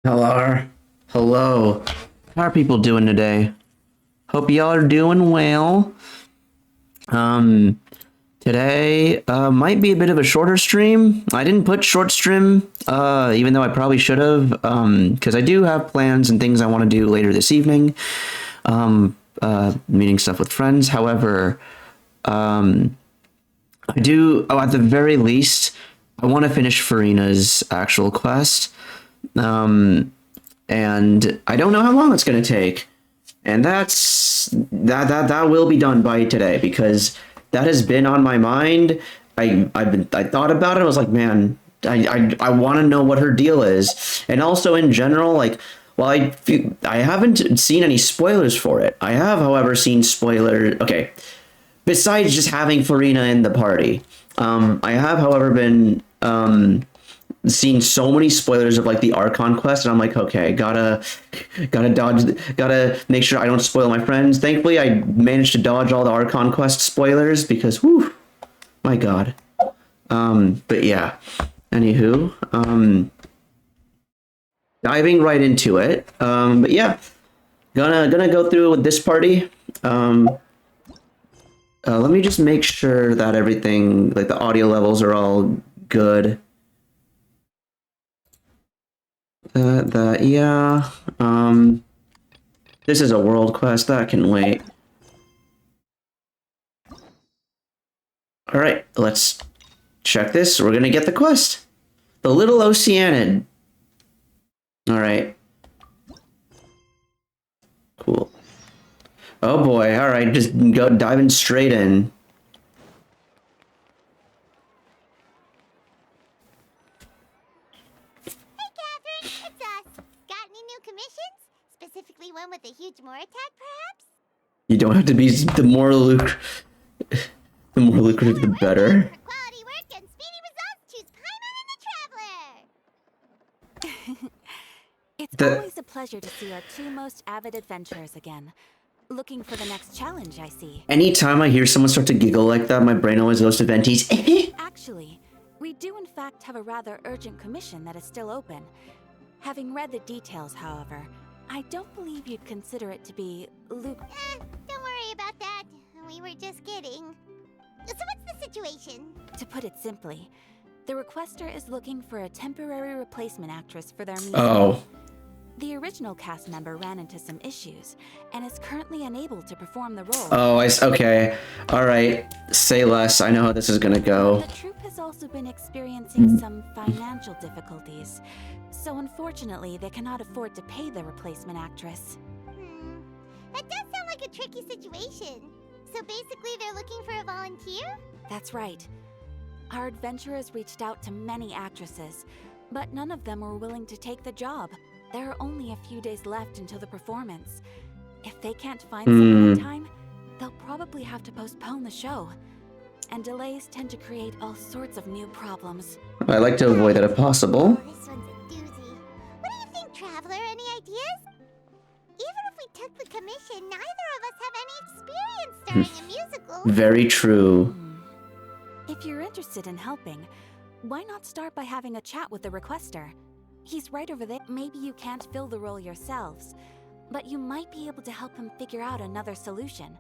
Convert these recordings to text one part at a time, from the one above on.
Hello. Hello. How are people doing today? Hope y'all are doing well. Today might be a bit of a shorter stream. I didn't put short stream, even though I probably should have, because I do have plans and things I want to do later this evening. Meeting stuff with friends. However, I do, at the very least, I want to finish Farina's actual quest. And I don't know how long it's going to take. And that will be done by today, because that has been on my mind. I thought about it. I was like, man, I want to know what her deal is. And also in general, like, well, I haven't seen any spoilers for it. I have, however, seen spoilers. Okay, besides just having Farina in the party, I have, however, been seen so many spoilers of like the Archon quest, and I'm like, okay, gotta make sure I don't spoil my friends. Thankfully, I managed to dodge all the Archon quest spoilers because, whew, my god. But yeah, anywho, diving right into it. But yeah, gonna go through with this party. Let me just make sure that everything, like the audio levels, are all good. Yeah. This is a world quest that can wait. All right, let's check this. We're gonna get the quest. The Little Oceanid. All right. Cool. Oh boy. All right, just go diving straight in. Specifically one with a huge more attack, perhaps? You don't have to be the more the more lucrative, the better. For quality work and speedy results, choose Paimon and the Traveler. It's always a pleasure to see our two most avid adventurers again. Looking for the next challenge, I see. Anytime I hear someone start to giggle like that, my brain always goes to Venti's. Actually, we do in fact have a rather urgent commission that is still open. Having read the details, however, I don't believe you'd consider it to be don't worry about that. We were just kidding. So what's the situation? To put it simply, the requester is looking for a temporary replacement actress for their musical. Oh. The original cast member ran into some issues and is currently unable to perform the role. Oh, okay. All right. Say less. I know how this is gonna go. The troupe has also been experiencing some financial difficulties, so unfortunately they cannot afford to pay the replacement actress. That does sound like a tricky situation. So basically they're looking for a volunteer? That's right. Our adventurers reached out to many actresses, but none of them were willing to take the job. There are only a few days left until the performance. If they can't find someone in time, they'll probably have to postpone the show. And delays tend to create all sorts of new problems. I like to avoid that if possible. Oh, this one's a doozy. What do you think, Traveler? Any ideas? Even if we took the commission, neither of us have any experience starring in musicals. Very true. If you're interested in helping, why not start by having a chat with the requester? He's right over there. Maybe you can't fill the role yourselves, but you might be able to help him figure out another solution.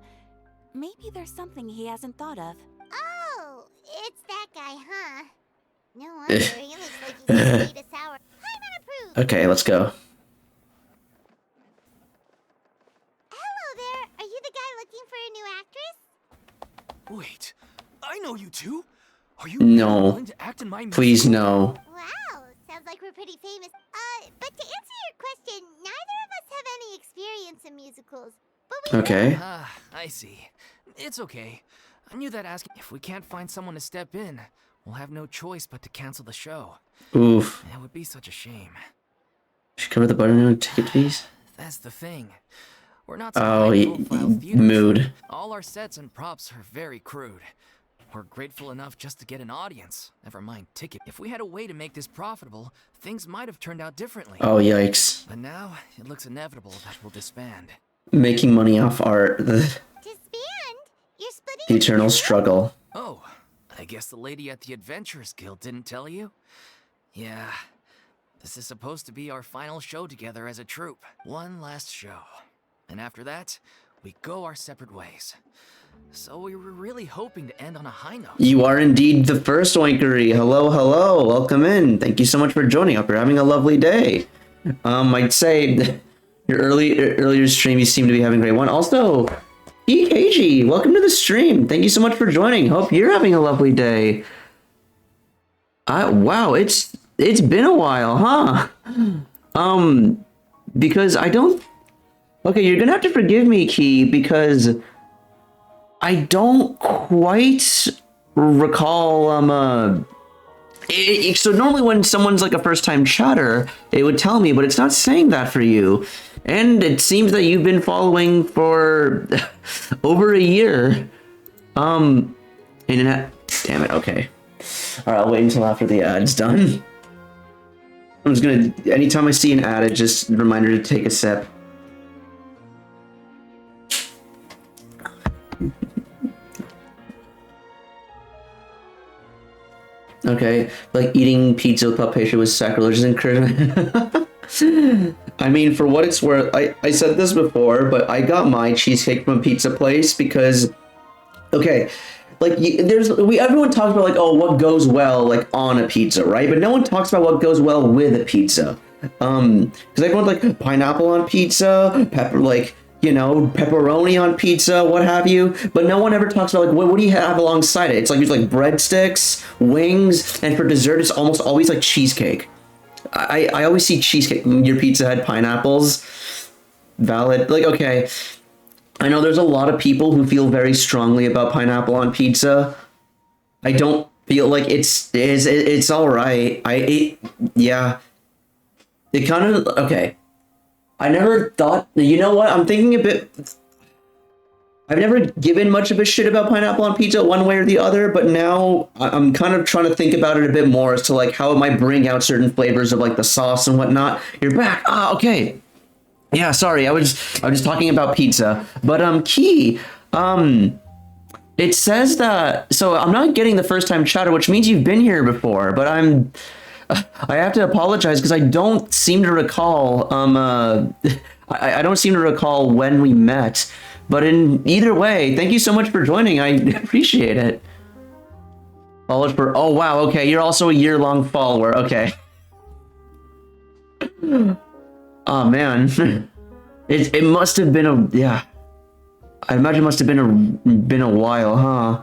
Maybe there's something he hasn't thought of. Oh, it's that guy, huh? No wonder, he looks like he's gonna need a sour. Paimon approved! Okay, let's go. Hello there, are you the guy looking for a new actress? Wait, I know you two. Are you No. willing to act in my Please, musical? no. Wow, sounds like we're pretty famous. But to answer your question, neither of us have any experience in musicals. But we Okay. Ah, I see. It's okay. I knew that asking if we can't find someone to step in, we'll have no choice but to cancel the show. Oof. It would be such a shame. Should cover the button on ticket fees. That's the thing. We're not Oh, high-profile theaters. mood. All our sets and props are very crude. We're grateful enough just to get an audience, never mind ticket. If we had a way to make this profitable, things might have turned out differently. Oh, yikes. But now, it looks inevitable that we'll disband. Making money off art. The disband? You're splitting eternal struggle. Oh, I guess the lady at the Adventurers Guild didn't tell you? Yeah, This is supposed to be our final show together as a troupe. One last show. And after that, we go our separate ways. So we were really hoping to end on a high note. You are indeed the first Oinkery. Hello, hello. Welcome in. Thank you so much for joining. Hope you're having a lovely day. I'd say your earlier stream, you seem to be having a great one. Also, EKG, welcome to the stream. Thank you so much for joining. Hope you're having a lovely day. Wow, it's been a while, huh? Because I don't... Okay, you're gonna have to forgive me, Key, because I don't quite recall, so normally when someone's like a first-time chatter, it would tell me, but it's not saying that for you. And it seems that you've been following for over a year. Damn it, okay. Alright, I'll wait until after the ad's done. I'm just gonna, anytime I see an ad, it's just a reminder to take a sip. Okay, like eating pizza with paprika was sacrilegious encouragement. I mean, for what it's worth, I said this before, but I got my cheesecake from a pizza place because, okay, like everyone talks about like, oh, what goes well like on a pizza, right? But no one talks about what goes well with a pizza. Because everyone's like pineapple on pizza, pepperoni on pizza, what have you. But no one ever talks about like what do you have alongside it? It's like usually like breadsticks, wings, and for dessert it's almost always like cheesecake. I always see cheesecake. Your pizza had pineapples. Valid. Like, okay. I know there's a lot of people who feel very strongly about pineapple on pizza. I don't feel like it's all right. Yeah. It kind of, okay. I never thought, you know what? I'm thinking a bit. I've never given much of a shit about pineapple on pizza one way or the other, but now I'm kind of trying to think about it a bit more as to like how it might bring out certain flavors of like the sauce and whatnot. You're back. Ah, okay. Yeah, sorry. I was talking about pizza, but Key, it says that, so I'm not getting the first time chatter, which means you've been here before, but I have to apologize because I don't seem to recall, I don't seem to recall when we met. But in either way, thank you so much for joining. I appreciate it. Followers for, oh wow, okay, you're also a year-long follower. Okay. Oh man, it must have been yeah. I imagine it must have been a while, huh?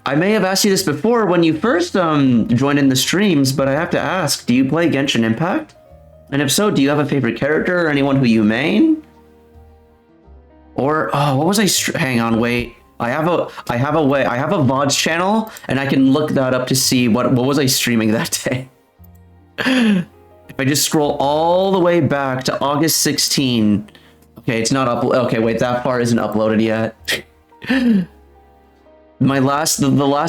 I may have asked you this before when you first joined in the streams, but I have to ask: do you play Genshin Impact? And if so, do you have a favorite character or anyone who you main? Or what was hang on, wait. I have a VODs channel and I can look that up to see what was I streaming that day. If I just scroll all the way back to August 16. Okay, it's not okay, wait, that part isn't uploaded yet. The last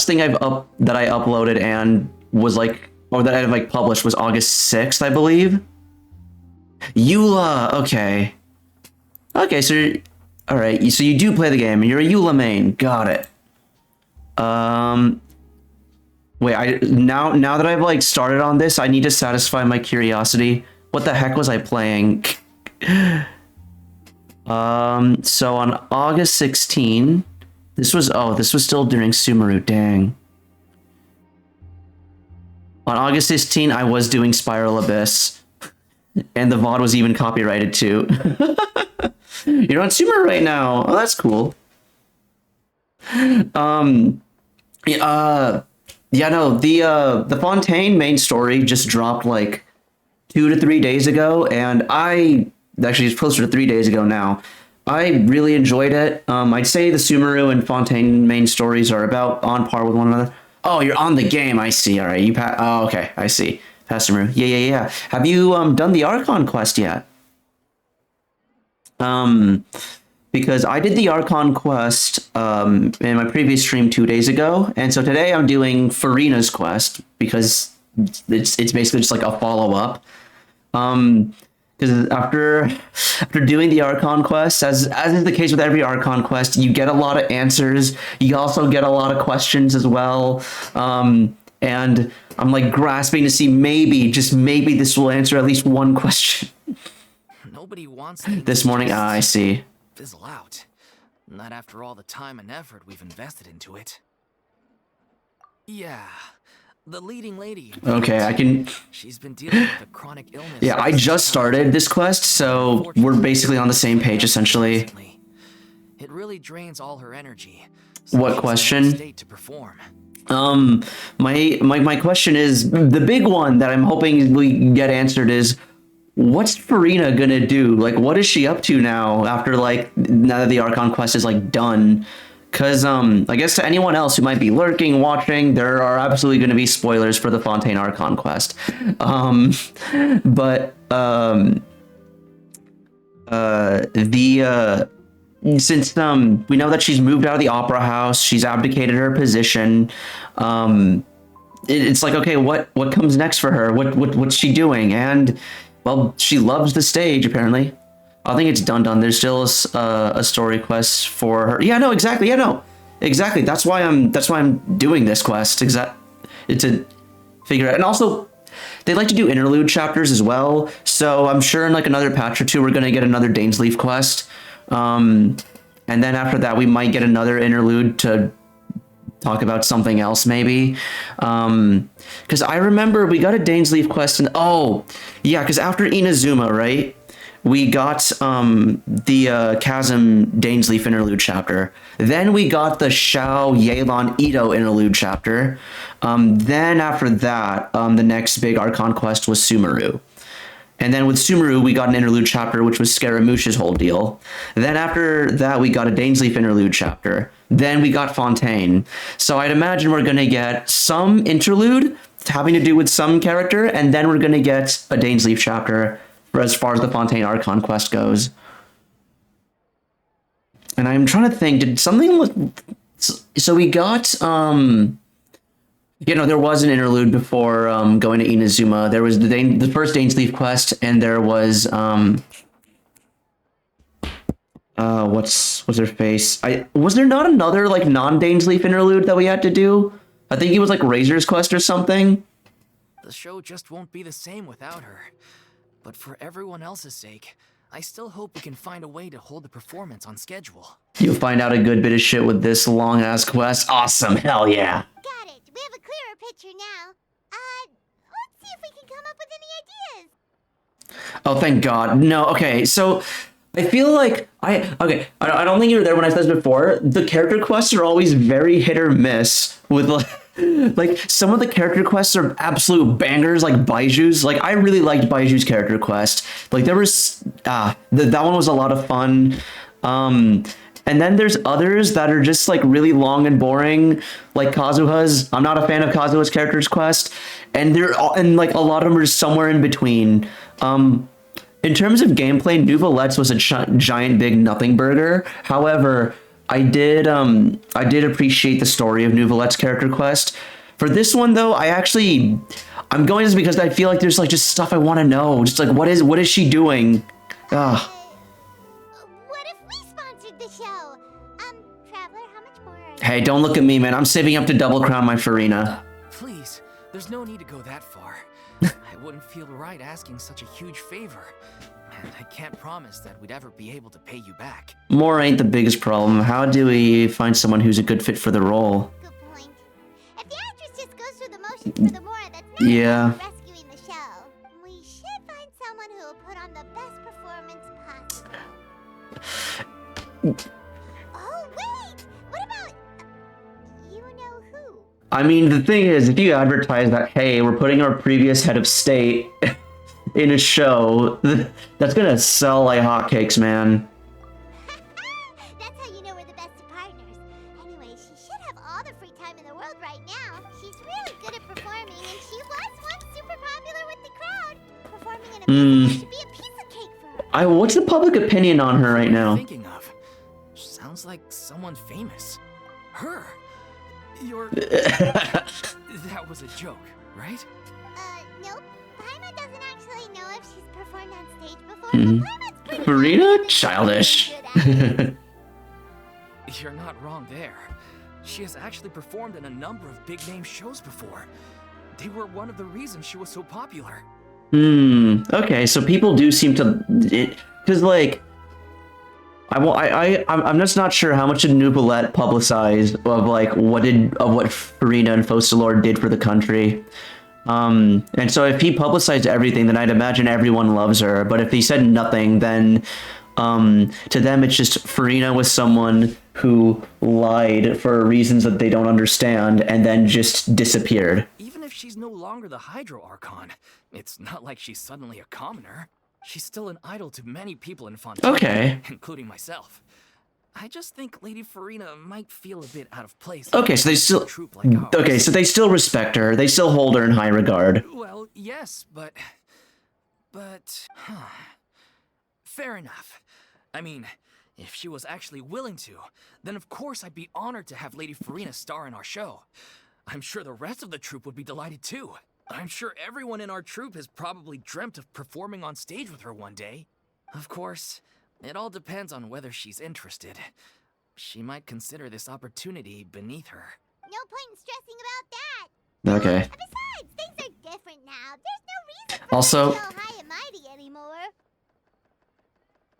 thing that I uploaded and was like, or that I like published was August 6th, I believe. Eula, okay. Okay, so all right, so you do play the game. You're a Eula main. Got it. Wait, now that I've like started on this, I need to satisfy my curiosity. What the heck was I playing? So on August 16, this was still during Sumeru, dang. On August 16, I was doing Spiral Abyss. And the VOD was even copyrighted too. You're on Sumeru right now. Oh, that's cool. Yeah, no, the Fontaine main story just dropped like 2 to 3 days ago, and actually it's closer to 3 days ago now. I really enjoyed it. I'd say the Sumeru and Fontaine main stories are about on par with one another. Oh, you're on the game. I see. All right, oh, okay, I see. Past Sumeru. Yeah. Have you done the Archon quest yet? Because I did the Archon quest in my previous stream 2 days ago, and so today I'm doing Farina's quest because it's basically just like a follow-up. Because after doing the Archon quest, as is the case with every Archon quest, you get a lot of answers. You also get a lot of questions as well. And I'm like grasping to see maybe, just maybe this will answer at least one question. Nobody wants things This to morning, just I see. fizzle out. Not after all the time and effort we've invested into it. Yeah, the leading lady. Okay, I can... She's been dealing with a chronic illness. Yeah, I just started this quest, so we're basically on the same page, essentially. It really drains all her energy. What question? State to perform. My question is, the big one that I'm hoping we get answered is, what's Farina gonna do? Like, what is she up to now after, like, now that the Archon quest is, like, done? Because, I guess to anyone else who might be lurking, watching, there are absolutely going to be spoilers for the Fontaine Archon quest. Since we know that she's moved out of the opera house, she's abdicated her position. It's like, okay, what comes next for her? What's she doing? And well, she loves the stage apparently. I think it's done. There's still a story quest for her. Yeah, no, exactly. Yeah, no, exactly. That's why I'm doing this quest. To figure out, and also they like to do interlude chapters as well. So I'm sure in like another patch or two, we're gonna get another Dainsleif quest. And then after that, we might get another interlude to talk about something else, maybe. Because I remember we got a Dainsleif quest, and oh, yeah, because after Inazuma, right, we got the Chasm Dainsleif interlude chapter. Then we got the Shao Yelan Ito interlude chapter. Then after that, the next big Archon quest was Sumeru. And then with Sumeru, we got an interlude chapter, which was Scaramouche's whole deal. Then after that, we got a Dainsleif interlude chapter. Then we got Fontaine. So I'd imagine we're going to get some interlude having to do with some character, and then we're going to get a Dainsleif chapter for as far as the Fontaine Archon quest goes. And I'm trying to think, did something... So we got... there was an interlude before going to Inazuma. There was the first Dainsleif quest, and there was what's her face? Was there not another like non-Dainsleif interlude that we had to do? I think it was like Razor's quest or something. The show just won't be the same without her. But for everyone else's sake, I still hope we can find a way to hold the performance on schedule. You'll find out a good bit of shit with this long-ass quest. Awesome, hell yeah. Got it. We have a clearer picture now. Let's see if we can come up with any ideas. Oh, thank God. No, okay, so I feel like I don't think you were there when I said this before. The character quests are always very hit or miss with like some of the character quests are absolute bangers, like Baiju's. Like I really liked Baiju's character quest. Like there was that one was a lot of fun. And then there's others that are just like really long and boring, like Kazuha's. I'm not a fan of Kazuha's character's quest, and like a lot of them are somewhere in between. In terms of gameplay, Nouvelette's was a giant big nothing burger. However, I did appreciate the story of Nouvelette's character quest. For this one though, I'm going this because I feel like there's like just stuff I want to know. Just like what is she doing? What if we sponsored the show? Traveler, how much more are you? Hey, don't look at me, man. I'm saving up to double crown my Farina. Please, there's no need to go that far. I wouldn't feel right asking such a huge favor. And I can't promise that we'd ever be able to pay you back. More ain't the biggest problem. How do we find someone who's a good fit for the role? Good point. If the actress just goes through the motions for the Mora, that's not Yeah. rescuing the show. We should find someone who will put on the best performance possible. Oh, wait! What about... you know who? I mean, the thing is, if you advertise that, hey, we're putting our previous head of state in a show, that's gonna sell like hotcakes, man. That's how you know we're the best of partners. Anyway, she should have all the free time in the world right now. She's really good at performing, and she was once super popular with the crowd. Performing in a musical should be a piece of cake for her. What's the public opinion on her right now? Thinking of? Sounds like someone famous. Her. You're... That was a joke, right? Nope. Paimon doesn't actually know if she's performed on stage before, but Paimon's pretty Farina? good. Childish. You're not wrong there. She has actually performed in a number of big-name shows before. They were one of the reasons she was so popular. Okay, so people do seem to, because like, I'm just not sure how much did Nouvellette publicize of like what Farina and Focalors did for the country. And so if he publicized everything, then I'd imagine everyone loves her. But if he said nothing, then to them it's just Farina was someone who lied for reasons that they don't understand and then just disappeared. Even if she's no longer the Hydro Archon, it's not like she's suddenly a commoner. She's still an idol to many people in Fontaine, Okay. including myself. I just think Lady Farina might feel a bit out of place. Okay, so they still, in a troupe like ours. okay, so they still respect her. They still hold her in high regard. Well, yes, but, fair enough. I mean, if she was actually willing to, then of course I'd be honored to have Lady Farina star in our show. I'm sure the rest of the troupe would be delighted too. I'm sure everyone in our troupe has probably dreamt of performing on stage with her one day. Of course, it all depends on whether she's interested. She might consider this opportunity beneath her. No point in stressing about that. Okay. And besides, things are different now. There's no reason for Also, her to be so high and mighty anymore.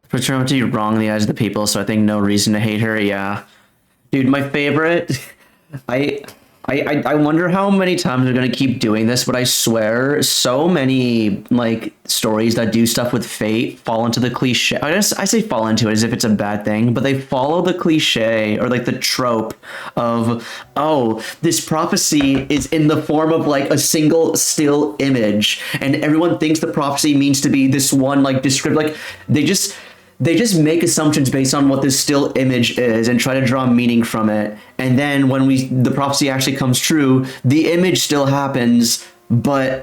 Patrona to be wrong in the eyes of the people, so I think no reason to hate her. Yeah, dude, my favorite. I wonder how many times they're gonna keep doing this, but I swear, so many like stories that do stuff with fate fall into the cliche. I say fall into it as if it's a bad thing, but they follow the cliche or like the trope of, oh, this prophecy is in the form of like a single still image, and everyone thinks the prophecy means to be this one like descriptive. Like they just make assumptions based on what this still image is and try to draw meaning from it. And then when the prophecy actually comes true, the image still happens, but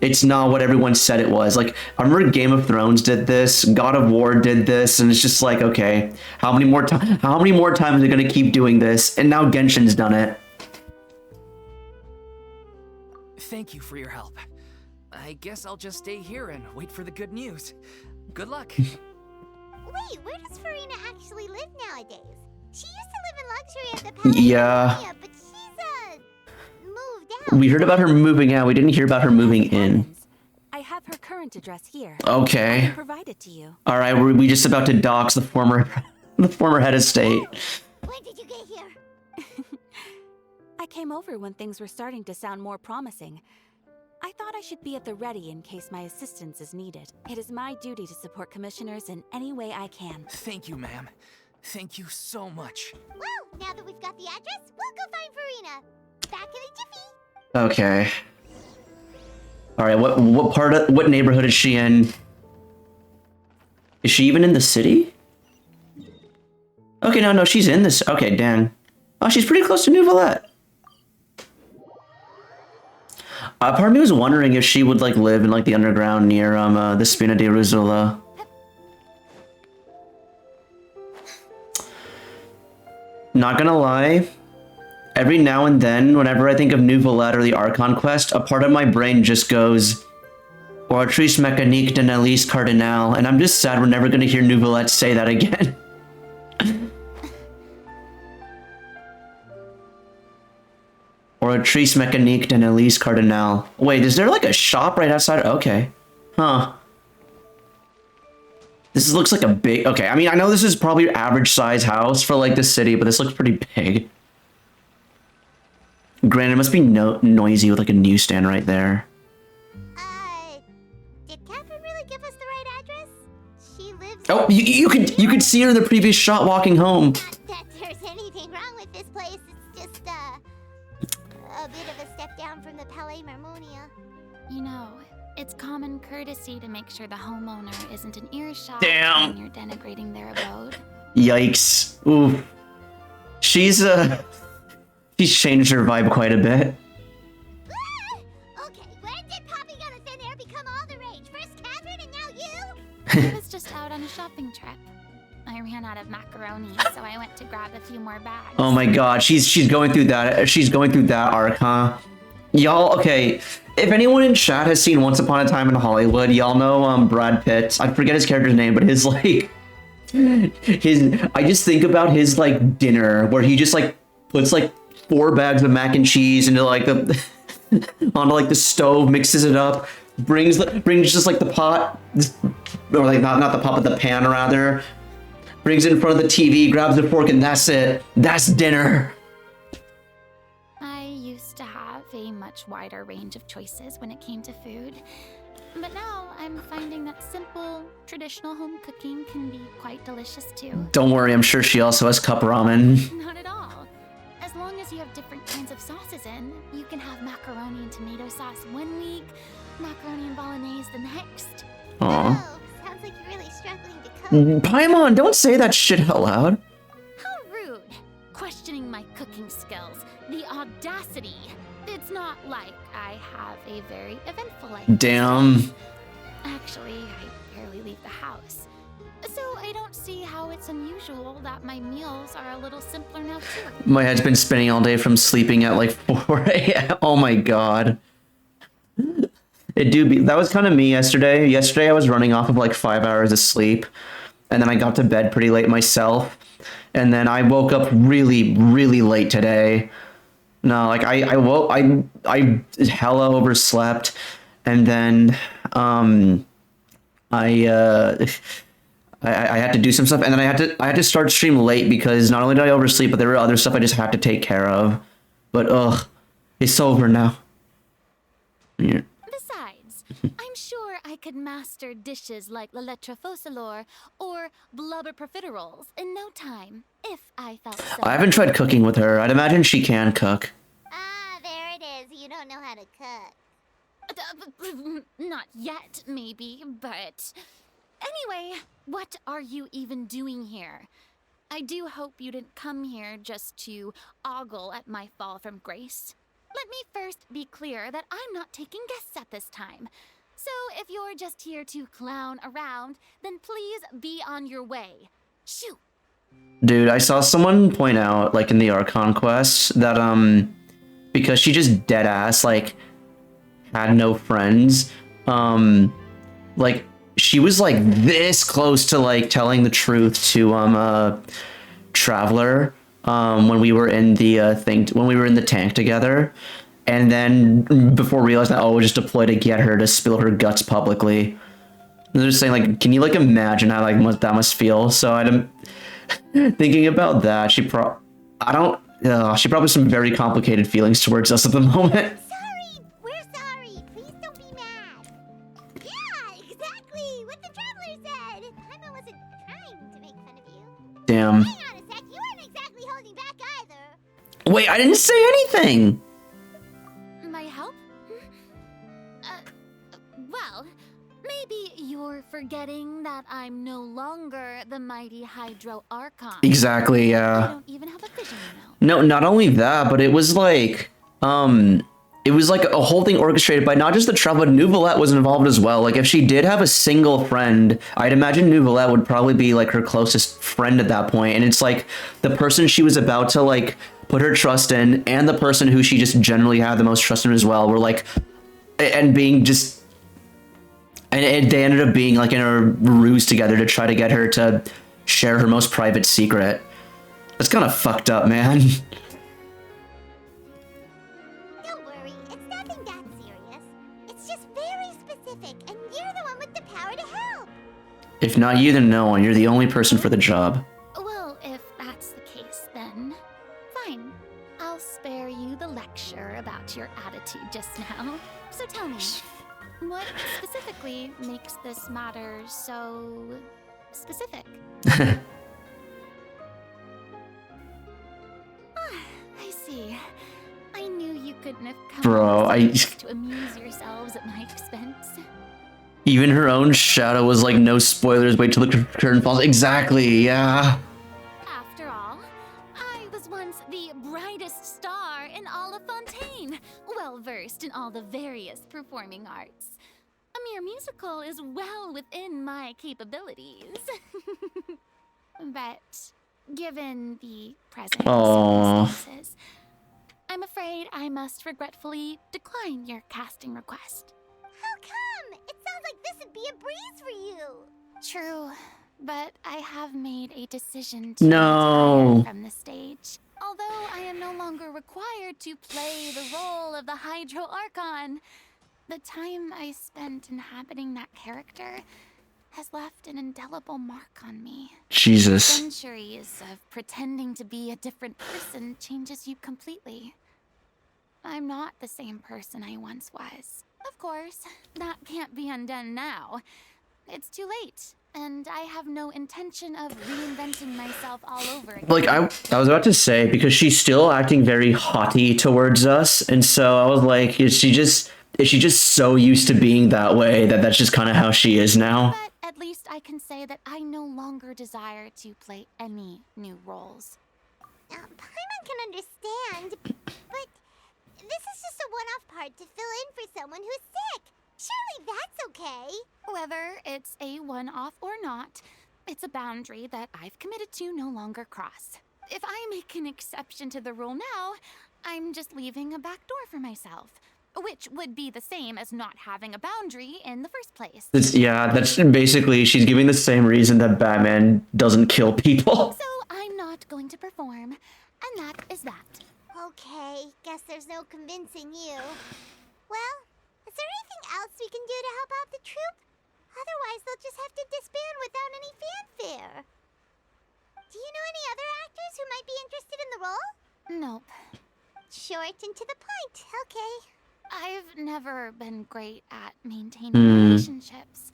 it's not what everyone said it was. Like, I remember Game of Thrones did this, God of War did this, and it's just like, okay, how many more times are they gonna keep doing this? And now Genshin's done it. Thank you for your help. I guess I'll just stay here and wait for the good news. Good luck. Wait, where does Farina actually live nowadays? She used to live in luxury at the Palace Yeah. of Mania, but she's moved out. We heard about her moving out. We didn't hear about her moving in. I have her current address here. Okay. I can provide it to you. All right, we just about to dox the former head of state. When did you get here? I came over when things were starting to sound more promising. I thought I should be at the ready in case my assistance is needed. It is my duty to support commissioners in any way I can. Thank you, ma'am. Thank you so much. Well, now that we've got the address, we'll go find Farina. Back in a jiffy. Okay. All right, what neighborhood is she in? Is she even in the city? Okay, no, she's in this. Okay, Dan. Oh, she's pretty close to Nouvellette. Part of me was wondering if she would like live in like the underground near the Spina di Ruzola. Not gonna lie, every now and then, whenever I think of Nouvellette or the Archon quest, a part of my brain just goes, Oratrice mécanique de Nelise Cardinal, and I'm just sad we're never gonna hear Nouvellette say that again. Oratrice mécanique de Nelise Cardinal. Wait, is there like a shop right outside? Okay. Huh. This looks like a big... Okay, I mean, I know this is probably an average size house for like the city, but this looks pretty big. Granted, it must be noisy with like a newsstand right there. Did Catherine really give us the right address? She lives... Oh, you could see her in the previous shot walking home. Not that there's anything wrong with this place. It's just, a bit of a step down from the Palais Marmonia. You know, it's common courtesy to make sure the homeowner isn't an earshot Damn. when you're denigrating their abode. Yikes. Ooh. She's changed her vibe quite a bit. Okay, when did popping out of thin air become all the rage? First Catherine and now you? I was just out on a shopping trip. I ran out of macaroni, so I went to grab a few more bags. Oh my god, she's going through that. She's going through that arc, huh? Y'all, okay. If anyone in chat has seen Once Upon a Time in Hollywood, y'all know Brad Pitt. I forget his character's name, but his like I just think about his like dinner where he just like puts like 4 bags of mac and cheese into like the onto like the stove, mixes it up, brings just like the pot, or like not the pot, but the pan rather. Brings it in front of the TV, grabs the fork, and that's it. That's dinner. I used to have a much wider range of choices when it came to food. But now I'm finding that simple, traditional home cooking can be quite delicious too. Don't worry, I'm sure she also has cup ramen. Not at all. As long as you have different kinds of sauces in, you can have macaroni and tomato sauce one week, macaroni and bolognese the next. Aw. Oh, sounds like you're really struggling to cook. Paimon, don't say that shit out loud. How rude! Questioning my cooking skills. The audacity! It's not like I have a very eventful life. Damn. Actually, I barely leave the house. So I don't see how it's unusual that my meals are a little simpler now too. My head's been spinning all day from sleeping at like 4 a.m. Oh my god. That was kind of me yesterday. Yesterday I was running off of like 5 hours of sleep, and then I got to bed pretty late myself, and then I woke up really, really late today. No, like I hella overslept, and then I had to do some stuff, and then I had to start stream late because not only did I oversleep, but there were other stuff I just had to take care of. But it's over now. Yeah. Besides, I'm sure I could master dishes like la lettre focilor or blubber profiteroles in no time, if I felt so. I haven't tried cooking with her. I'd imagine she can cook. Ah, there it is. You don't know how to cook. Not yet, maybe, but... Anyway, what are you even doing here? I do hope you didn't come here just to ogle at my fall from grace. Let me first be clear that I'm not taking guests at this time. So if you're just here to clown around, then please be on your way. Shoot! Dude, I saw someone point out, like in the Archon quest, that because she just dead ass like had no friends, like she was like this close to like telling the truth to Traveler when we were in the when we were in the tank together, and then before realizing that, oh, it was just a ploy to get her to spill her guts publicly. They're just saying, like, can you like imagine how like that must feel? So I'm thinking about that. She probably has some very complicated feelings towards us at the moment. Sorry! We're sorry! Please don't be mad! Yeah, exactly! What the Traveler said! Paimon wasn't trying to make fun of you. Damn. Hang on a sec, you weren't exactly holding back either. Wait, I didn't say anything! My help? Well, maybe you're forgetting that I'm no longer the mighty Hydro Archon. Exactly, I yeah. don't even have a vision, you know. No, not only that, but it was like a whole thing orchestrated by not just the Traveler, but Nouvelette was involved as well. Like, if she did have a single friend, I'd imagine Nouvelette would probably be like her closest friend at that point. And it's like the person she was about to like put her trust in, and the person who she just generally had the most trust in as well, were like, and being just, and they ended up being like in a ruse together to try to get her to share her most private secret. That's kind of fucked up, man. Don't worry, it's nothing that serious. It's just very specific, and you're the one with the power to help. If not you, then no one. You're the only person for the job. Well, if that's the case, then fine. I'll spare you the lecture about your attitude just now. So tell me, what specifically makes this matter so specific? I see. I knew you couldn't have come Bro, to amuse yourselves at my expense. Even her own shadow was like, no spoilers, wait till the curtain falls. Exactly, yeah. After all, I was once the brightest star in all of Fontaine, well versed in all the various performing arts. A mere musical is well within my capabilities. But given the present circumstances, I'm afraid I must regretfully decline your casting request. How come? It sounds like this would be a breeze for you. True, but I have made a decision to No. retire from the stage. Although I am no longer required to play the role of the Hydro Archon, the time I spent inhabiting that character has left an indelible mark on me. Jesus. Centuries of pretending to be a different person changes you completely. I'm not the same person I once was. Of course, that can't be undone now. It's too late, and I have no intention of reinventing myself all over again. Like, I was about to say, because she's still acting very haughty towards us, and so I was like, is she just so used to being that way that that's just kind of how she is now? But at least I can say that I no longer desire to play any new roles. Paimon can understand, but this is just a one-off part to fill in for someone who's sick. Surely that's okay. Whether it's a one-off or not, it's a boundary that I've committed to no longer cross. If I make an exception to the rule now, I'm just leaving a back door for myself, which would be the same as not having a boundary in the first place. Yeah, that's basically, she's giving the same reason that Batman doesn't kill people. So I'm not going to perform, and that is that. Okay, guess there's no convincing you. Well, is there anything else we can do to help out the troupe? Otherwise, they'll just have to disband without any fanfare. Do you know any other actors who might be interested in the role? Nope. Short and to the point, okay. I've never been great at maintaining relationships.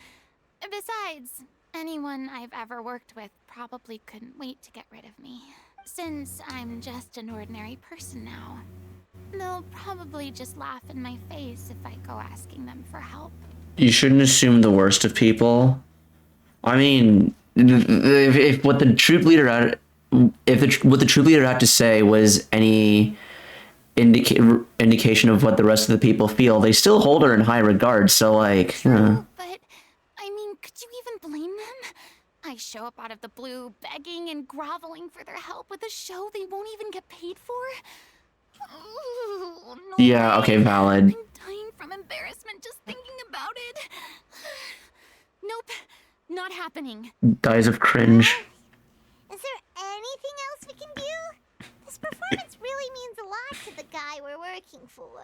Besides, anyone I've ever worked with probably couldn't wait to get rid of me. Since I'm just an ordinary person now, they'll probably just laugh in my face if I go asking them for help. You shouldn't assume the worst of people. I mean, if what the troop leader had, what the troop leader had to say was any indication of what the rest of the people feel, they still hold her in high regard. So, like, But I mean, could you even blame them? I show up out of the blue, begging and groveling for their help with a show they won't even get paid for. Ooh, no yeah, way. okay, valid. I'm dying from embarrassment just thinking about it. Nope, not happening. Dies of cringe. Is there anything else we can do? This performance really means a lot to the guy we're working for.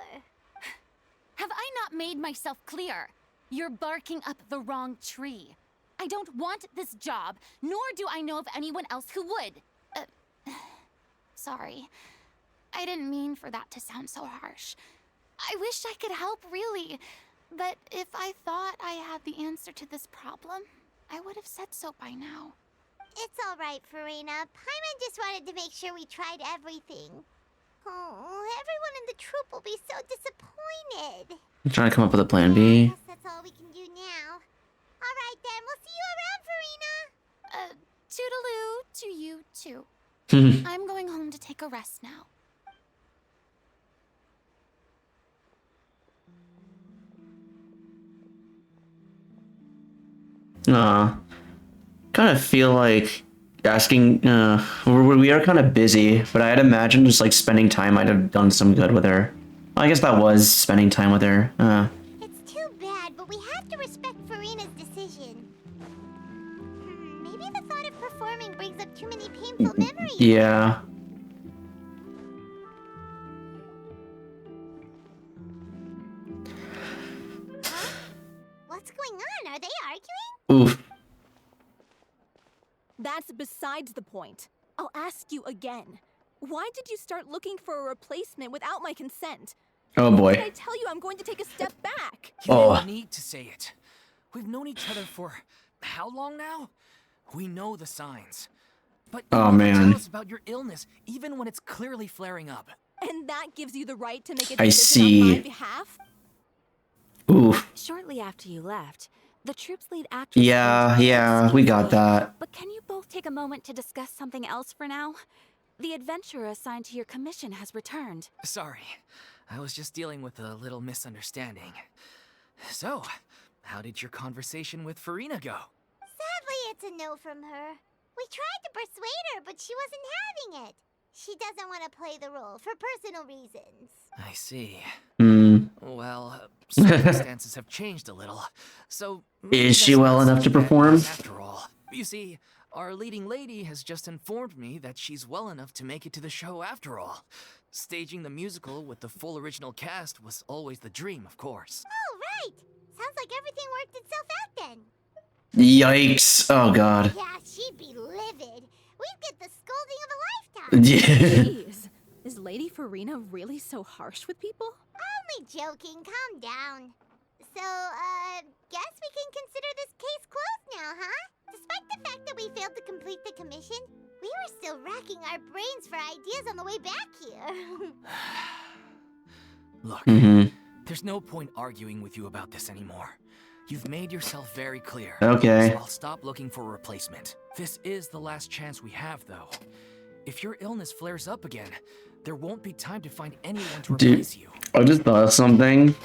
Have I not made myself clear? You're barking up the wrong tree. I don't want this job, nor do I know of anyone else who would. Sorry. I didn't mean for that to sound so harsh. I wish I could help, really. But if I thought I had the answer to this problem, I would have said so by now. It's all right, Farina. Paimon just wanted to make sure we tried everything. Oh, everyone in the troupe will be so disappointed. I'm trying to come up with a plan B. I guess that's all we can do now. All right, then. We'll see you around, Farina. Toodaloo to you, too. I'm going home to take a rest now. Kind of feel like asking, we are kind of busy, but I'd imagine just like spending time might have done some good with her. I guess that was spending time with her. It's too bad, but we have to respect Farina's decision. Maybe the thought of performing brings up too many painful memories. Yeah. Huh? What's going on? Are they arguing? Oof. That's besides the point. I'll ask you again. Why did you start looking for a replacement without my consent? Oh Did I boy. tell you I'm going to take a step back? You Oh. didn't need to say it. We've known each other for how long now? We know the signs. But you Oh, never man. tell us about your illness, even when it's clearly flaring up. And that gives you the right to make a I decision on see. my behalf? Oof. Shortly after you left, the troop's lead actress... Yeah, came to yeah, excuse we got me. that. But can you both take a moment to discuss something else for now? The adventurer assigned to your commission has returned. Sorry, I was just dealing with a little misunderstanding. So, how did your conversation with Farina go? Sadly, it's a no from her. We tried to persuade her, but she wasn't having it. She doesn't want to play the role for personal reasons. I see. Hmm. Well, circumstances have changed a little, so... maybe Is she that's well not enough to such a bad perform? news after all. You see, Our leading lady has just informed me that she's well enough to make it to the show after all. Staging the musical with the full original cast was always the dream, of course. Oh, right. Sounds like everything worked itself out then. Yikes. Oh, God. Yeah, she'd be livid. We'd get the scolding of a lifetime. Yeah. Jeez, is Lady Farina really so harsh with people? Only joking. Calm down. So, guess we can consider this case closed now, huh? Despite the fact that we failed to complete the commission, we were still racking our brains for ideas on the way back here. Look, Mm-hmm. there's no point arguing with you about this anymore. You've made yourself very clear. Okay. So I'll stop looking for a replacement. This is the last chance we have, though. If your illness flares up again, there won't be time to find anyone to Dude, replace you. I just thought of something.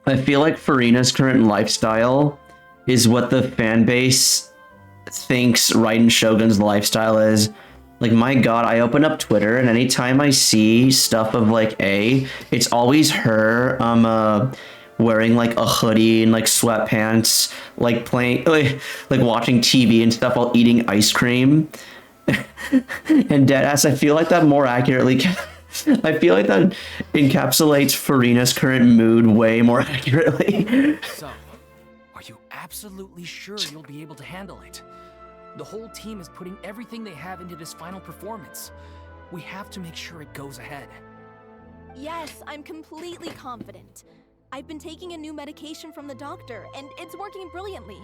I feel like Farina's current lifestyle is what the fan base thinks Raiden Shogun's lifestyle is. Like, my god, I open up Twitter and anytime I see stuff of like it's always her wearing like a hoodie and like sweatpants, like playing like watching TV and stuff while eating ice cream. And deadass, I feel like that more accurately I feel like that encapsulates Farina's current mood way more accurately. So, are you absolutely sure you'll be able to handle it? The whole team is putting everything they have into this final performance. We have to make sure it goes ahead. Yes, I'm completely confident. I've been taking a new medication from the doctor, and it's working brilliantly.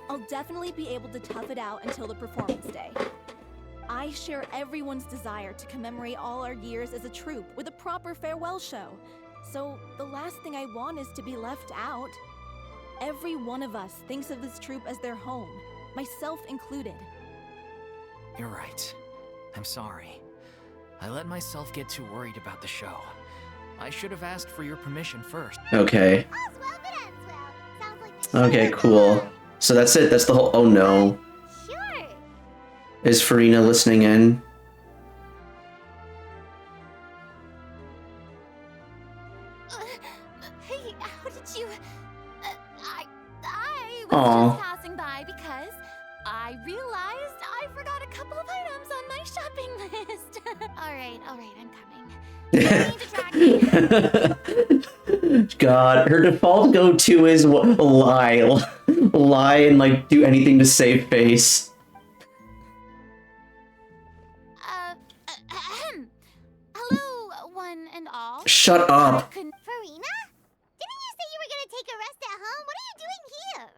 I'll definitely be able to tough it out until the performance day. I share everyone's desire to commemorate all our years as a troupe with a proper farewell show. So the last thing I want is to be left out. Every one of us thinks of this troupe as their home, myself included. You're right. I'm sorry. I let myself get too worried about the show. I should have asked for your permission first. Okay. All's well that ends well. Sounds like the Okay, show is cool. over. So that's it. That's the whole. Oh no. Sure. Is Farina listening in? Hey, how did you... I was Aw. just passing by because I realized I forgot a couple of items on my shopping list. All right, I'm coming. Don't need to track me. God, her default go-to is lie, lie, and like do anything to save face. Hello, one and all. Shut up. Farina? Didn't you say you were gonna take a rest at home? What are you doing here?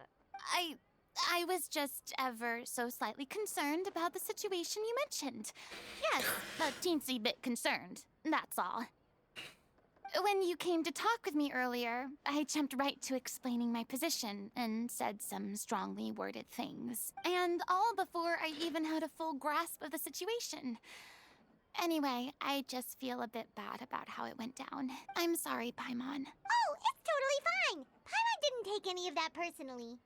I was just ever so slightly concerned about the situation you mentioned. Yes, a teensy bit concerned, that's all. When you came to talk with me earlier, I jumped right to explaining my position and said some strongly worded things. And all before I even had a full grasp of the situation. Anyway, I just feel a bit bad about how it went down. I'm sorry, Paimon. Oh, it's totally fine. Paimon didn't take any of that personally.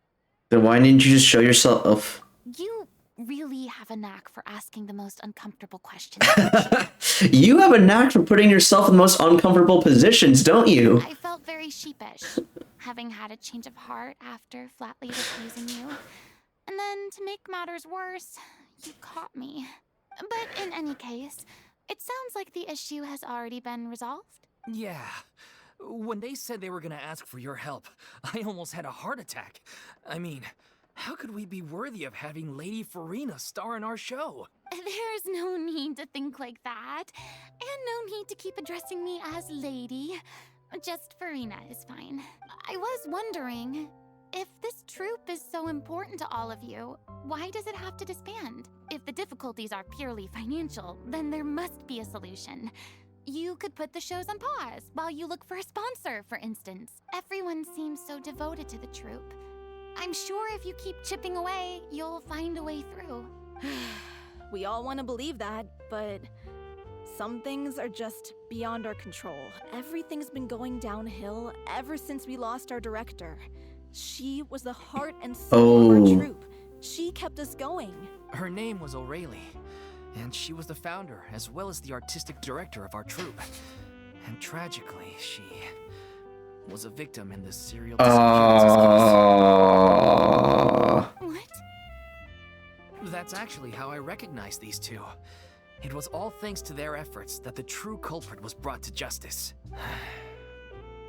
Then why didn't you just show yourself? You really have a knack for asking the most uncomfortable questions. You have a knack for putting yourself in the most uncomfortable positions, don't you? I felt very sheepish, having had a change of heart after flatly refusing you. And then, to make matters worse, you caught me. But in any case, it sounds like the issue has already been resolved. Yeah. When they said they were gonna ask for your help, I almost had a heart attack. I mean, how could we be worthy of having Lady Farina star in our show? There's no need to think like that. And no need to keep addressing me as lady. Just Farina is fine. I was wondering, if this troupe is so important to all of you, why does it have to disband? If the difficulties are purely financial, then there must be a solution. You could put the shows on pause while you look for a sponsor, for instance. Everyone seems so devoted to the troupe. I'm sure if you keep chipping away, you'll find a way through. We all want to believe that, but some things are just beyond our control. Everything's been going downhill ever since we lost our director. She was the heart and soul of our troupe. She kept us going. Her name was O'Reilly, and she was the founder as well as the artistic director of our troupe. And tragically, she was a victim in this serial disappearance case. What? That's actually how I recognized these two. It was all thanks to their efforts that the true culprit was brought to justice.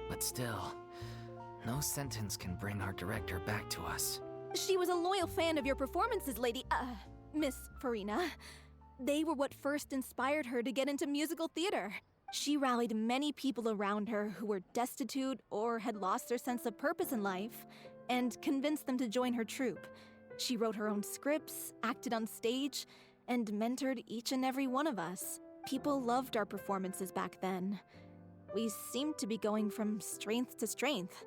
But still, no sentence can bring our director back to us. She was a loyal fan of your performances, Miss Farina. They were what first inspired her to get into musical theater. She rallied many people around her who were destitute or had lost their sense of purpose in life, and convinced them to join her troupe. She wrote her own scripts, acted on stage, and mentored each and every one of us. People loved our performances back then. We seemed to be going from strength to strength.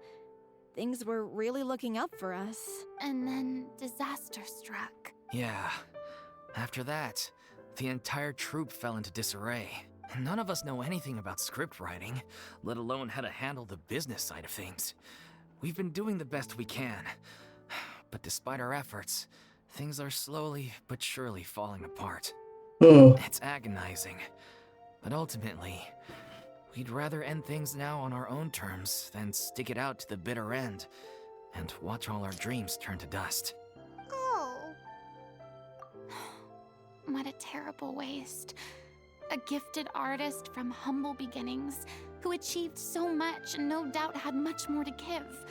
Things were really looking up for us. And then disaster struck. Yeah. After that, the entire troupe fell into disarray. None of us know anything about script writing, let alone how to handle the business side of things. We've been doing the best we can. But despite our efforts, things are slowly but surely falling apart. It's agonizing. But ultimately, we'd rather end things now on our own terms than stick it out to the bitter end and watch all our dreams turn to dust. Oh. What a terrible waste. A gifted artist from humble beginnings who achieved so much and no doubt had much more to give.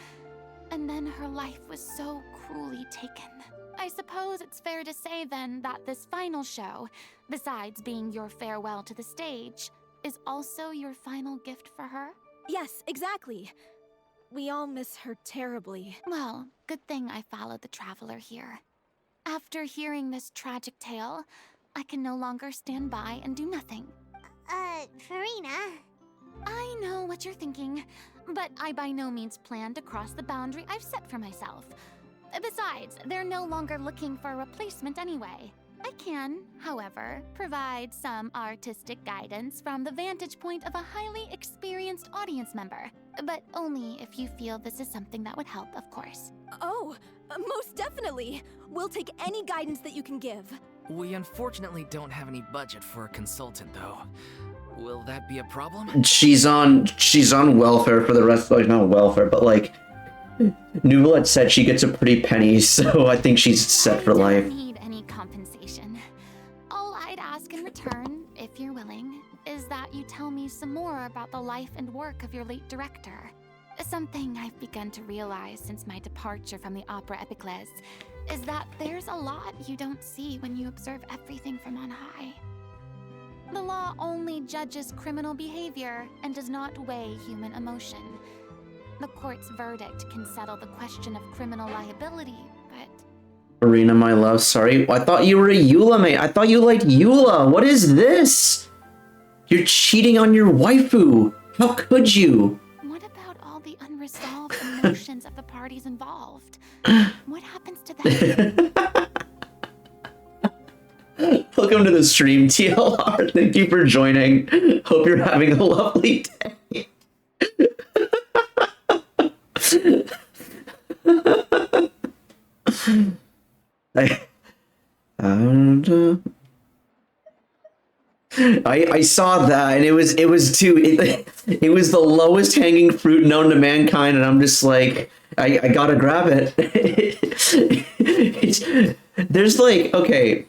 And then her life was so cruelly taken. I suppose it's fair to say then that this final show, besides being your farewell to the stage, is also your final gift for her? Yes, exactly. We all miss her terribly. Well, good thing I followed the traveler here. After hearing this tragic tale, I can no longer stand by and do nothing. Farina. I know what you're thinking, but I by no means plan to cross the boundary I've set for myself. Besides, they're no longer looking for a replacement anyway. I can, however, provide some artistic guidance from the vantage point of a highly experienced audience member, but only if you feel this is something that would help, of course. Oh, most definitely. We'll take any guidance that you can give. We unfortunately don't have any budget for a consultant, though. Will that be a problem? She's on welfare for the rest, like, not welfare, but like, Nuvolet said she gets a pretty penny, so I think she's set for life. I don't need any compensation. All I'd ask in return, if you're willing, is that you tell me some more about the life and work of your late director. Something I've begun to realize since my departure from the Opera Epiclese is that there's a lot you don't see when you observe everything from on high. The law only judges criminal behavior and does not weigh human emotion. The court's verdict can settle the question of criminal liability, but... Arena, my love, sorry. I thought you were a Eula mate. I thought you liked Eula. What is this? You're cheating on your waifu. How could you? What about all the unresolved emotions of the parties involved? What happens to them? Welcome to the stream, TLR. Thank you for joining. Hope you're having a lovely day. I saw that, and it was the lowest hanging fruit known to mankind, and I'm just like, I gotta grab it. There's like, okay,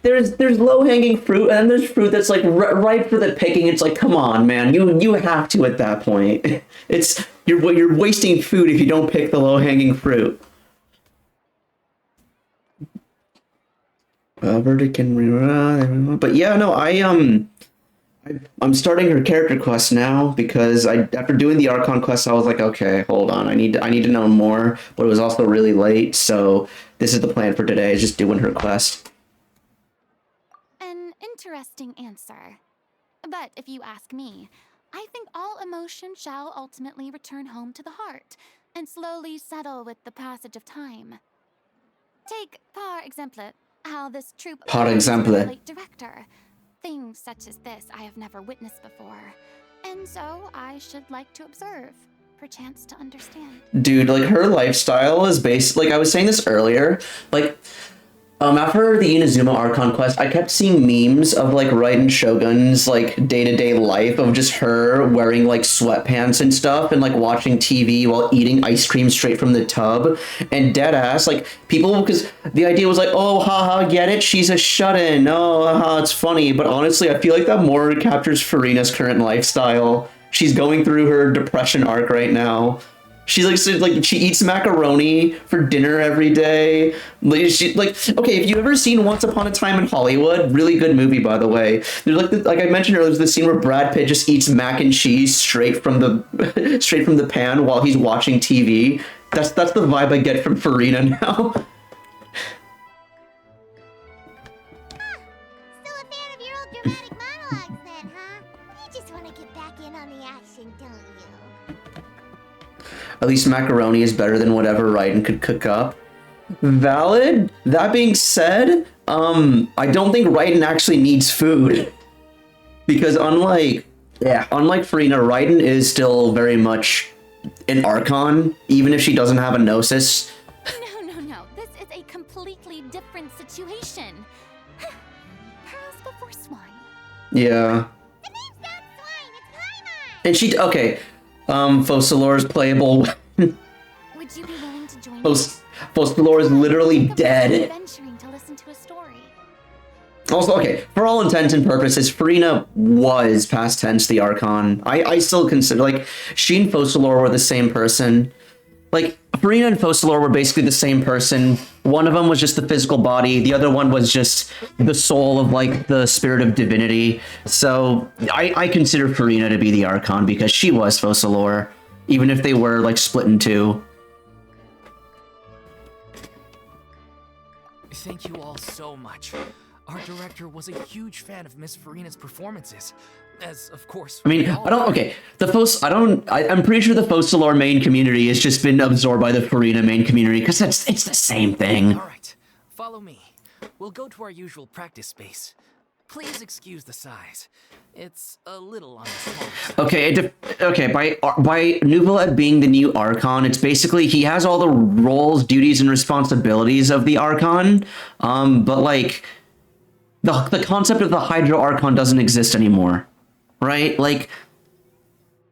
there's low hanging fruit, and then there's fruit that's like ripe for the picking. It's like, come on, man, you have to at that point. You're wasting food if you don't pick the low hanging fruit. Verdict can, but yeah, no, I'm starting her character quest now because after doing the Archon quest, I was like, okay, hold on, I need to know more, but it was also really late, so this is the plan for today, is just doing her quest. An interesting answer. But if you ask me, I think all emotion shall ultimately return home to the heart and slowly settle with the passage of time. Take, par exemple, how this troupe Par exemple. late director. Things such as this I have never witnessed before, and so I should like to observe, perchance to understand. Dude, like, her lifestyle is based, like I was saying this earlier, like, After the Inazuma Archon quest, I kept seeing memes of like Raiden Shogun's like day-to-day life of just her wearing like sweatpants and stuff and like watching TV while eating ice cream straight from the tub, and dead ass like people, because the idea was like, oh haha, get it, she's a shut-in, oh haha, it's funny, but honestly I feel like that more captures Furina's current lifestyle. She's going through her depression arc right now. She's like she eats macaroni for dinner every day. Okay, if you've ever seen Once Upon a Time in Hollywood, really good movie by the way. There's like I mentioned earlier, there's the scene where Brad Pitt just eats mac and cheese straight from the straight from the pan while he's watching TV. That's the vibe I get from Furina now. Still a fan of your old dramatic monologues then, huh? You just want to get back in on the action, don't you? At least macaroni is better than whatever Raiden could cook up. Valid. That being said, I don't think Raiden actually needs food. Because unlike Furina, Raiden is still very much an Archon, even if she doesn't have a Gnosis. No. This is a completely different situation. Pearls before swine. Yeah. The name's not swine, it's Paimon! And she, okay, Focalor's playable. Would you be willing to join Focalor is literally dead. Adventuring to listen to a story. Also, okay, for all intents and purposes, Furina was past tense the Archon. I still consider, like, she and Focalor were the same person. Like, Furina and Focalor were basically the same person. One of them was just the physical body. The other one was just the soul of, like, the spirit of divinity. So, I consider Furina to be the Archon because she was Focalor, even if they were, like, split in two. Thank you all so much. Our director was a huge fan of Miss Furina's performances, as of course. I mean, I'm pretty sure the Focalor main community has just been absorbed by the Furina main community because it's the same thing. All right, follow me. We'll go to our usual practice space. Please excuse the size. It's a little on the small side. Okay, by Nuvolet being the new Archon, it's basically he has all the roles, duties, and responsibilities of the Archon. But like the concept of the Hydro Archon doesn't exist anymore, right? Like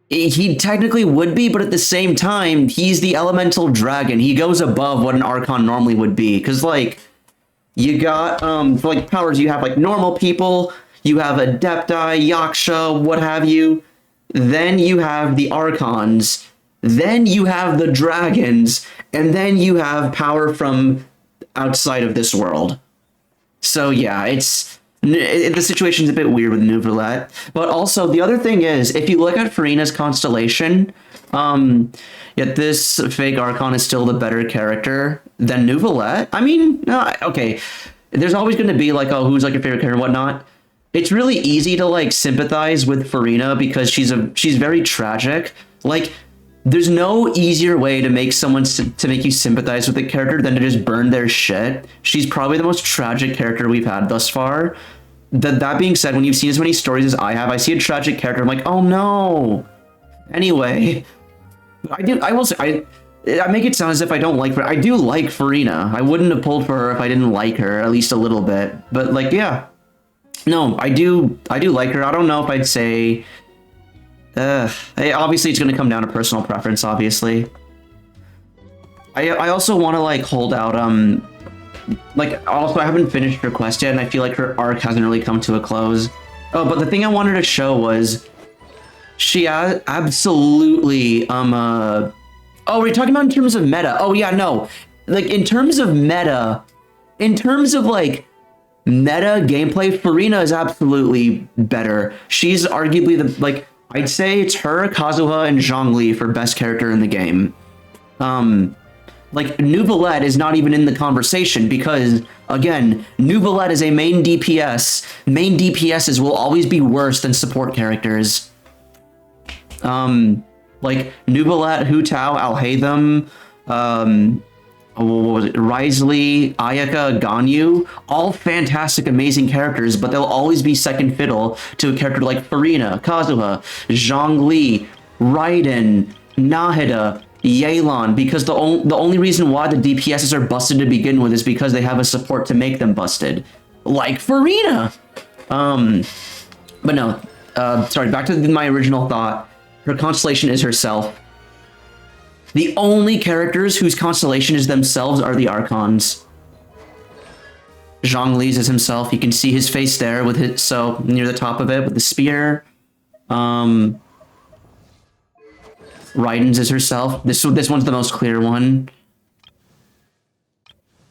he technically would be, but at the same time, he's the elemental dragon. He goes above what an Archon normally would be, because like you got for like powers, you have like normal people. You have Adepti, Yaksha, what have you. Then you have the Archons. Then you have the dragons. And then you have power from outside of this world. So yeah, the situation's a bit weird with Nuvolet. But also, the other thing is, if you look at Furina's constellation, yet this fake Archon is still the better character than Nuvolet. I mean, okay, there's always going to be like, oh, who's like your favorite character and whatnot. It's really easy to like sympathize with Furina because she's very tragic. Like, there's no easier way to make make you sympathize with the character than to just burn their shit. She's probably the most tragic character we've had thus far. That being said, when you've seen as many stories as I have, I see a tragic character, I'm like, oh no. Anyway, I will say, I make it sound as if I don't like her. I do like Furina. I wouldn't have pulled for her if I didn't like her, at least a little bit. But like, yeah. No, I do like her. I don't know if I'd say... obviously, it's going to come down to personal preference, obviously. I also want to, like, hold out, also, I haven't finished her quest yet, and I feel like her arc hasn't really come to a close. Oh, but the thing I wanted to show was... She absolutely, Oh, we're talking about in terms of meta. Oh, yeah, no. Like, in terms of meta... In terms of, like... meta gameplay, Furina is absolutely better. She's arguably I'd say it's her, Kazuha, and Zhongli for best character in the game. Like, Nuvolet is not even in the conversation because, again, Nuvolet is a main DPS. Main DPSs will always be worse than support characters. Like, Nuvolet, Hu Tao, Alhaitham, what was it? Risley, Ayaka, Ganyu, all fantastic, amazing characters, but they'll always be second fiddle to a character like Furina, Kazuha, Zhongli, Raiden, Nahida, Yelan, because the only reason why the DPSs are busted to begin with is because they have a support to make them busted, like Farina. But no, sorry, back to my original thought. Her constellation is herself. The only characters whose constellation is themselves are the Archons. Zhongli's is himself. You can see his face there with his, so near the top of it with the spear. Raiden's is herself. This one's the most clear one.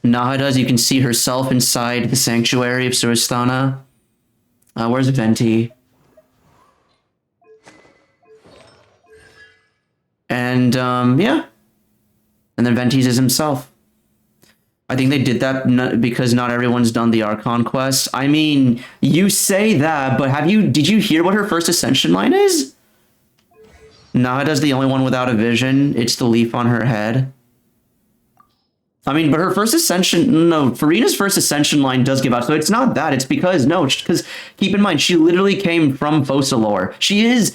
Nahada's, you can see herself inside the sanctuary of Surasthana. Where's Venti? And yeah. And then Venti's is himself. I think they did that because not everyone's done the Archon quest. I mean, you say that, but did you hear what her first ascension line is? Nahada's the only one without a vision. It's the leaf on her head. I mean, but her first ascension, no, Farina's first ascension line does give out. So it's not that. It's because, no, because keep in mind, she literally came from Focalor. She is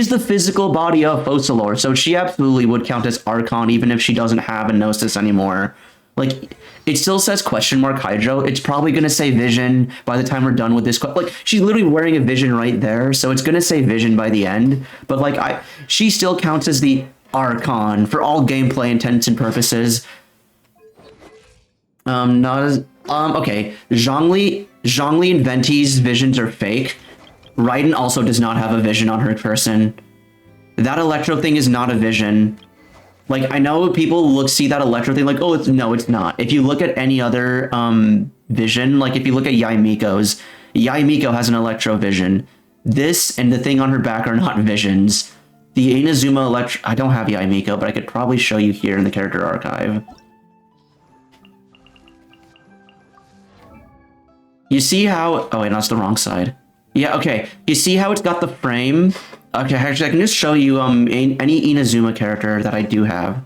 the physical body of Focalor. So she absolutely would count as Archon, even if she doesn't have a Gnosis anymore. Like, it still says question mark Hydro. It's probably going to say Vision by the time we're done with this. Like, she's literally wearing a Vision right there. So it's going to say Vision by the end. But, like, she still counts as the Archon for all gameplay intents and purposes. Not as... okay. Zhongli and Venti's visions are fake. Raiden also does not have a vision on her person. That Electro thing is not a vision. Like, I know people see that Electro thing like, oh, no, it's not. If you look at any other vision, like if you look at Yaimiko's, Yaimiko has an Electro vision. This and the thing on her back are not visions. The Inazuma Electro... I don't have Yaimiko, but I could probably show you here in the character archive. You see how... Oh, wait, no, that's the wrong side. Yeah, okay. You see how it's got the frame? Okay, actually, I can just show you any Inazuma character that I do have.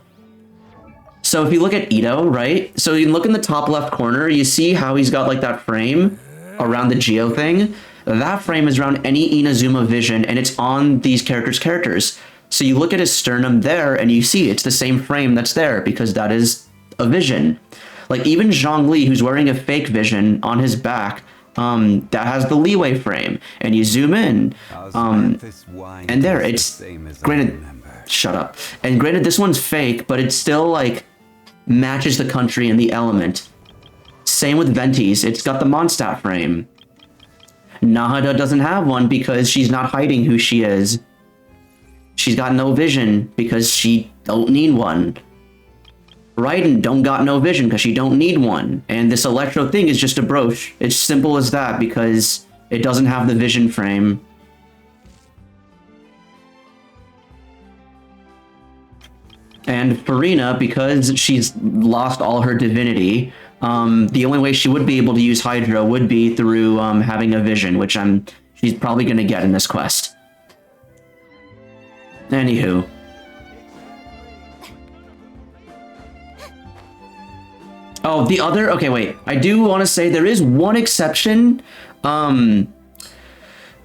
So if you look at Ito, right? So you can look in the top left corner, you see how he's got like that frame around the Geo thing? That frame is around any Inazuma vision, and it's on these characters. So you look at his sternum there, and you see it's the same frame that's there, because that is a vision. Like, even Zhongli, who's wearing a fake vision on his back, that has the leeway frame, and you zoom in, and there, it's, granted, shut up, and granted, this one's fake, but it still, like, matches the country and the element. Same with Venti's, it's got the Mondstadt frame. Nahada doesn't have one because she's not hiding who she is. She's got no vision because she don't need one. Raiden don't got no vision because she don't need one. And this Electro thing is just a brooch. It's simple as that because it doesn't have the vision frame. And Farina, because she's lost all her divinity, the only way she would be able to use Hydro would be through having a vision, which she's probably going to get in this quest. Anywho. Oh, the other... Okay, wait. I do want to say there is one exception. There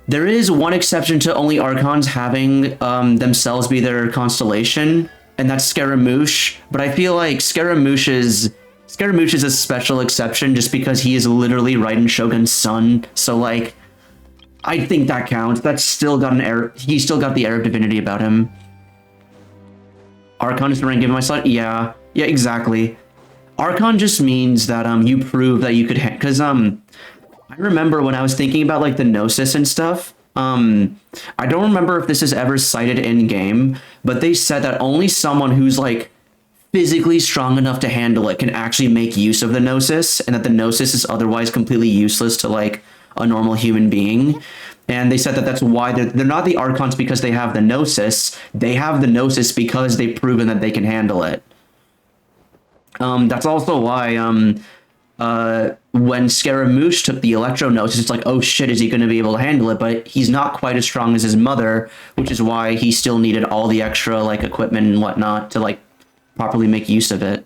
is one exception to only Archons having themselves be their constellation, and that's Scaramouche. But I feel like Scaramouche is a special exception just because he is literally Raiden Shogun's son. So, like, I think that counts. That's still got an air... He's still got the air of divinity about him. Archon is the rank given my slot? Yeah. Yeah, exactly. Archon just means that you prove that you could because I remember when I was thinking about like the Gnosis and stuff, I don't remember if this is ever cited in game, but they said that only someone who's like physically strong enough to handle it can actually make use of the Gnosis, and that the Gnosis is otherwise completely useless to like a normal human being. And they said that that's why they're not the Archons because they have the Gnosis. They have the Gnosis because they've proven that they can handle it. That's also why, when Scaramouche took the Electro Gnosis, it's like, oh shit, is he going to be able to handle it? But he's not quite as strong as his mother, which is why he still needed all the extra, like, equipment and whatnot to, like, properly make use of it.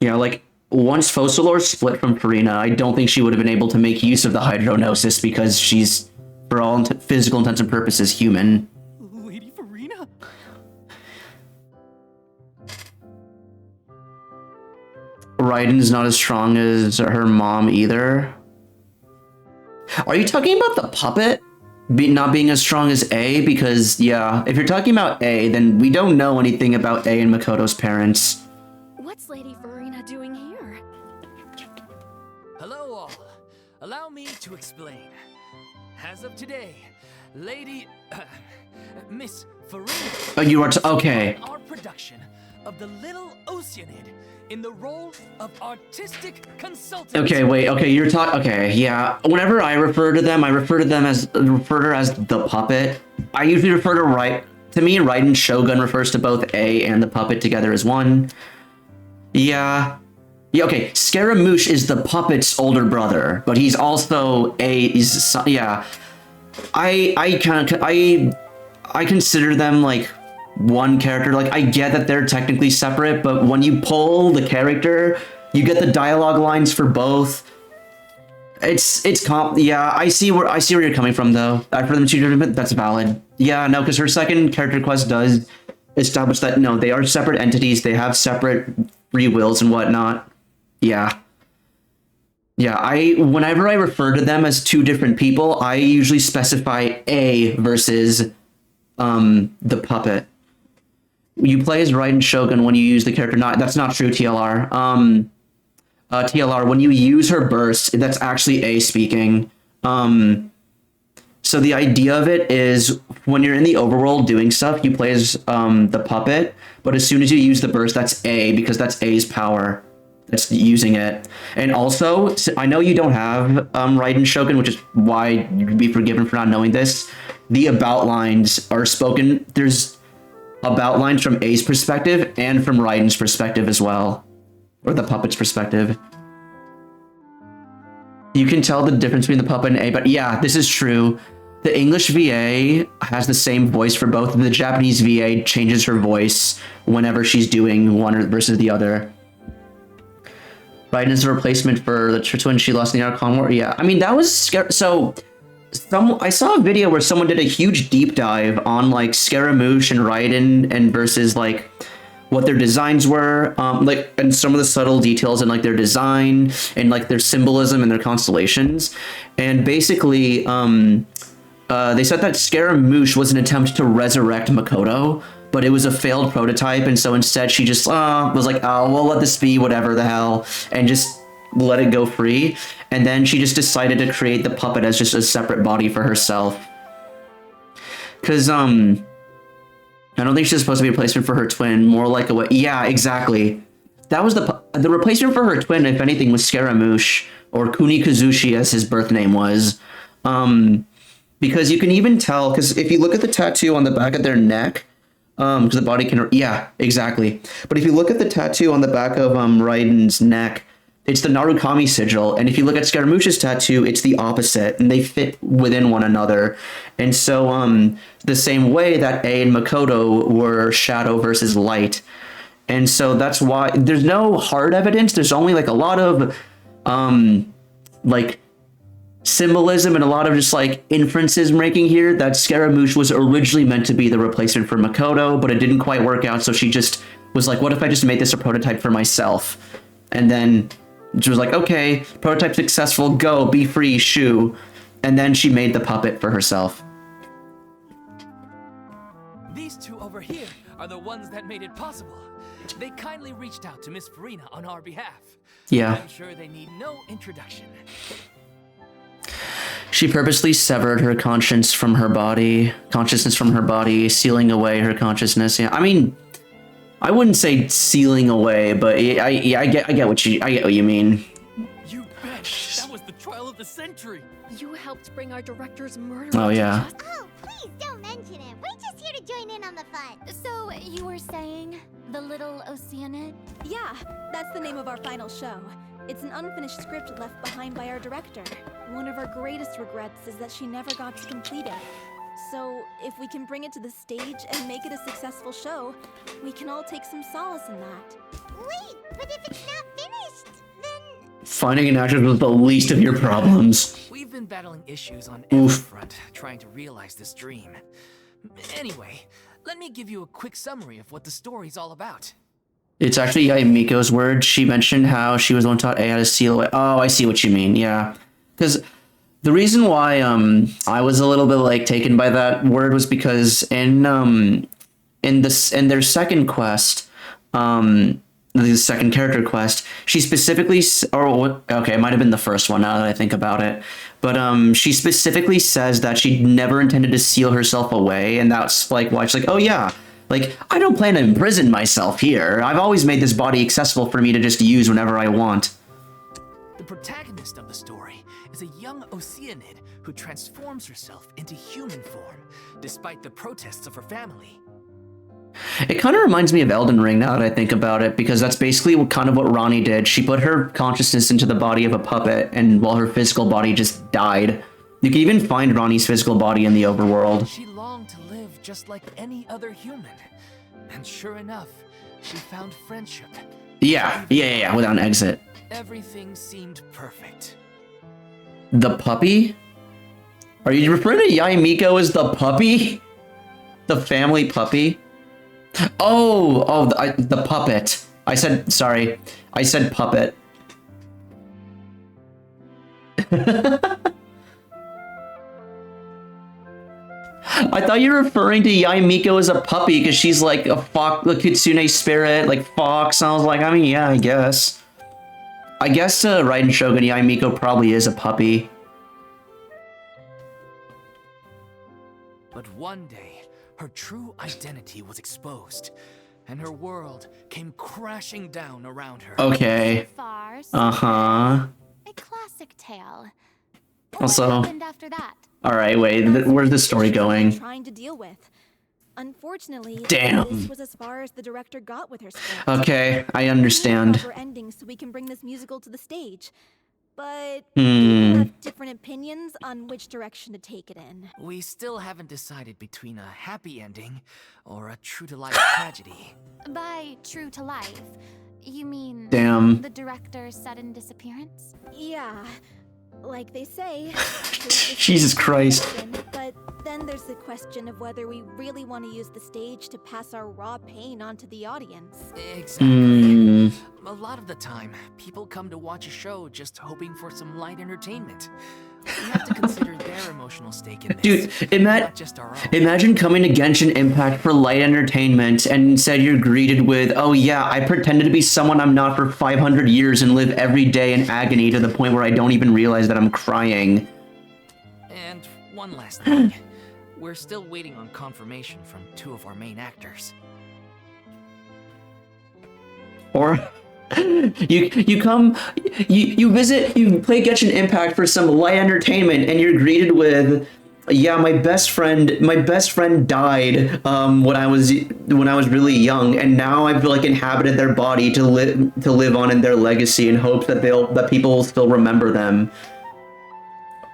Yeah, like, once Focalor split from Farina, I don't think she would have been able to make use of the Hydro Gnosis because she's for all physical intents and purposes, human. Lady Farina? Raiden's not as strong as her mom either. Are you talking about the puppet not being as strong as A? Because, yeah, if you're talking about A, then we don't know anything about A and Makoto's parents. What's Lady Farina doing here? Hello all. Allow me to explain. As of today, Lady... Miss Farina... Oh, you are okay. Our production of the Little Oceanid in the role of artistic consultant. Okay, wait, okay, you're talking... Okay, yeah. Whenever I refer to them, I refer to her as the puppet. I usually refer to To me, Raiden Shogun refers to both A and the puppet together as one. Yeah. Yeah, okay, Scaramouche is the puppet's older brother, but he's also A's son. Yeah. I consider them like one character. Like, I get that they're technically separate, but when you pull the character, you get the dialogue lines for both. Yeah, I see where you're coming from though. For them to that's valid. Yeah, no, because her second character quest does establish that no, they are separate entities. They have separate free wills and whatnot. Yeah. Yeah, whenever I refer to them as two different people, I usually specify A versus the puppet. You play as Raiden Shogun when you use the character. That's not true, TLR. TLR, when you use her burst, that's actually A speaking. So the idea of it is when you're in the overworld doing stuff, you play as the puppet, but as soon as you use the burst, that's A, because that's A's power. That's using it. And also, I know you don't have Raiden Shogun, which is why you'd be forgiven for not knowing this. The about lines are spoken. There's about lines from A's perspective and from Raiden's perspective as well. Or the puppet's perspective. You can tell the difference between the puppet and A, but yeah, this is true. The English VA has the same voice for both. The Japanese VA changes her voice whenever she's doing one versus the other. Raiden is a replacement for the twin she lost in the Archon War. Yeah, I mean, that was scary. So, I saw a video where someone did a huge deep dive on like Scaramouche and Raiden and versus like what their designs were, and some of the subtle details in like their design and like their symbolism and their constellations. And basically, they said that Scaramouche was an attempt to resurrect Makoto, but it was a failed prototype, and so instead she just was like, oh, we'll let this be, whatever the hell, and just let it go free. And then she just decided to create the puppet as just a separate body for herself. Because, I don't think she's supposed to be a replacement for her twin, more like a way. Yeah, exactly. That was the replacement for her twin, if anything, was Scaramouche, or Kunikazushi as his birth name was. Because you can even tell, because if you look at the tattoo on the back of their neck, because the body can, yeah, exactly. But if you look at the tattoo on the back of Raiden's neck, it's the Narukami sigil, and if you look at Scaramouche's tattoo, it's the opposite, and they fit within one another. And so, the same way that A and Makoto were shadow versus light. And so that's why there's no hard evidence. There's only like a lot of, like, symbolism and a lot of just like inferences making here that Scaramouche was originally meant to be the replacement for Makoto, but it didn't quite work out. So she just was like, what if I just made this a prototype for myself? And then she was like, okay, prototype successful, go, be free, shoo. And then she made the puppet for herself. These two over here are the ones that made it possible. They kindly reached out to Miss Farina on our behalf. Yeah. I'm sure they need no introduction. She purposely severed her consciousness from her body, sealing away her consciousness. Yeah, I mean, I wouldn't say sealing away, but I get what you mean. You bet. That was the trial of the century. You helped bring our director's murder. Oh yeah. Oh, please don't mention it. We're just here to join in on the fun. So, you were saying the Little Oceanid? Yeah, that's the name of our final show. It's an unfinished script left behind by our director. One of our greatest regrets is that she never got to complete it. So, if we can bring it to the stage and make it a successful show, we can all take some solace in that. Wait, but if it's not finished, then... Finding an actress was the least of your problems. We've been battling issues on every front, trying to realize this dream. Anyway, let me give you a quick summary of what the story's all about. It's actually Miko's word. She mentioned how she was the one taught A how to seal away. Oh, I see what you mean. Yeah, because the reason why I was a little bit like taken by that word was because in their second quest, the second character quest, she specifically it might have been the first one now that I think about it, but she specifically says that she never intended to seal herself away, and that's like why she's like, oh yeah, like I don't plan to imprison myself here. I've always made this body accessible for me to just use whenever I want. The protagonist of the story is a young Oceanid who transforms herself into human form, despite the protests of her family. It kind of reminds me of Elden Ring now that I think about it, because that's basically what Ronnie did. She put her consciousness into the body of a puppet, and while her physical body just died. You can even find Ronnie's physical body in the overworld. She longed to live just like any other human. And sure enough, she found friendship. Yeah, without an exit. Everything seemed perfect. The puppy? Are you referring to Yae Miko as the puppy? The family puppy? The puppet. I said puppet. I thought you were referring to Yae Miko as a puppy because she's like a fox, the kitsune spirit, like fox. I was like, I mean, yeah, I guess. Raiden Shogun Yae Miko probably is a puppy. But one day, her true identity was exposed, and her world came crashing down around her. Okay. Farce. Uh-huh. A classic tale. Also, What happened after that? all right, wait, where's the story going? Trying to deal with. Unfortunately, Damn. this was as far as the director got with her script. Okay, I We need a understand. proper ending so we can bring this musical to the stage. But Hmm. people have different opinions on which direction to take it in. We still haven't decided between a happy ending or a true-to-life tragedy. By true to life, you mean Damn. the director's sudden disappearance? Yeah, like they say. Jesus Christ. But then there's the question of whether we really want to use the stage to pass our raw pain onto the audience. Exactly. Hmm. A lot of the time, people come to watch a show just hoping for some light entertainment. We have to consider their emotional stake in this, Dude, not just our own. imagine coming to Genshin Impact for light entertainment and instead you're greeted with, oh yeah, I pretended to be someone I'm not for 500 years and live every day in agony to the point where I don't even realize that I'm crying. And one last thing. We're still waiting on confirmation from 2 of our main actors. Or you come, you visit, you play Genshin Impact for some light entertainment and you're greeted with, yeah, my best friend died when I was really young, and now I've like inhabited their body to live on in their legacy in hopes that people will still remember them.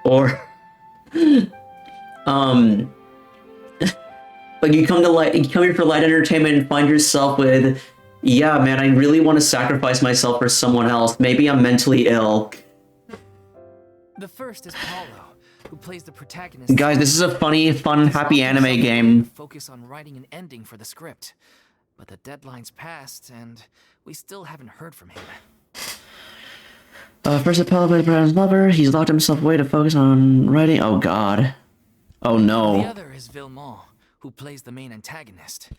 Or like you come here for light entertainment and find yourself with, yeah, man, I really want to sacrifice myself for someone else. Maybe I'm mentally ill. The first is Paulo, who plays the protagonist. Guys, this is a funny, fun, happy anime game. Focus on writing an ending for the script, but the deadline's passed, and we still haven't heard from him. First Apollo by the protagonist's lover. He's locked himself away to focus on writing. Oh God. Oh The no. other is Villemont, who plays the main antagonist.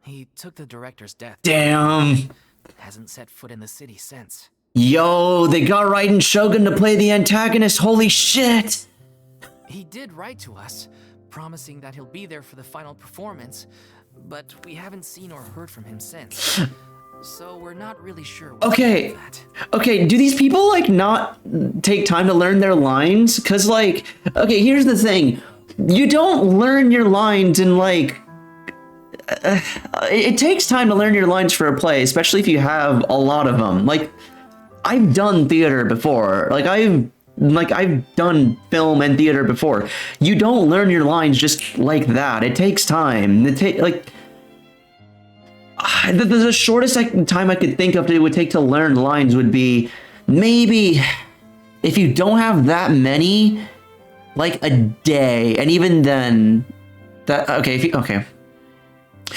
He took the director's death. Damn. Hasn't set foot in the city since. Yo, they got Raiden Shogun to play the antagonist. Holy shit. He did write to us, promising that he'll be there for the final performance, but we haven't seen or heard from him since. So we're not really sure what to Okay. do with that. Okay, do these people like not take time to learn their lines? Cause like, okay, here's the thing. You don't learn your lines in like, it takes time to learn your lines for a play, especially if you have a lot of them. Like, I've done theater before. I've done film and theater before. You don't learn your lines just like that. It takes time. The shortest time I could think of it would take to learn lines would be maybe if you don't have that many, like a day, and even then,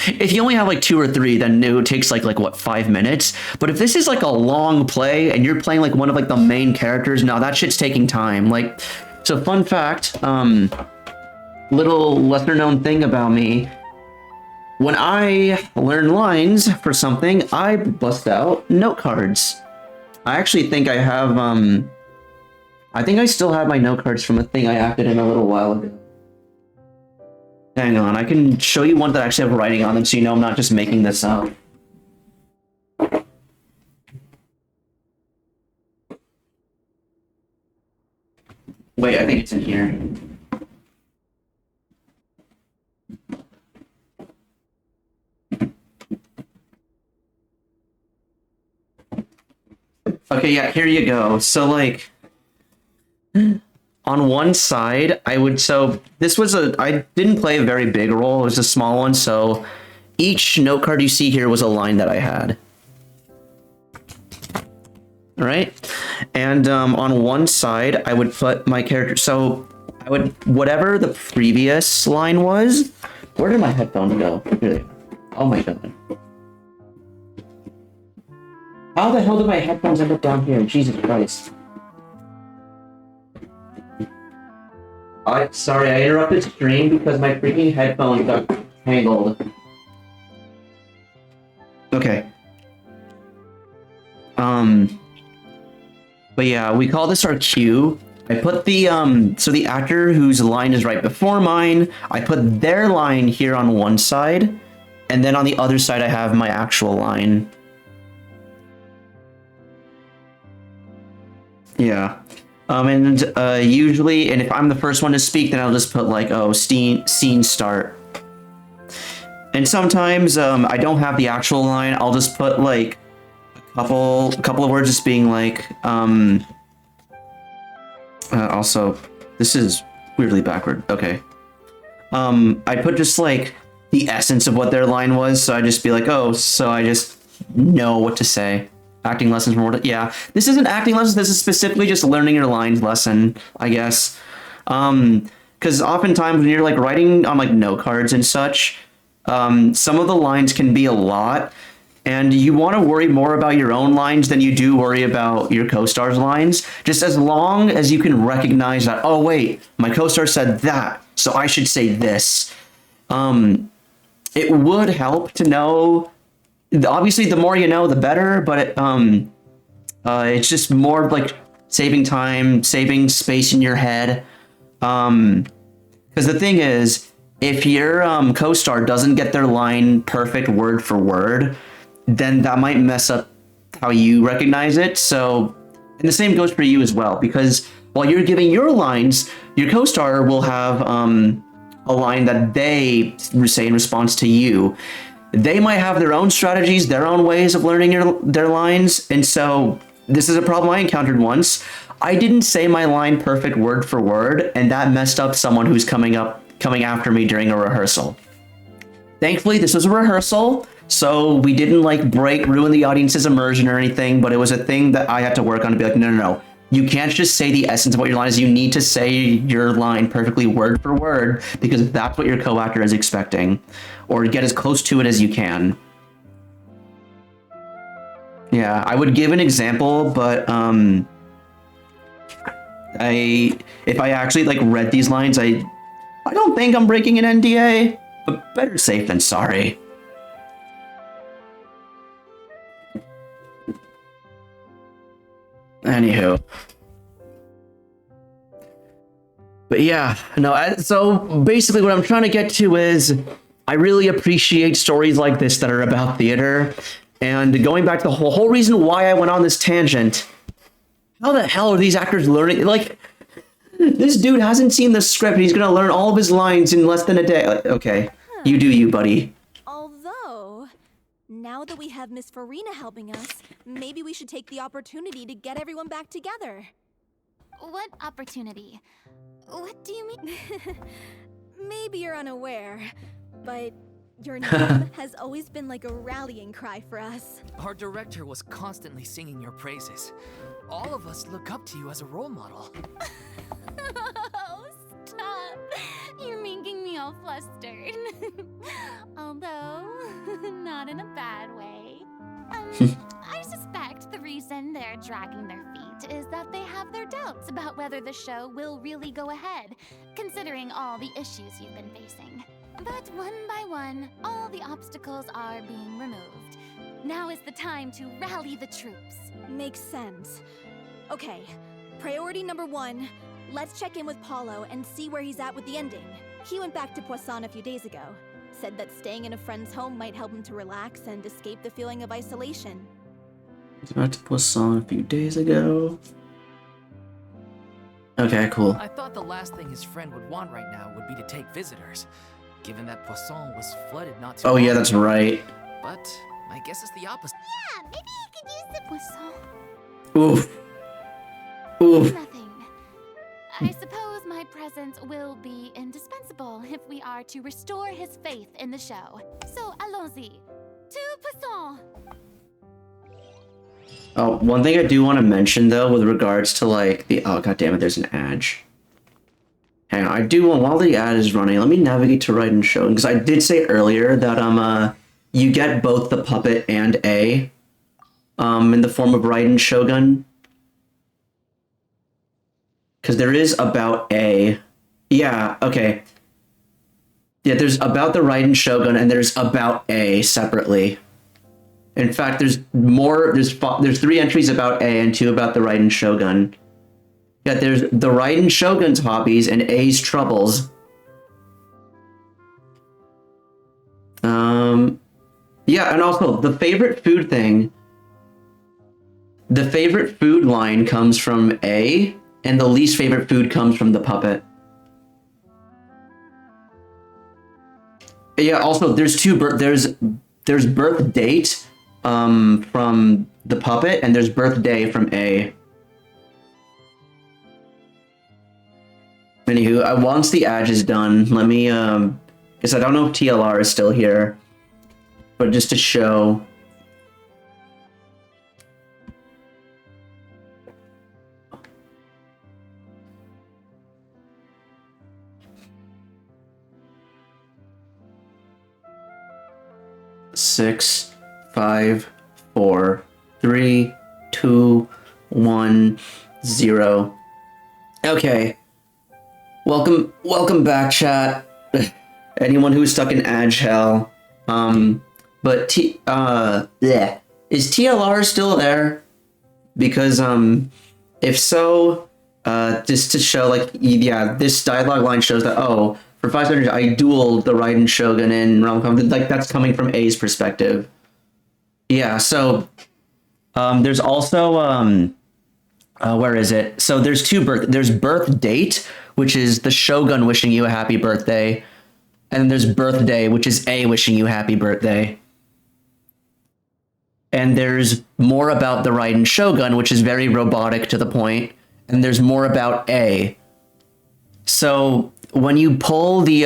if you only have like 2 or 3, then it takes like what, 5 minutes. But if this is like a long play and you're playing like one of like the main characters, no, that shit's taking time. Like, so fun fact, little lesser known thing about me. When I learn lines for something, I bust out note cards. I actually think I have, I think I still have my note cards from a thing I acted in a little while ago. Hang on, I can show you one that I actually have writing on them so you know I'm not just making this up. Wait, I think it's in here. Okay, yeah, here you go. So, like, on one side, I didn't play a very big role, it was a small one, so each note card you see here was a line that I had. Alright? And on one side, I would put my character, so I would, whatever the previous line was, where did my headphones go? Here they are. Oh my god. How the hell did my headphones end up down here? Jesus Christ. Sorry, I interrupted stream because my freaking headphones got tangled. Okay. But yeah, we call this our cue. I put the, so the actor whose line is right before mine, I put their line here on one side, and then on the other side I have my actual line. Yeah. Usually, and if I'm the first one to speak, then I'll just put like, oh, scene start. And sometimes, I don't have the actual line, I'll just put like a couple of words just being like, also, this is weirdly backward, okay. I put just like the essence of what their line was, so I just be like, oh, so I just know what to say. Acting lessons from what? Yeah, this isn't acting lessons. This is specifically just learning your lines lesson, I guess. Because oftentimes when you're like writing on like note cards and such, some of the lines can be a lot, and you want to worry more about your own lines than you do worry about your co-star's lines. Just as long as you can recognize that, oh wait, my co-star said that, so I should say this. It would help to know. Obviously, the more you know, the better, but it's just more like saving time, saving space in your head. Because the thing is, if your co-star doesn't get their line perfect word for word, then that might mess up how you recognize it. So, and the same goes for you as well, because while you're giving your lines, your co-star will have a line that they say in response to you. They might have their own strategies, their own ways of learning their lines, and so this is a problem I encountered once. I didn't say my line perfect word for word, and that messed up someone who's coming after me during a rehearsal. Thankfully, this was a rehearsal, so we didn't like ruin the audience's immersion or anything, but it was a thing that I had to work on to be like, no. You can't just say the essence of what your line is. You need to say your line perfectly word for word, because that's what your co-actor is expecting. Or get as close to it as you can. Yeah, I would give an example, but if I actually like read these lines, I don't think I'm breaking an NDA, but better safe than sorry. Anywho. But yeah, no, so basically what I'm trying to get to is I really appreciate stories like this that are about theater. And going back to the whole reason why I went on this tangent, how the hell are these actors learning? Like, this dude hasn't seen the script and he's gonna learn all of his lines in less than a day. Like, okay, you do you, buddy. Although, now that we have Miss Farina helping us, maybe we should take the opportunity to get everyone back together. What opportunity? What do you mean? Maybe you're unaware, but Your name has always been like a rallying cry for us. Our director was constantly singing your praises. All of us look up to you as a role model. Oh, stop. You're making me all flustered. Although, not in a bad way. I suspect the reason they're dragging their feet is that they have their doubts about whether the show will really go ahead, considering all the issues you've been facing. But one by one, all the obstacles are being removed. Now is the time to rally the troops. Makes sense. Okay, priority number 1. Let's check in with Paulo and see where he's at with the ending. He went back to Poisson a few days ago. Said that staying in a friend's home might help him to relax and escape the feeling of isolation. He's back to Poisson a few days ago. Okay, cool. I thought the last thing his friend would want right now would be to take visitors, given that Poisson was flooded not too Oh long yeah, that's ago. right. But I guess it's the opposite. Yeah, maybe he could use the Poisson. Oof. Oof. Nothing. I suppose my presence will be indispensable if we are to restore his faith in the show. So, allons-y. To Poisson! Oh, one thing I do want to mention though, with regards to like the god damn it, there's an ad. Hang on, I do want, while the ad is running, let me navigate to Raiden Shogun, because I did say earlier that you get both the puppet and A in the form of Raiden Shogun. Because there is about A. Yeah, okay. Yeah, there's about the Raiden Shogun and there's about A separately. In fact, there's more. There's 3 entries about A and 2 about the Raiden Shogun. Yeah, there's the Raiden Shogun's hobbies and A's troubles. Yeah, and also the favorite food thing. The favorite food line comes from A, and the least favorite food comes from the puppet. Yeah. Also, there's there's birth date from the puppet, and there's birthday from A. Anywho, once the ad is done, let me because I don't know if TLR is still here, but just to show. Six, 5, 4, 3, 2, 1, 0. Okay. Welcome back, chat. Anyone who's stuck in Edge hell. But is TLR still there? Because if so, just to show, like, yeah, this dialogue line shows that, oh, for 5 seconds I dueled the Raiden Shogun in Rom-Com. Like, that's coming from A's perspective. Yeah, so there's also where is it? So there's there's birth date, which is the Shogun wishing you a happy birthday, and then there's birthday, which is A wishing you happy birthday. And there's more about the Raiden Shogun, which is very robotic to the point, and there's more about A. So when you pull the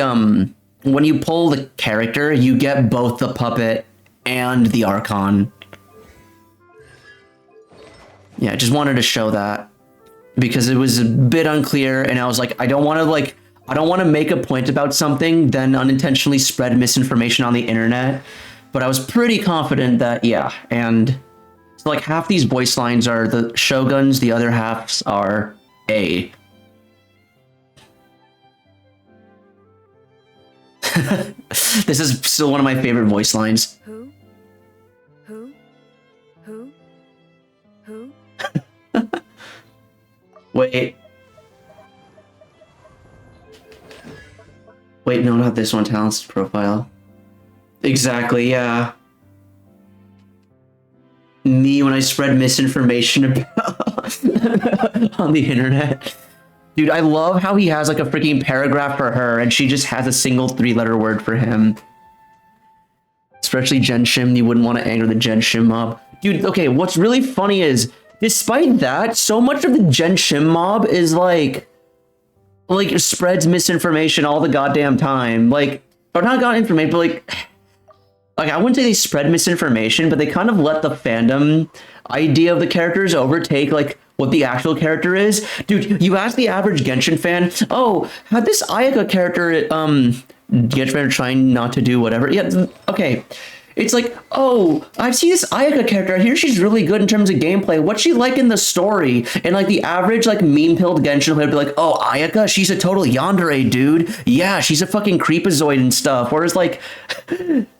character, you get both the puppet and the Archon. Yeah, just wanted to show that because it was a bit unclear, and I was like, I don't want to make a point about something, then unintentionally spread misinformation on the internet. But I was pretty confident that, yeah, and so like half these voice lines are the Shoguns, the other halves are A. This is still one of my favorite voice lines. Who? Wait. Wait, no, not this one. Talents profile. Exactly, yeah. Me when I spread misinformation about on the internet. Dude, I love how he has like a freaking paragraph for her and she just has a single 3-letter word for him. Especially Genshin, you wouldn't want to anger the Genshin mob. Dude, okay, what's really funny is, despite that, so much of the Genshin mob is like spreads misinformation all the goddamn time. Like, or not got information, but like, like, I wouldn't say they spread misinformation, but they kind of let the fandom idea of the characters overtake like what the actual character is. Dude, you ask the average Genshin fan, oh, had this Ayaka character, Genshin fan are trying not to do whatever. Yeah, okay. It's like, oh, I've seen this Ayaka character. I hear she's really good in terms of gameplay. What's she like in the story? And like the average like meme-pilled Genshin player would be like, oh, Ayaka, she's a total yandere, dude. Yeah, she's a fucking creepazoid and stuff. Whereas like,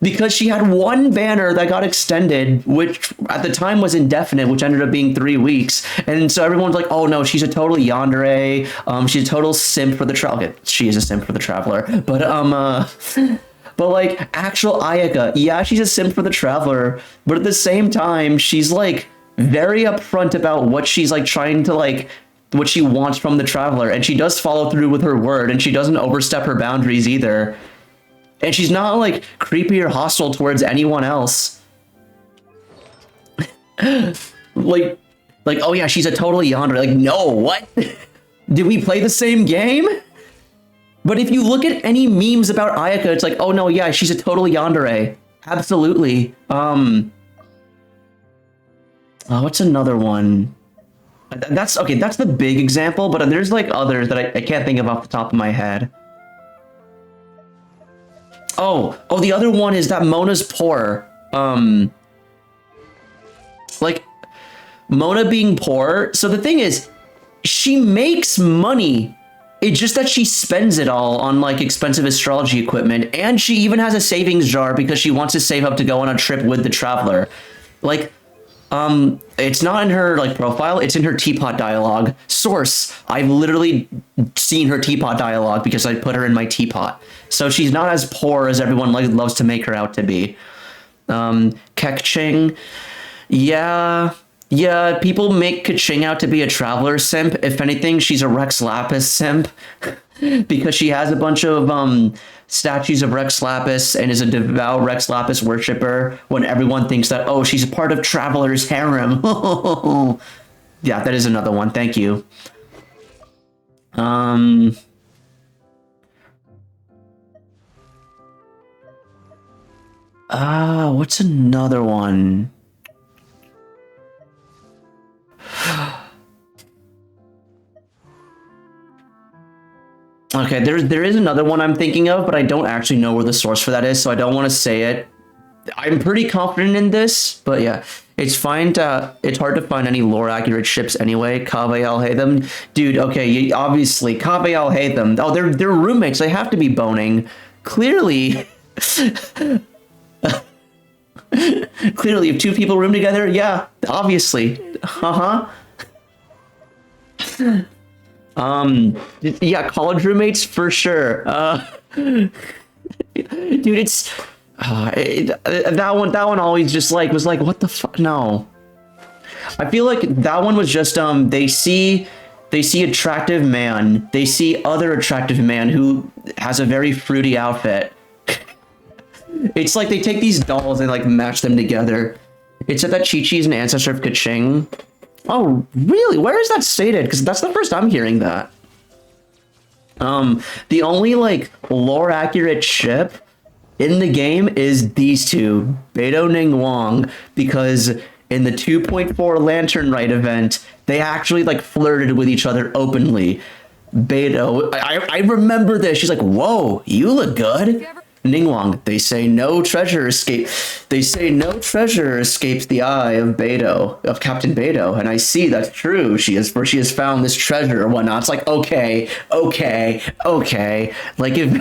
because she had one banner that got extended, which at the time was indefinite, which ended up being 3 weeks. And so everyone's like, oh no, she's a total yandere. She's a total simp for the traveler. Okay, she is a simp for the traveler. But like actual Ayaka, yeah, she's a simp for the traveler, but at the same time, she's like very upfront about what she's like trying to like, what she wants from the traveler, and she does follow through with her word, and she doesn't overstep her boundaries either. And she's not like creepy or hostile towards anyone else. like, oh yeah, she's a total yandere. Like, no, what? Did we play the same game? But if you look at any memes about Ayaka, it's like, oh no, yeah, she's a total yandere. Absolutely. What's another one? That's okay, that's the big example, but there's like others that I can't think of off the top of my head. Oh, the other one is that Mona's poor. Like, Mona being poor. So the thing is, she makes money. It's just that she spends it all on like expensive astrology equipment, and she even has a savings jar because she wants to save up to go on a trip with the traveler. Like, it's not in her like profile, it's in her teapot dialogue. Source, I've literally seen her teapot dialogue because I put her in my teapot. So she's not as poor as everyone like loves to make her out to be. Kekching, yeah, people make Kaching out to be a traveler simp. If anything, she's a Rex Lapis simp because she has a bunch of statues of Rex Lapis and is a devout Rex Lapis worshiper when everyone thinks that, oh, she's a part of Traveler's harem. Yeah, that is another one. Thank you. What's another one? Okay, there is another one I'm thinking of, but I don't actually know where the source for that is, so I don't want to say it. I'm pretty confident in this, but yeah, it's fine to, it's hard to find any lore accurate ships anyway. Kaveh Al-Haytham, dude. Okay, obviously Kaveh Al-Haytham. Oh, they're roommates. They have to be boning. Clearly, clearly, if two people room together, yeah, obviously. Yeah, college roommates for sure. Dude, it's that one always just like was like, what the fuck? No, I feel like that one was just they see attractive man, they see other attractive man who has a very fruity outfit. It's like they take these dolls and like match them together. It said that Chi-Chi is an ancestor of Kaching. Oh, really? Where is that stated? Because that's the first I'm hearing that. The only like lore accurate ship in the game is these two, Beidou Ningguang, because in the 2.4 Lantern Rite event, they actually like flirted with each other openly. Beidou, I remember this. She's like, "Whoa, you look good." Ningguang, they say no treasure escapes the eye of Beidou, of Captain Beidou, and I see that's true. She has found this treasure or whatnot. It's like, okay. Like, if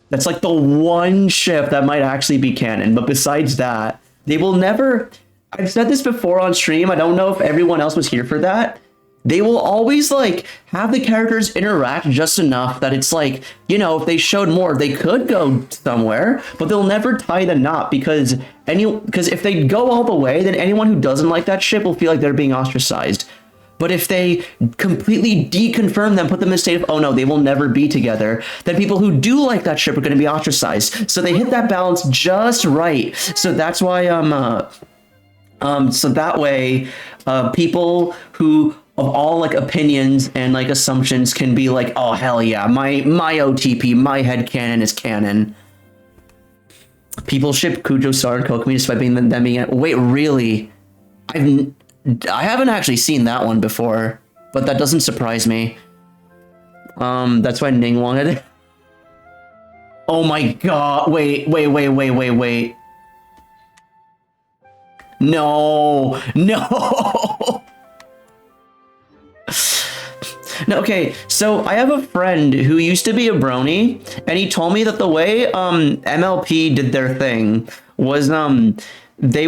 that's like the one ship that might actually be canon, but besides that, they will never. I've said this before on stream. I don't know if everyone else was here for that. They will always like have the characters interact just enough that it's like, you know, if they showed more, they could go somewhere, but they'll never tie the knot because if they go all the way, then anyone who doesn't like that ship will feel like they're being ostracized. But if they completely deconfirm them, put them in a state of, oh no, they will never be together, then people who do like that ship are going to be ostracized. So they hit that balance just right. So that's why so that way people who of all like opinions and like assumptions can be like, oh hell yeah, my OTP, my headcanon is canon. People ship Cujo Star and Kokomi despite being them being. Wait, really? I haven't actually seen that one before, but that doesn't surprise me. That's why Ning wanted it. Oh my god! Wait. No. No, okay, so I have a friend who used to be a brony, and he told me that the way MLP did their thing was they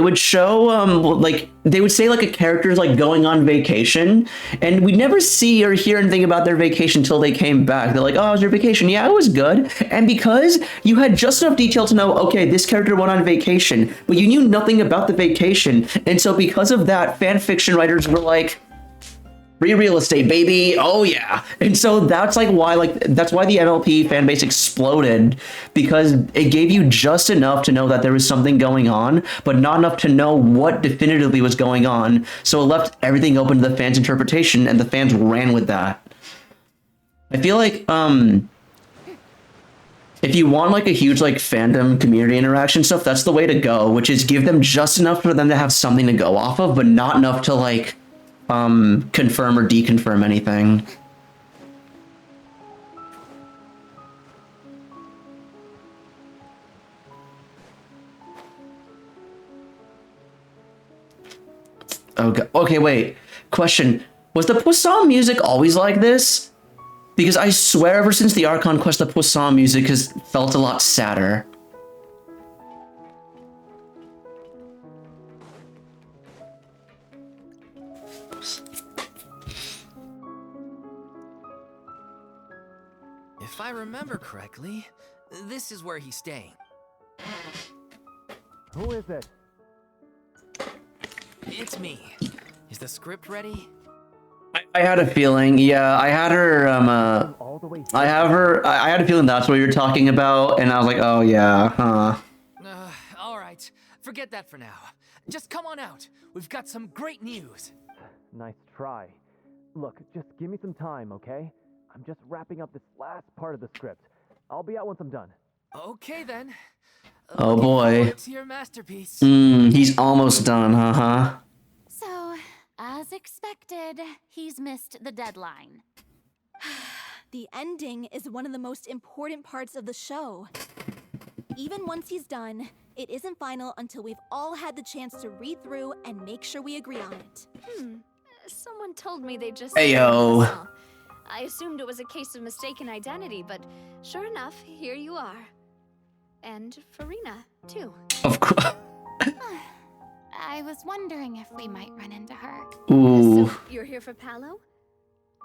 would show like they would say like a character's like going on vacation, and we never see or hear anything about their vacation until they came back. They're like, oh, it was your vacation? Yeah, it was good. And because you had just enough detail to know, okay, this character went on vacation, but you knew nothing about the vacation, and so because of that, fan fiction writers were like, free real estate, baby. Oh yeah. And so that's like why, that's why the MLP fan base exploded, because it gave you just enough to know that there was something going on, but not enough to know what definitively was going on. So it left everything open to the fans' interpretation, and the fans ran with that. I feel like if you want like a huge like fandom community interaction stuff, that's the way to go, which is give them just enough for them to have something to go off of, but not enough to like confirm or deconfirm anything. Oh god. Okay, wait. Question. Was the Poisson music always like this? Because I swear ever since the Archon Quest, the Poisson music has felt a lot sadder. If I remember correctly, this is where he's staying. Who is it? It's me. Is the script ready? I had a feeling, yeah, I had her, All the way I had a feeling that's what you were talking about, and I was like, oh yeah, huh. Alright, forget that for now. Just come on out. We've got some great news. Nice try. Look, just give me some time, okay? I'm just wrapping up this last part of the script. I'll be out once I'm done. Okay then. Oh Looking boy. forward to your masterpiece. He's almost done, huh? So, as expected, he's missed the deadline. The ending is one of the most important parts of the show. Even once he's done, it isn't final until we've all had the chance to read through and make sure we agree on it. Someone told me they just... Ayo. I assumed it was a case of mistaken identity, but sure enough, here you are. And Farina, too. Of course. I was wondering if we might run into her. Ooh. So, you're here for Paolo?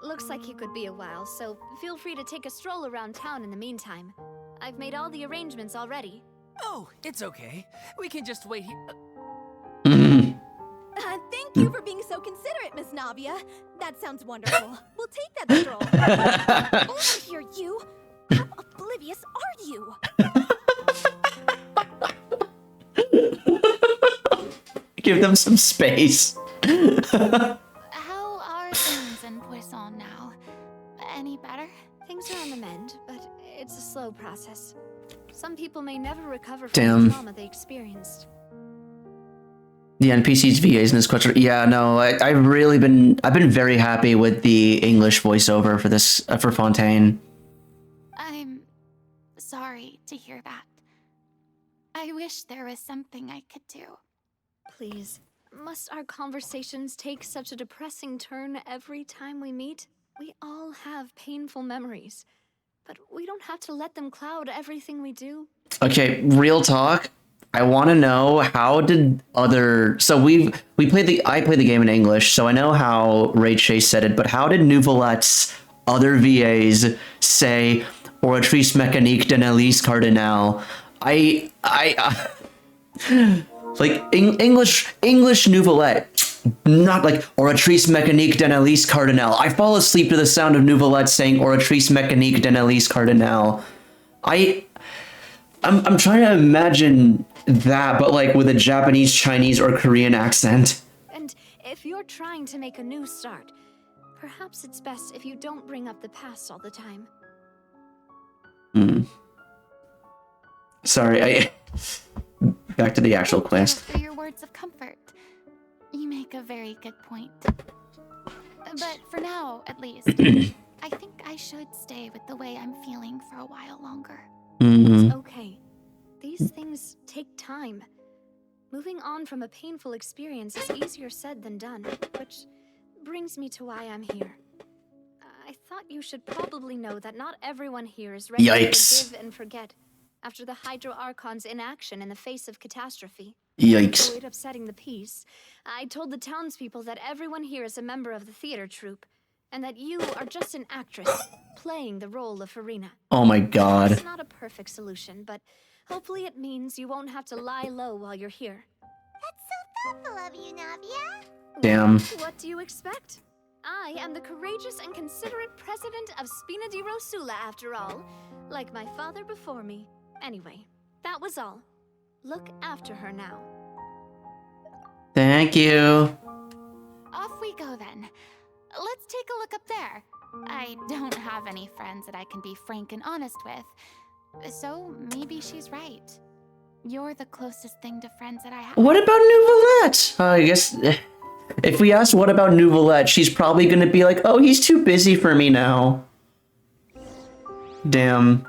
Looks like he could be a while, so feel free to take a stroll around town in the meantime. I've made all the arrangements already. Oh, it's okay. We can just wait here. Thank you for being so considerate, Miss Navia. That sounds wonderful. We'll take that stroll. Over here, you! How oblivious are you? Give them some space. How are things in Poisson now? Any better? Things are on the mend, but it's a slow process. Some people may never recover from Damn. the trauma they experienced. The NPCs, VAs in this question. Yeah, no, I've been very happy with the English voiceover for this, for Fontaine. I'm sorry to hear that. I wish there was something I could do. Please, must our conversations take such a depressing turn every time we meet? We all have painful memories, but we don't have to let them cloud everything we do. Okay, real talk. I want to know, how did other... So I played the game in English, so I know how Ray Chase said it, but how did Nouvelette's other VAs say Oratrice mécanique d'analyse cardinale? Like, English Nouvelette, not like Oratrice mécanique d'analyse cardinale. I fall asleep to the sound of Nouvelette saying Oratrice mécanique d'analyse cardinale. I'm trying to imagine that, but like with a Japanese, Chinese, or Korean accent. And if you're trying to make a new start, perhaps it's best if you don't bring up the past all the time. Sorry, back to the actual Thank you quest. for your words of comfort. You make a very good point. But for now, at least, I think I should stay with the way I'm feeling for a while longer. It's okay. These things take time. Moving on from a painful experience is easier said than done, which brings me to why I'm here. I thought you should probably know that not everyone here is ready Yikes. to forgive and forget after the Hydro Archon's inaction in the face of catastrophe. Yikes. To avoid upsetting the peace, I told the townspeople that everyone here is a member of the theater troupe, and that you are just an actress playing the role of Farina. Oh my god. It's not a perfect solution, but hopefully it means you won't have to lie low while you're here. That's so thoughtful of you, Navia. Damn. What do you expect? I am the courageous and considerate president of Spina di Rosula, after all. Like my father before me. Anyway, that was all. Look after her now. Thank you. Off we go then. Let's take a look up there. I don't have any friends that I can be frank and honest with, so maybe she's right. You're the closest thing to friends that I have. What about Nouvelette? I guess if we ask what about Nouvelette, she's probably gonna be like, oh, he's too busy for me now. Damn.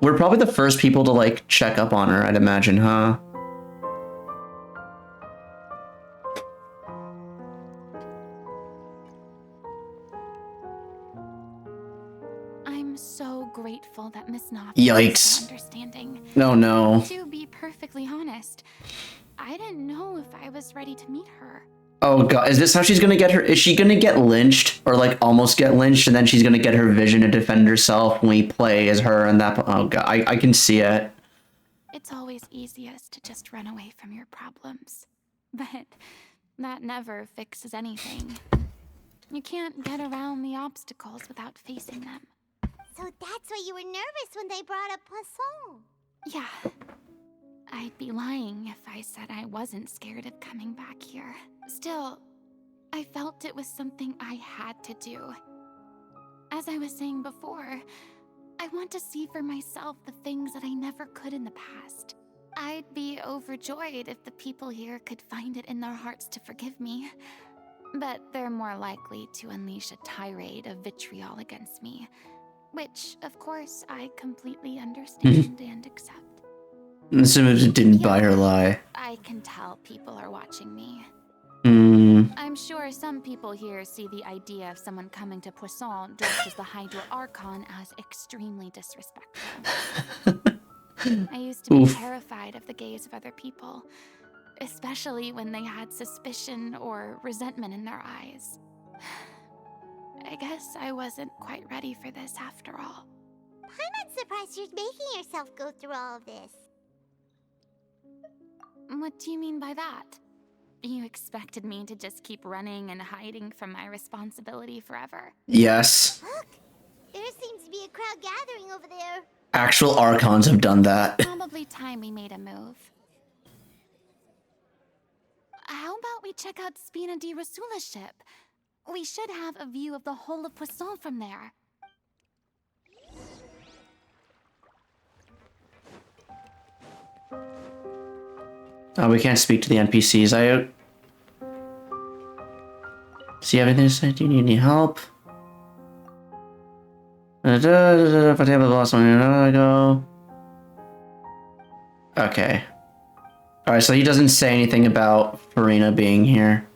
We're probably the first people to, like, check up on her, I'd imagine, huh? I'm so grateful that Miss Navi Yikes. is so understanding. Oh no. To be perfectly honest, I didn't know if I was ready to meet her. Oh god, is this how she's gonna get her? Is she gonna get lynched? Or, like, almost get lynched, and then she's gonna get her vision to defend herself when we play as her and that? Oh god, I can see it. It's always easiest to just run away from your problems. But that never fixes anything. You can't get around the obstacles without facing them. So that's why you were nervous when they brought up Poisson. Yeah. I'd be lying if I said I wasn't scared of coming back here. Still, I felt it was something I had to do. As I was saying before, I want to see for myself the things that I never could in the past. I'd be overjoyed if the people here could find it in their hearts to forgive me. But they're more likely to unleash a tirade of vitriol against me. Which, of course, I completely understand and accept. It didn't buy her lie. I can tell people are watching me. Hmm. I'm sure some people here see the idea of someone coming to Poisson dressed as the Hydro Archon as extremely disrespectful. I used to be terrified of the gaze of other people, especially when they had suspicion or resentment in their eyes. I guess I wasn't quite ready for this after all. I'm not surprised you're making yourself go through all of this. What do you mean by that? You expected me to just keep running and hiding from my responsibility forever? Yes. Look, there seems to be a crowd gathering over there. Actual Archons have done that. Probably time we made a move. How about we check out Spina di Rosula's ship? We should have a view of the whole of Poisson from there. Oh, we can't speak to the NPCs. See everything to say? Do you need any help? If I have lost one, I go. Okay. Alright, so he doesn't say anything about Farina being here.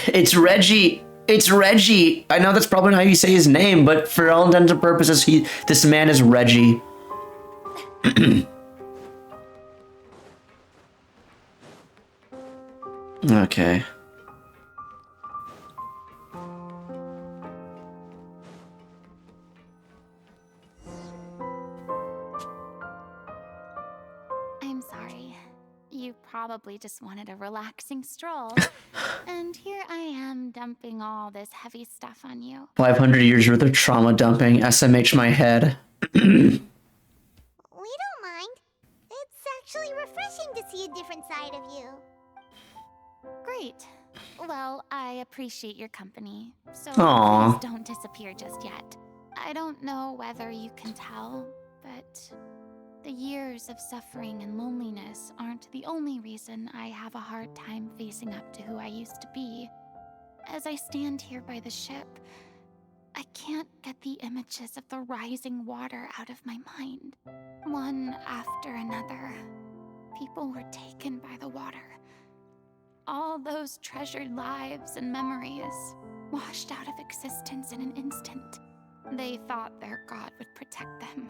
It's Reggie! It's Reggie! I know that's probably not how you say his name, but for all intents and purposes, this man is Reggie. Okay. I'm sorry. You probably just wanted a relaxing stroll. And here I am dumping all this heavy stuff on you. 500 years worth of trauma dumping. SMH my head. We don't mind. It's actually refreshing to see a different side of you. Great. Well, I appreciate your company, so Aw. please don't disappear just yet. I don't know whether you can tell, but the years of suffering and loneliness aren't the only reason I have a hard time facing up to who I used to be. As I stand here by the ship, I can't get the images of the rising water out of my mind. One after another, people were taken by the water. All those treasured lives and memories washed out of existence in an instant. They thought their god would protect them.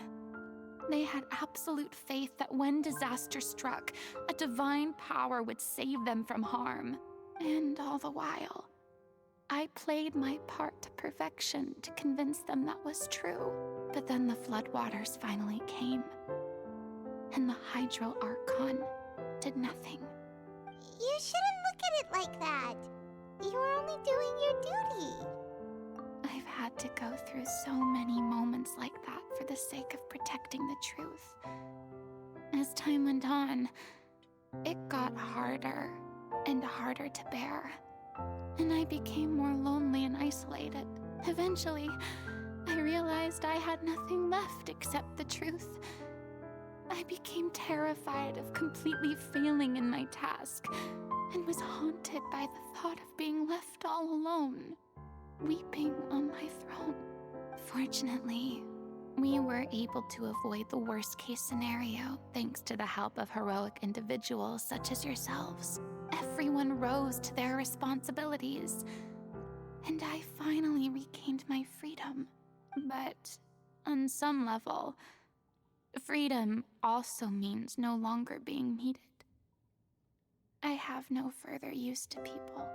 They had absolute faith that when disaster struck, a divine power would save them from harm. And all the while, I played my part to perfection to convince them that was true. But then the floodwaters finally came, and the Hydro Archon did nothing. You shouldn't look at it like that. You were only doing your duty. I've had to go through so many moments like that for the sake of protecting the truth. As time went on, it got harder and harder to bear, and I became more lonely and isolated. Eventually, I realized I had nothing left except the truth. I became terrified of completely failing in my task, and was haunted by the thought of being left all alone, weeping on my throne. Fortunately, we were able to avoid the worst-case scenario thanks to the help of heroic individuals such as yourselves. Everyone rose to their responsibilities, and I finally regained my freedom. But on some level, freedom also means no longer being needed. I have no further use to people.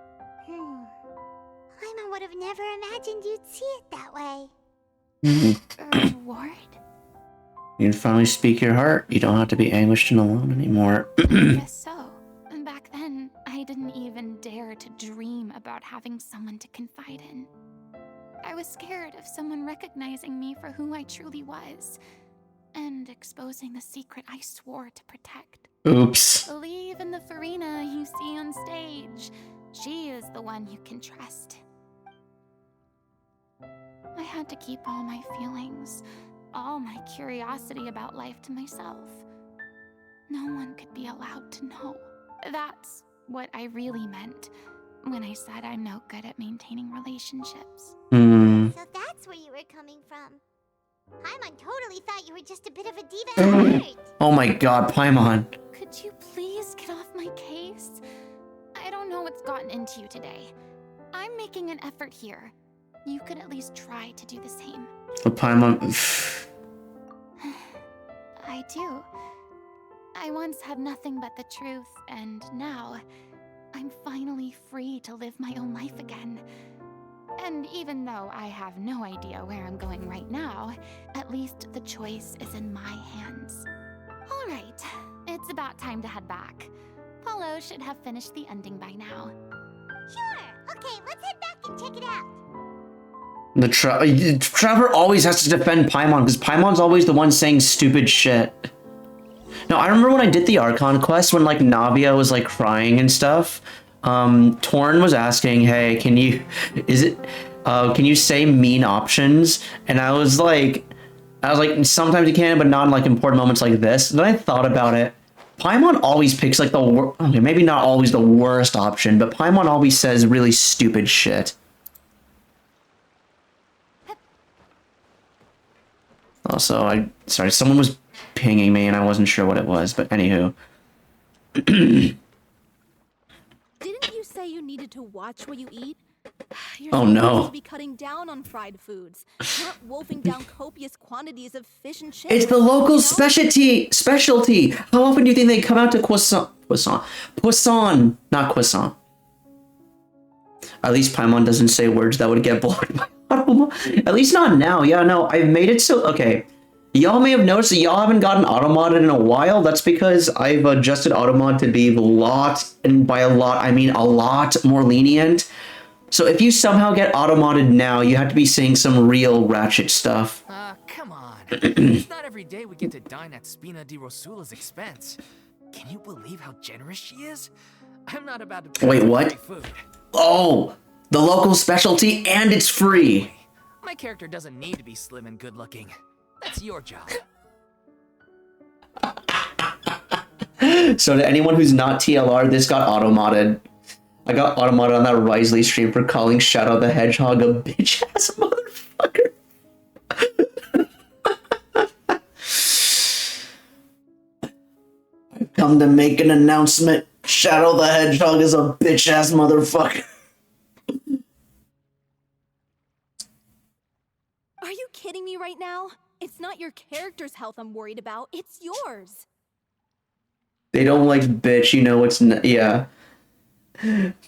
Paimon would have never imagined you'd see it that way. A reward? You can finally speak your heart. You don't have to be anguished and alone anymore. I guess so. And back then, I didn't even dare to dream about having someone to confide in. I was scared of someone recognizing me for who I truly was, and exposing the secret I swore to protect. Oops. Believe in the Farina you see on stage. She is the one you can trust. I had to keep all my feelings, all my curiosity about life to myself. No one could be allowed to know. That's what I really meant when I said I'm no good at maintaining relationships. So that's where you were coming from. Paimon totally thought you were just a bit of a diva at heart. Oh my god, Paimon. Could you please get off my case? I don't know what's gotten into you today. I'm making an effort here. You could at least try to do the same. But Paimon... I do. I once had nothing but the truth, and now I'm finally free to live my own life again. And even though I have no idea where I'm going right now, at least the choice is in my hands. All right, it's about time to head back. Paulo should have finished the ending by now. Sure. Okay, let's head back and check it out. Trevor always has to defend Paimon, because Paimon's always the one saying stupid shit. No, I remember when I did the Archon quest, when, like, Navia was, like, crying and stuff. Torn was asking, hey, can you say mean options? And I was like, sometimes you can, but not in, like, important moments like this. And then I thought about it. Paimon always picks, like, okay, maybe not always the worst option, but Paimon always says really stupid shit. Also, sorry, someone was pinging me and I wasn't sure what it was, but anywho. Didn't you say you needed to watch what you eat? You're supposed to be cutting down on fried foods, not wolfing down copious quantities of fish and chips. It's the local specialty. How often do you think they come out to Poisson, not croissant. At least Paimon doesn't say words that would get blocked by Automod. At least not now. Yeah, no, I've made it so... Okay. Y'all may have noticed that y'all haven't gotten automodded in a while. That's because I've adjusted automod to be a lot, and by a lot, I mean a lot more lenient. So if you somehow get automodded now, you have to be seeing some real ratchet stuff. Come on. It's not every day we get to dine at Spina di Rosula's expense. Can you believe how generous she is? I'm not about to pay Wait, for what? free food. Oh, the local specialty, and it's free. My character doesn't need to be slim and good looking. That's your job. So to anyone who's not TLR, this got auto-modded. I got auto-modded on that Risley stream for calling Shadow the Hedgehog a bitch-ass motherfucker. I've come to make an announcement. Shadow the Hedgehog is a bitch-ass motherfucker. Are you kidding me right now? It's not your character's health I'm worried about, it's yours. They don't like bitch, you know it's yeah.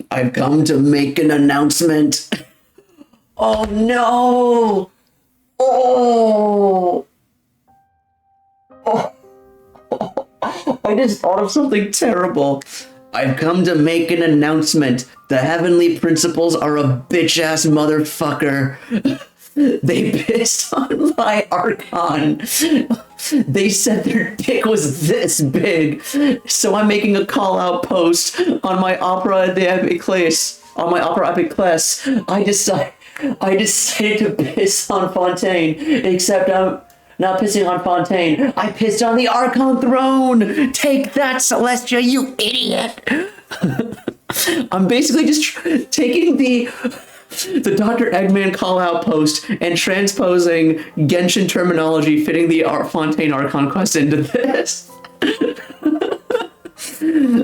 I've come to make an announcement. Oh no! Oh! Oh! I just thought of something terrible. I've come to make an announcement. The Heavenly Principals are a bitch-ass motherfucker. They pissed on my Archon. They said their dick was this big. So I'm making a call-out post on my Opera de Epic class. On my Opera Epic class. I decided to piss on Fontaine. Except I'm not pissing on Fontaine. I pissed on the Archon throne. Take that, Celestia, you idiot. I'm basically just taking the Dr. Eggman call-out post and transposing Genshin terminology fitting the Fontaine Archon quest into this.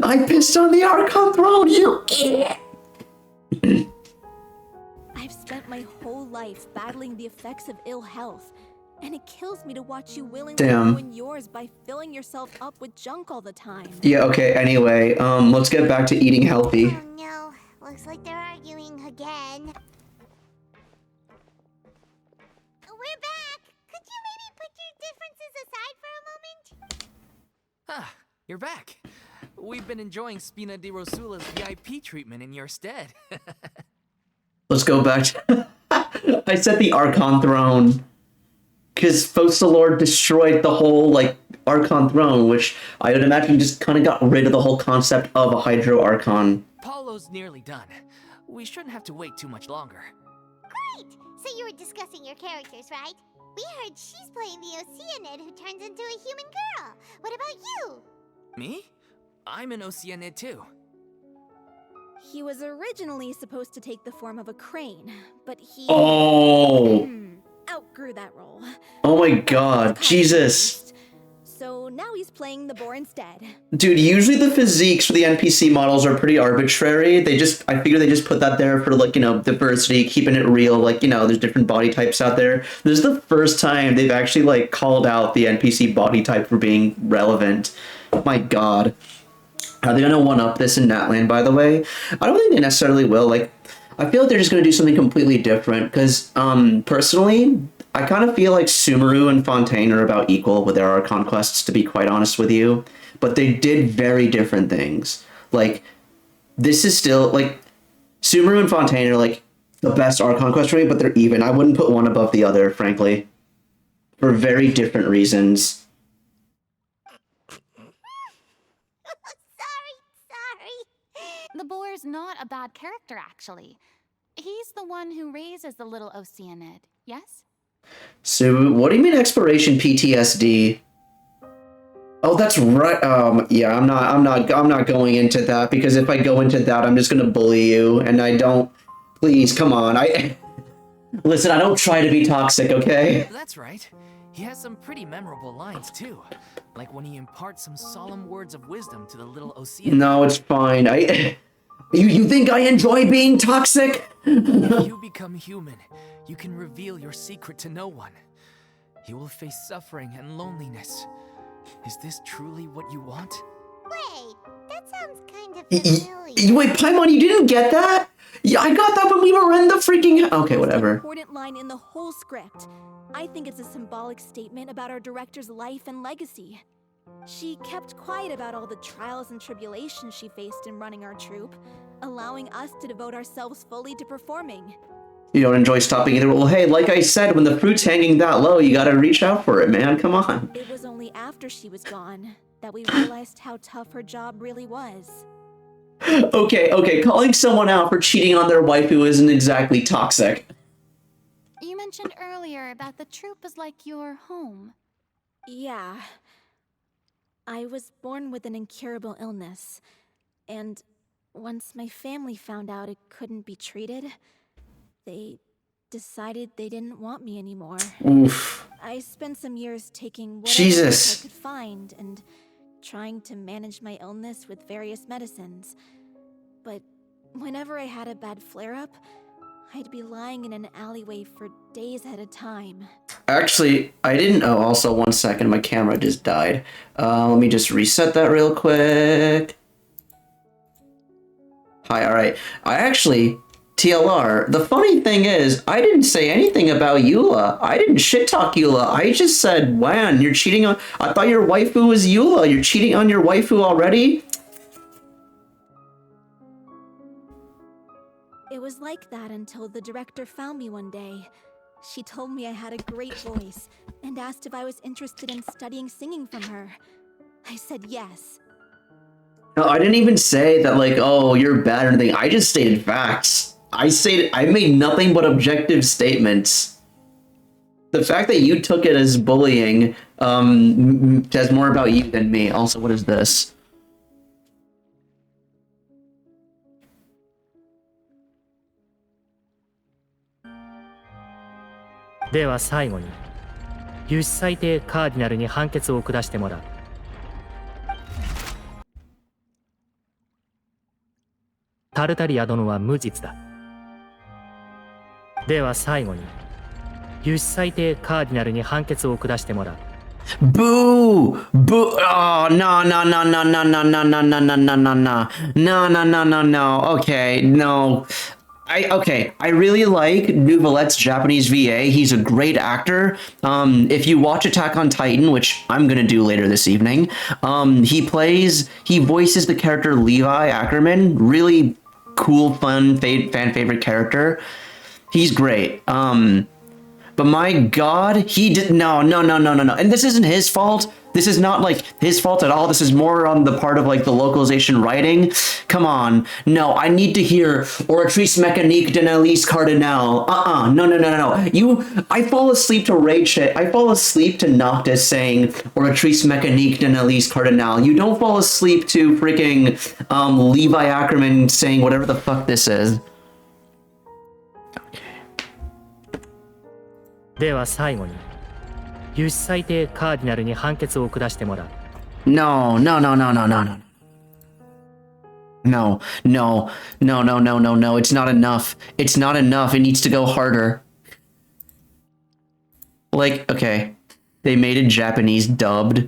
I pissed on the Archon throne, you idiot! I've spent my whole life battling the effects of ill health, and it kills me to watch you willingly ruin yours by filling yourself up with junk all the time. Yeah, okay, anyway, let's get back to eating healthy. Oh no, looks like they're arguing again. We're back! Could you maybe put your differences aside for a moment? Ah, you're back. We've been enjoying Spina di Rosula's VIP treatment in your stead. Let's go back to I said the Archon throne. Because Focalord destroyed the whole, like, Archon throne, which I would imagine just kind of got rid of the whole concept of a Hydro Archon. Paulo's nearly done. We shouldn't have to wait too much longer. Great! So you were discussing your characters, right? We heard she's playing the Oceanid who turns into a human girl. What about you? Me? I'm an Oceanid too. He was originally supposed to take the form of a crane, but he outgrew that role. Oh my god, Jesus. So now he's playing the boar instead. Dude, usually the physiques for the NPC models are pretty arbitrary. I figure they just put that there for, like, you know, diversity, keeping it real. Like, you know, there's different body types out there. This is the first time they've actually, like, called out the NPC body type for being relevant. My god. Are they gonna one-up this in Natland, by the way? I don't think they necessarily will. Like, I feel like they're just gonna do something completely different, because, personally, I kind of feel like Sumeru and Fontaine are about equal with their Archon quests, to be quite honest with you. But they did very different things. Like, this is still, like, Sumeru and Fontaine are, like, the best Archon quest for me, but they're even. I wouldn't put one above the other, frankly. For very different reasons. The boar's not a bad character, actually. He's the one who raises the little Oceanid, yes? So, what do you mean exploration PTSD? Oh, that's right. Yeah, I'm not going into that, because if I go into that, I'm just gonna bully you, and I don't. Please, come on. Listen, I don't try to be toxic, okay? That's right. He has some pretty memorable lines too, like when he imparts some solemn words of wisdom to the little Oceanid. No, it's fine. You think I enjoy being toxic? If you become human, you can reveal your secret to no one. You will face suffering and loneliness. Is this truly what you want? Wait, that sounds kind of familiar. Wait, Paimon, you didn't get that? Yeah, I got that when we were in the freaking... Okay, whatever. It's an important line in the whole script. I think it's a symbolic statement about our director's life and legacy. She kept quiet about all the trials and tribulations she faced in running our troupe, allowing us to devote ourselves fully to performing. You don't enjoy stopping either? Well, hey, like I said, when the fruit's hanging that low, you gotta reach out for it, man. Come on. It was only after she was gone that we realized how tough her job really was. Okay, calling someone out for cheating on their waifu isn't exactly toxic. You mentioned earlier about the troop is like your home. Yeah. I was born with an incurable illness, and once my family found out it couldn't be treated, they decided they didn't want me anymore. Oof. I spent some years taking whatever Jesus. I could find and trying to manage my illness with various medicines. But whenever I had a bad flare-up, I'd be lying in an alleyway for days at a time. Actually, I didn't. Oh, also, 1 second, my camera just died. Let me just reset that real quick. Hi, alright. I actually, TLR, the funny thing is, I didn't say anything about Eula. I didn't shit talk Eula. I just said, man, you're cheating on. I thought your waifu was Eula. You're cheating on your waifu already? It was like that until the director found me one day. She told me I had a great voice and asked if I was interested in studying singing from her. I said yes. No, I didn't even say that, like, oh, you're bad or anything. I just stated facts. I made nothing but objective statements. The fact that you took it as bullying says more about you than me. Also, what is this? Deは最後に有志裁定カーディナルに判決を下してもらう。タルタリア殿は無実だ。では最後に有志裁定カーディナルに判決を下してもらう。Boo! Boo! Oh, no, no, no, no, no, no, no, no, no, no, no, no, no. No, no, no, no, no. Okay, no. I really like Nouvelette's Japanese VA. He's a great actor. If you watch Attack on Titan, which I'm gonna do later this evening, he voices the character Levi Ackerman. Really cool, fun, fan favorite character. He's great. But my God, he did no. And this isn't his fault. This is not like his fault at all. This is more on the part of like the localization writing. Come on. No, I need to hear Oratrice Mécanique d'Annalise Cardinal. No. I fall asleep to Rage. I fall asleep to Noctis saying Oratrice Mécanique d'Annalise Cardinal. You don't fall asleep to freaking Levi Ackerman saying whatever the fuck this is. では最後に有志裁定カーディナルに判決を下してもらう。No. It's not enough. It's not enough. It needs to go harder. Like, okay, they made it Japanese dubbed.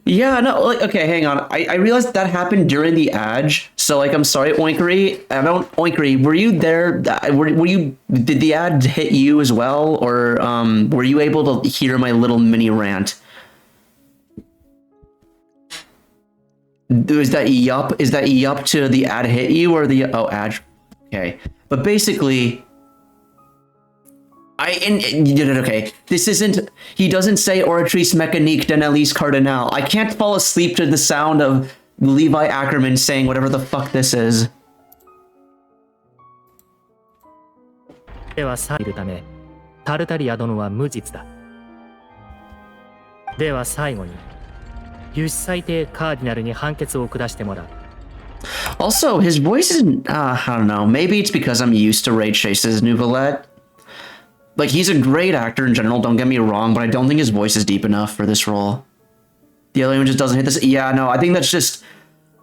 Yeah, no, like, okay, hang on. I realized that happened during the ad, so like, I'm sorry, Oinkery. Oinkery, were you there? Did the ad hit you as well, or were you able to hear my little mini rant? Is that yup? Is that yup to the ad hit you, or the ad? Okay, but basically. Okay, this isn't, he doesn't say Oratrice Mécanique d'Annalise Cardinal. I can't fall asleep to the sound of Levi Ackerman saying whatever the fuck this is. ではさいるためタルタリア殿は無実だ。では最後に有志裁定カーディナルに判決を下してもらう。Also, his voice isn't, I don't know, maybe it's because I'm used to Ray Chase's Nouvelette. Like, he's a great actor in general, don't get me wrong, but I don't think his voice is deep enough for this role. The other one just doesn't hit this. Yeah, no, I think that's just,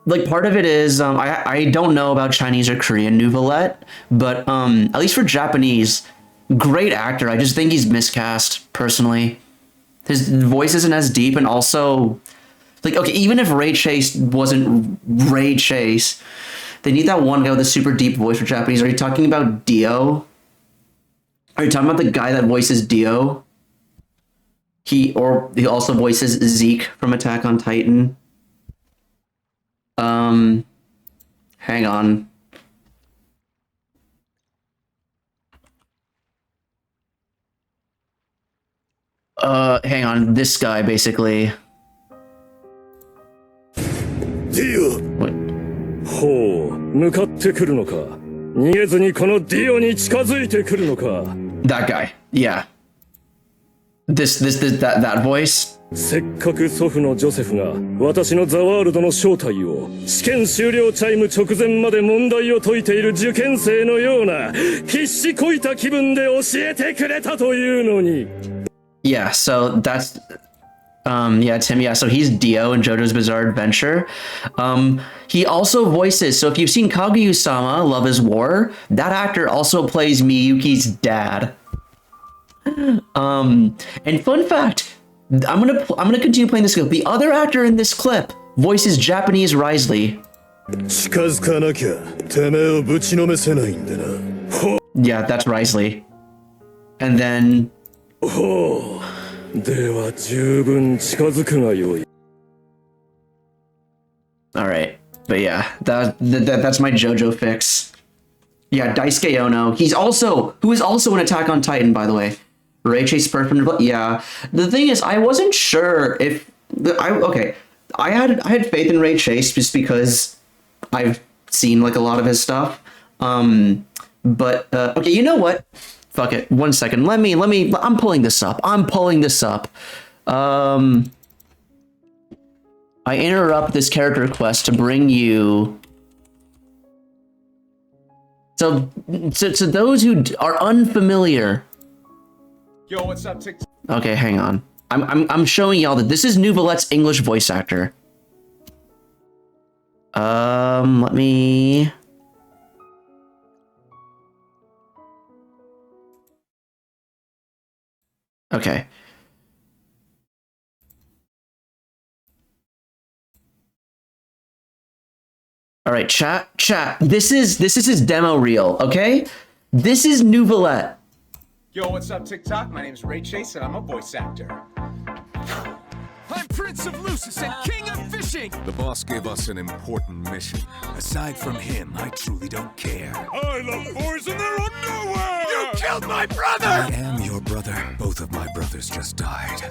like, part of it is, I don't know about Chinese or Korean Nouvelette, but at least for Japanese, great actor. I just think he's miscast, personally. His voice isn't as deep, and also, like, okay, even if Ray Chase wasn't Ray Chase, they need that one guy with a super deep voice for Japanese. Are you talking about Dio? Are you talking about the guy that voices Dio? He also voices Zeke from Attack on Titan. Hang on. Hang on. This guy, basically. Dio! What? 向かってくるのか逃げずにこのディオに近づいてくるのか That guy. Yeah. That voice. せっかく祖父のジョセフが私のザワールドの正体を試験終了チャイム直前まで問題を解いている受験生のような必死こいた気分で教えてくれたというのに Yeah, so that's yeah, Tim, yeah, so he's Dio in JoJo's Bizarre Adventure. He also voices, so if you've seen Kaguya-sama, Love is War, that actor also plays Miyuki's dad. And fun fact, I'm gonna continue playing this clip. The other actor in this clip voices Japanese Risley. 近づかなきゃてめえをぶちのめせないんでな Yeah, that's Risley. And then ほうでは十分近づくがよい all right, but yeah, that's my JoJo fix. Yeah, Daisuke Ono. Who is also in Attack on Titan, by the way. Ray Chase Perfect. Yeah, the thing is, I wasn't sure if I had faith in Ray Chase just because I've seen like a lot of his stuff. But okay, you know what? Fuck it. 1 second. Let me. I'm pulling this up. I interrupt this character quest to bring you. So to those who are unfamiliar. Yo, what's up, TikTok? Okay, hang on. I'm showing y'all that this is Nouvelette's English voice actor. Let me. Okay. All right, chat. This is his demo reel, okay? This is Nouvelette. Yo, what's up, TikTok? My name's Ray Chase, and I'm a voice actor. I'm Prince of Lucis and King of Fishing! The boss gave us an important mission. Aside from him, I truly don't care. I love boys in their underwear! You killed my brother! I am your brother. Both of my brothers just died.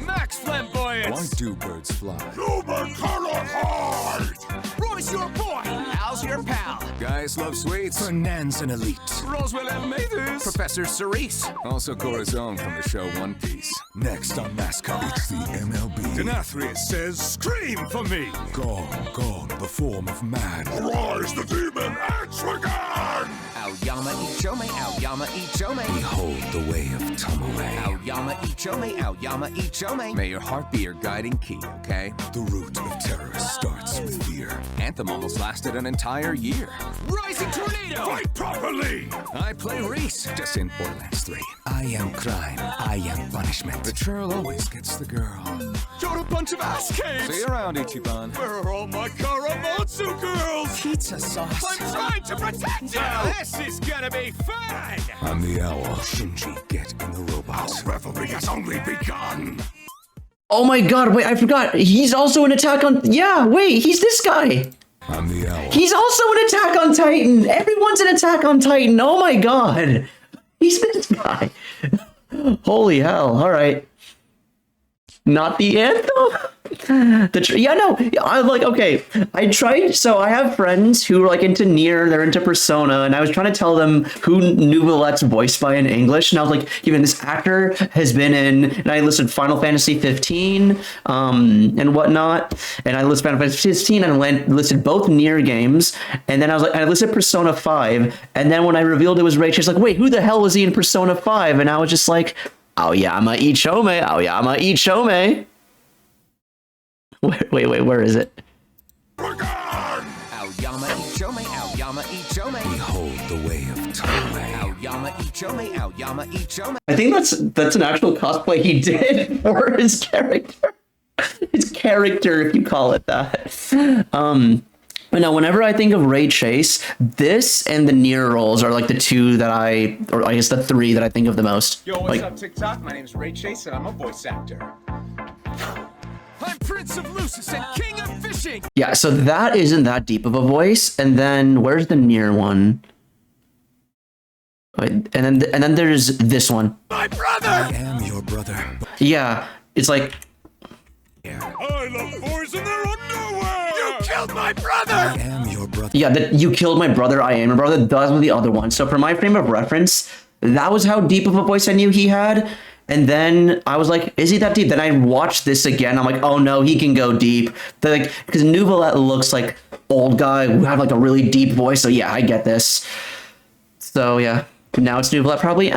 Max Flamboyance! Why do birds fly? Human color hard! Roy's your boy! Al's your pal! Guys love sweets. Fernand's an elite. Roswell L. Mathers. Professor Cerise. Also Corazon from the show One Piece. Next on Mascot. It's the MLB. Denathrius says, scream for me! Gone, the form of man. Arise the demon, Etrigan! Aoyama Ichome, Aoyama Ichome. Behold the way of Tomoe. Aoyama Ichome, Aoyama Ichome. May your heart be your guiding key, okay? The root of terror starts with fear. Anthem almost lasted an entire year. Rising Tornado! Fight properly! I play Reese, Just in Borderlands 3. I am crime, I am punishment. The churl always gets the girl. You're a bunch of ass caves! See you around, Ichiban. Where are all my Karamotsu girls? Pizza sauce. I'm trying to protect you! This is gonna be fun! I'm the owl. Shinji, get in the robot. Our revelry has only begun! Oh my god, wait, I forgot. He's also in Attack on... Yeah, wait, he's this guy. I'm the owl. He's also in Attack on Titan. Everyone's in Attack on Titan. Oh my god. He's this guy. Holy hell. All right. Not the anthem? I like, okay, I tried, so I have friends who are like into Nier, they're into Persona, and I was trying to tell them who Nouvelette's voiced by in English, and I was like, even this actor has been in, and I listed Final Fantasy 15, and whatnot, and I listed Final Fantasy 15, and I listed both Nier games, and then I was like, I listed Persona 5, and then when I revealed it was Ray, she's like, wait, who the hell was he in Persona 5? And I was just like, Aoyama Ichome. Wait, where is it? Aoyama Ichome. Behold the way of Tomoe. Aoyama Ichome. I think that's an actual cosplay he did for his character. His character, if you call it that. But now, whenever I think of Ray Chase, this and the Nier roles are like the two that or I guess the three that I think of the most. Yo, what's up, TikTok? My name's Ray Chase, and I'm a voice actor. I'm Prince of Lucis and King of Fishing! Yeah, so that isn't that deep of a voice. And then, where's the Nier one? Wait, and then there's this one. My brother! I am your brother. Yeah, it's like... I love boys in their underwear! You killed my brother! I am your brother. Yeah, that you killed my brother, I am your brother. That was the other one. So for my frame of reference, that was how deep of a voice I knew he had. And then I was like, is he that deep? Then I watched this again. I'm like, oh no, he can go deep. Like, because Nouvelette looks like old guy who have like a really deep voice. So yeah, I get this. So yeah, now it's Nouvelette probably.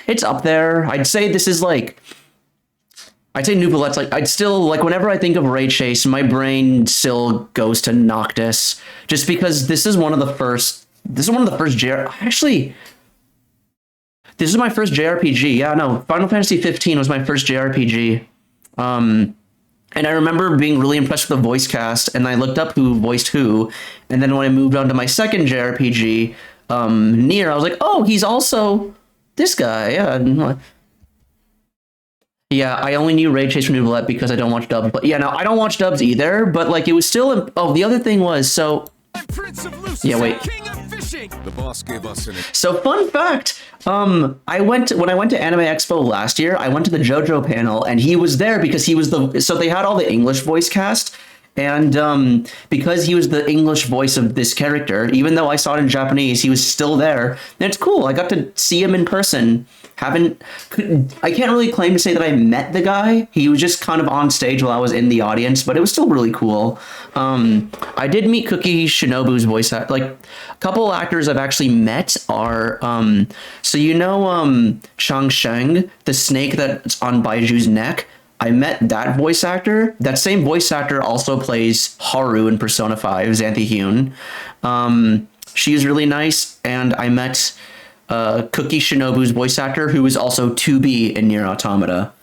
It's up there. I'd say this is like. I'd say Nouvelette's like. I'd still like whenever I think of Ray Chase, my brain still goes to Noctis, just because this is one of the first. This is one of the first actually. This is my first JRPG. Yeah, no, Final Fantasy 15 was my first JRPG. And I remember being really impressed with the voice cast, and I looked up who voiced who. And then when I moved on to my second JRPG, Nier, I was like, oh, he's also this guy. Yeah. Yeah, I only knew Ray Chase from Nouvelette because I don't watch dubs. But yeah, no, I don't watch dubs either. But like, it was still. Oh, the other thing was so. Yeah, wait. The boss gave us an. So fun fact, when I went to Anime Expo last year, I went to the JoJo panel and he was there because he was so they had all the English voice cast, and because he was the English voice of this character, even though I saw it in Japanese, he was still there. And it's cool. I got to see him in person. I can't really claim to say that I met the guy. He was just kind of on stage while I was in the audience, but it was still really cool. I did meet Cookie Shinobu's voice act. Like a couple actors I've actually met are so you know Shang Sheng, the snake that's on Baiju's neck. I met that voice actor. That same voice actor also plays Haru in Persona 5, Xanthe Hyun. She's really nice, and I met Cookie Shinobu's voice actor, who is also 2B in Nier Automata.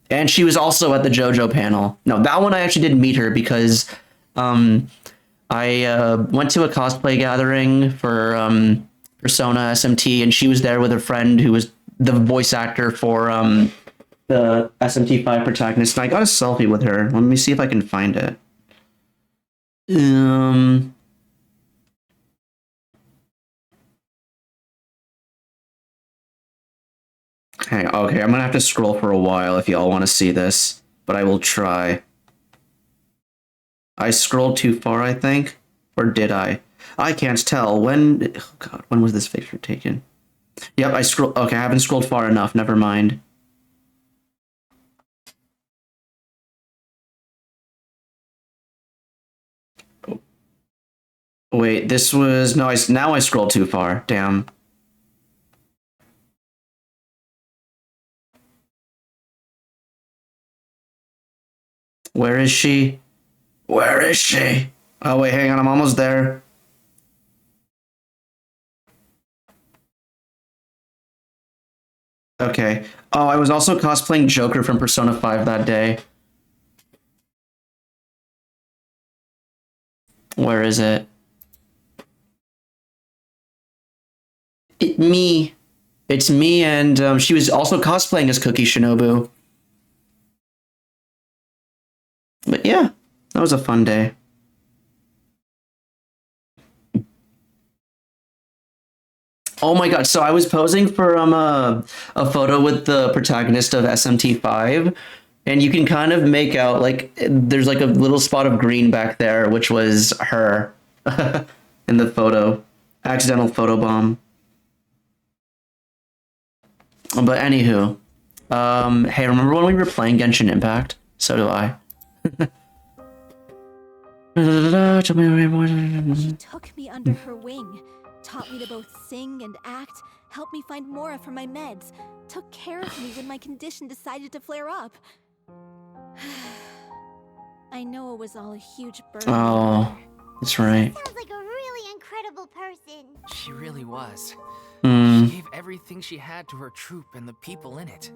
And she was also at the JoJo panel. No, that one I actually did meet her because I went to a cosplay gathering for Persona SMT, and she was there with a friend who was the voice actor for the SMT5 protagonist. And I got a selfie with her. Let me see if I can find it. Okay, I'm gonna have to scroll for a while if y'all want to see this, but I will try. I scrolled too far, I think, or did I? I can't tell. When? Oh God, when was this picture taken? Yep, I scrolled. Okay, I haven't scrolled far enough. Never mind. Wait, this was no. Now I scrolled too far. Damn. Where is she? Where is she? Oh, wait, hang on. I'm almost there. Okay. Oh, I was also cosplaying Joker from Persona 5 that day. Where is it? Me. It's me, and she was also cosplaying as Cookie Shinobu. But yeah, that was a fun day. Oh my god, so I was posing for a photo with the protagonist of SMT5, and you can kind of make out, like, there's like a little spot of green back there, which was her in the photo. Accidental photobomb. But anywho, hey, remember when we were playing Genshin Impact? So do I. She took me under her wing, taught me to both sing and act, helped me find Mora for my meds, took care of me when my condition decided to flare up. I know it was all a huge burden. Oh, that's right. Sounds like a really incredible person. She really was. Mm. She gave everything she had to her troop and the people in it.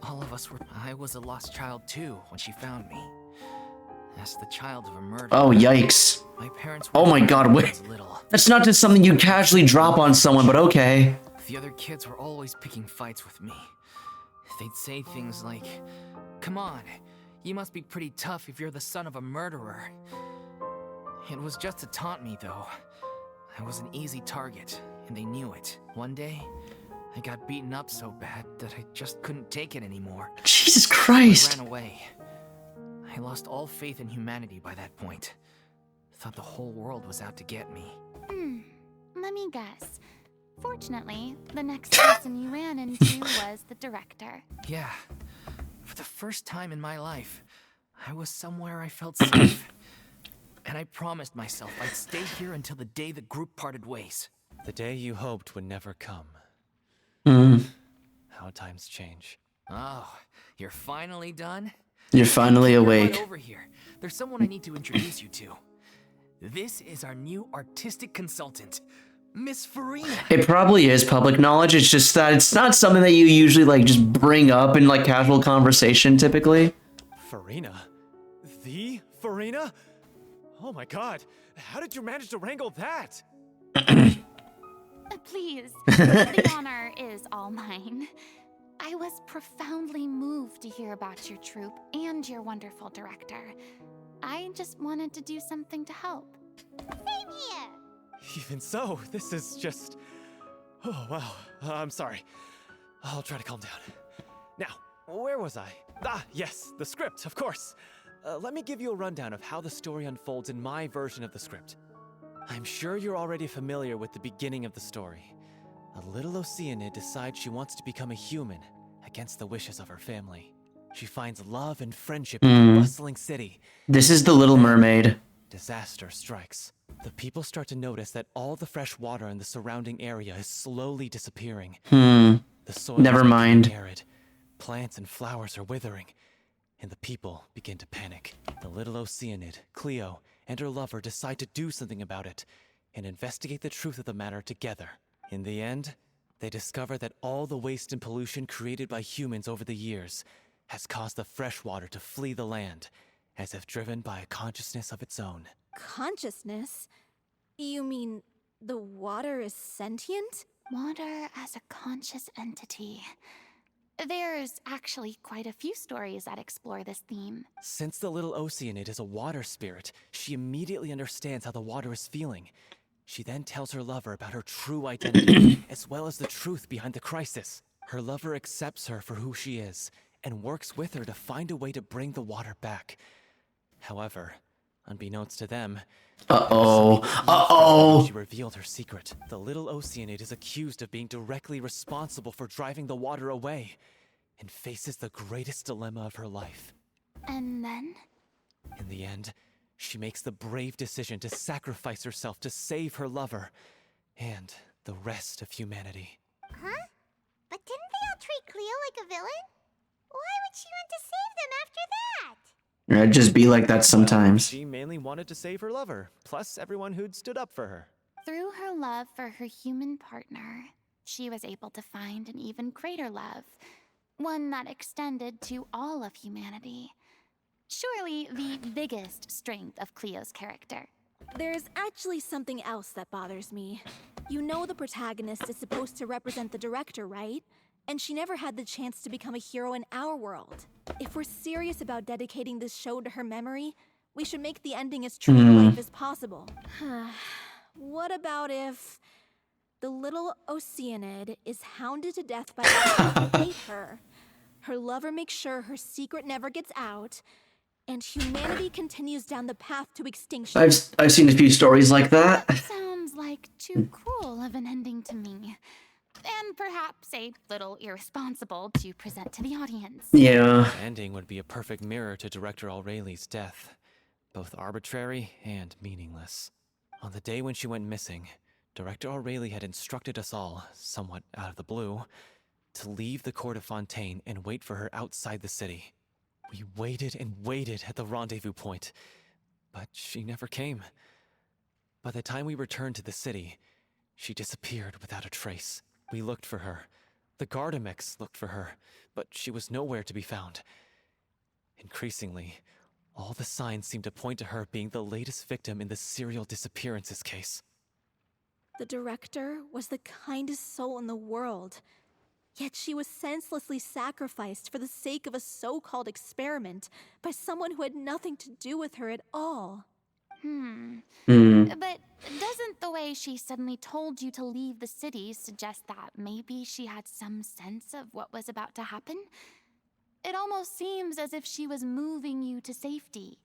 All of us were... I was a lost child too when she found me. As the child of a murderer. Oh, yikes. My parents oh my god, wait. That's not just something you casually drop on someone, but okay. The other kids were always picking fights with me. They'd say things like, "Come on, you must be pretty tough if you're the son of a murderer." It was just to taunt me, though. I was an easy target, and they knew it. One day, I got beaten up so bad that I just couldn't take it anymore. Thought the whole world was out to get me. Let me guess. Fortunately, the next person you ran into was the director. Yeah. For the first time in my life, I was somewhere I felt safe. And I promised myself I'd stay here until the day the group parted ways. The day you hoped would never come. How times change. Oh, you're finally done? You're finally Come awake. right over here. There's someone I need to introduce you to. This is our new artistic consultant, Miss Farina. It probably is public knowledge. It's just that it's not something that you usually like just bring up in like casual conversation typically. Farina? The Farina? Oh my god, how did you manage to wrangle that? Please, the honor is all mine. I was profoundly moved to hear about your troupe and your wonderful director. I just wanted to do something to help. Same here. Even so, this is just... Oh, wow. I'm sorry. I'll try to calm down. Now, where was I? Ah, yes, the script, of course. Let me give you a rundown of how the story unfolds in my version of the script. I'm sure you're already familiar with the beginning of the story. A little Oceanid decides she wants to become a human against the wishes of her family. She finds love and friendship in the bustling city. This is the Little Mermaid. Disaster strikes. The people start to notice that all the fresh water in the surrounding area is slowly disappearing. The soil Never is mind. becoming arid. Plants and flowers are withering, and the people begin to panic. The little Oceanid, Cleo, and her lover decide to do something about it and investigate the truth of the matter together. In the end, they discover that all the waste and pollution created by humans over the years has caused the fresh water to flee the land, as if driven by a consciousness of its own. Consciousness? You mean the water is sentient? Water as a conscious entity. There's actually quite a few stories that explore this theme. Since the little Oceanid is a water spirit, she immediately understands how the water is feeling. She then tells her lover about her true identity, as well as the truth behind the crisis. Her lover accepts her for who she is, and works with her to find a way to bring the water back. However, unbeknownst to them, she revealed her secret. The little Oceanid is accused of being directly responsible for driving the water away, and faces the greatest dilemma of her life. And then? In the end, she makes the brave decision to sacrifice herself to save her lover, and the rest of humanity. Huh? But didn't they all treat Cleo like a villain? Why would she want to save them after that? It'd just be like that sometimes. She mainly wanted to save her lover, plus everyone who'd stood up for her. Through her love for her human partner, she was able to find an even greater love, one that extended to all of humanity. Surely the biggest strength of Cleo's character. There's actually something else that bothers me. You know the protagonist is supposed to represent the director, right? And she never had the chance to become a hero in our world. If we're serious about dedicating this show to her memory, we should make the ending as true to life as possible. What about if the little Oceanid is hounded to death by those who hate her, her lover makes sure her secret never gets out, and humanity continues down the path to extinction? I've seen a few stories like that. Sounds like too cruel of an ending to me. And perhaps a little irresponsible to present to the audience. Yeah. The ending would be a perfect mirror to Director Aureli's death, both arbitrary and meaningless. On the day when she went missing, Director Aureli had instructed us all, somewhat out of the blue, to leave the court of Fontaine and wait for her outside the city. We waited and waited at the rendezvous point, but she never came. By the time we returned to the city, she disappeared without a trace. We looked for her. The Gardamex looked for her, but she was nowhere to be found. Increasingly, all the signs seemed to point to her being the latest victim in the serial disappearances case. The director was the kindest soul in the world, yet she was senselessly sacrificed for the sake of a so-called experiment by someone who had nothing to do with her at all. But doesn't the way she suddenly told you to leave the city suggest that maybe she had some sense of what was about to happen? It almost seems as if she was moving you to safety.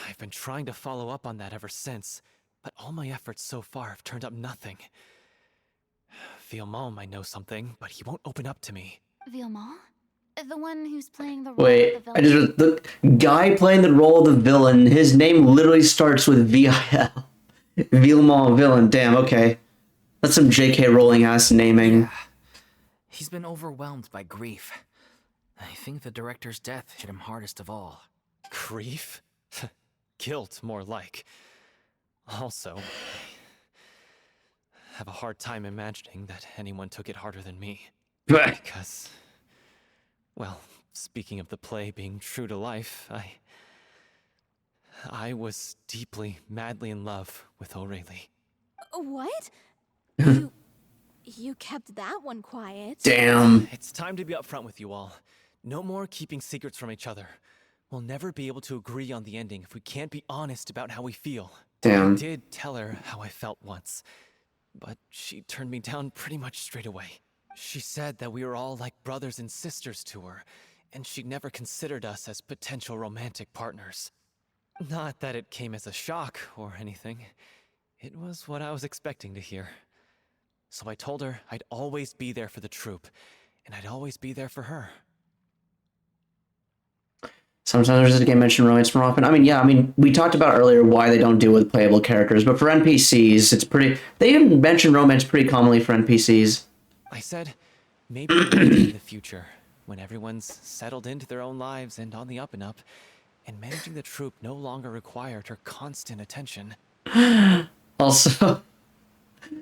I've been trying to follow up on that ever since, but all my efforts so far have turned up nothing. Villemont might know something, but he won't open up to me. Villemont? The one who's playing the role Wait, of the I villain? just the guy playing the role of the villain. His name literally starts with V-I-L. Villemont villain. Damn. Okay, that's some J.K. Rowling ass naming. Yeah. He's been overwhelmed by grief. I think the director's death hit him hardest of all. Grief? Guilt, more like. Also, I have a hard time imagining that anyone took it harder than me. Because, well, speaking of the play being true to life, I was deeply, madly in love with O'Reilly. What? You kept that one quiet. Damn. It's time to be upfront with you all. No more keeping secrets from each other. We'll never be able to agree on the ending if we can't be honest about how we feel. Damn. I did tell her how I felt once, but she turned me down pretty much straight away. She said that we were all like brothers and sisters to her, and she'd never considered us as potential romantic partners. Not that it came as a shock or anything. It was what I was expecting to hear. So I told her I'd always be there for the troupe, and I'd always be there for her. Sometimes there's a game mentioned romance more often. I mean, yeah, we talked about earlier why they don't do it with playable characters, but for NPCs, it's pretty... They even mention romance pretty commonly for NPCs. I said, maybe in the future, when everyone's settled into their own lives and on the up and up, and managing the troupe no longer required her constant attention. Also,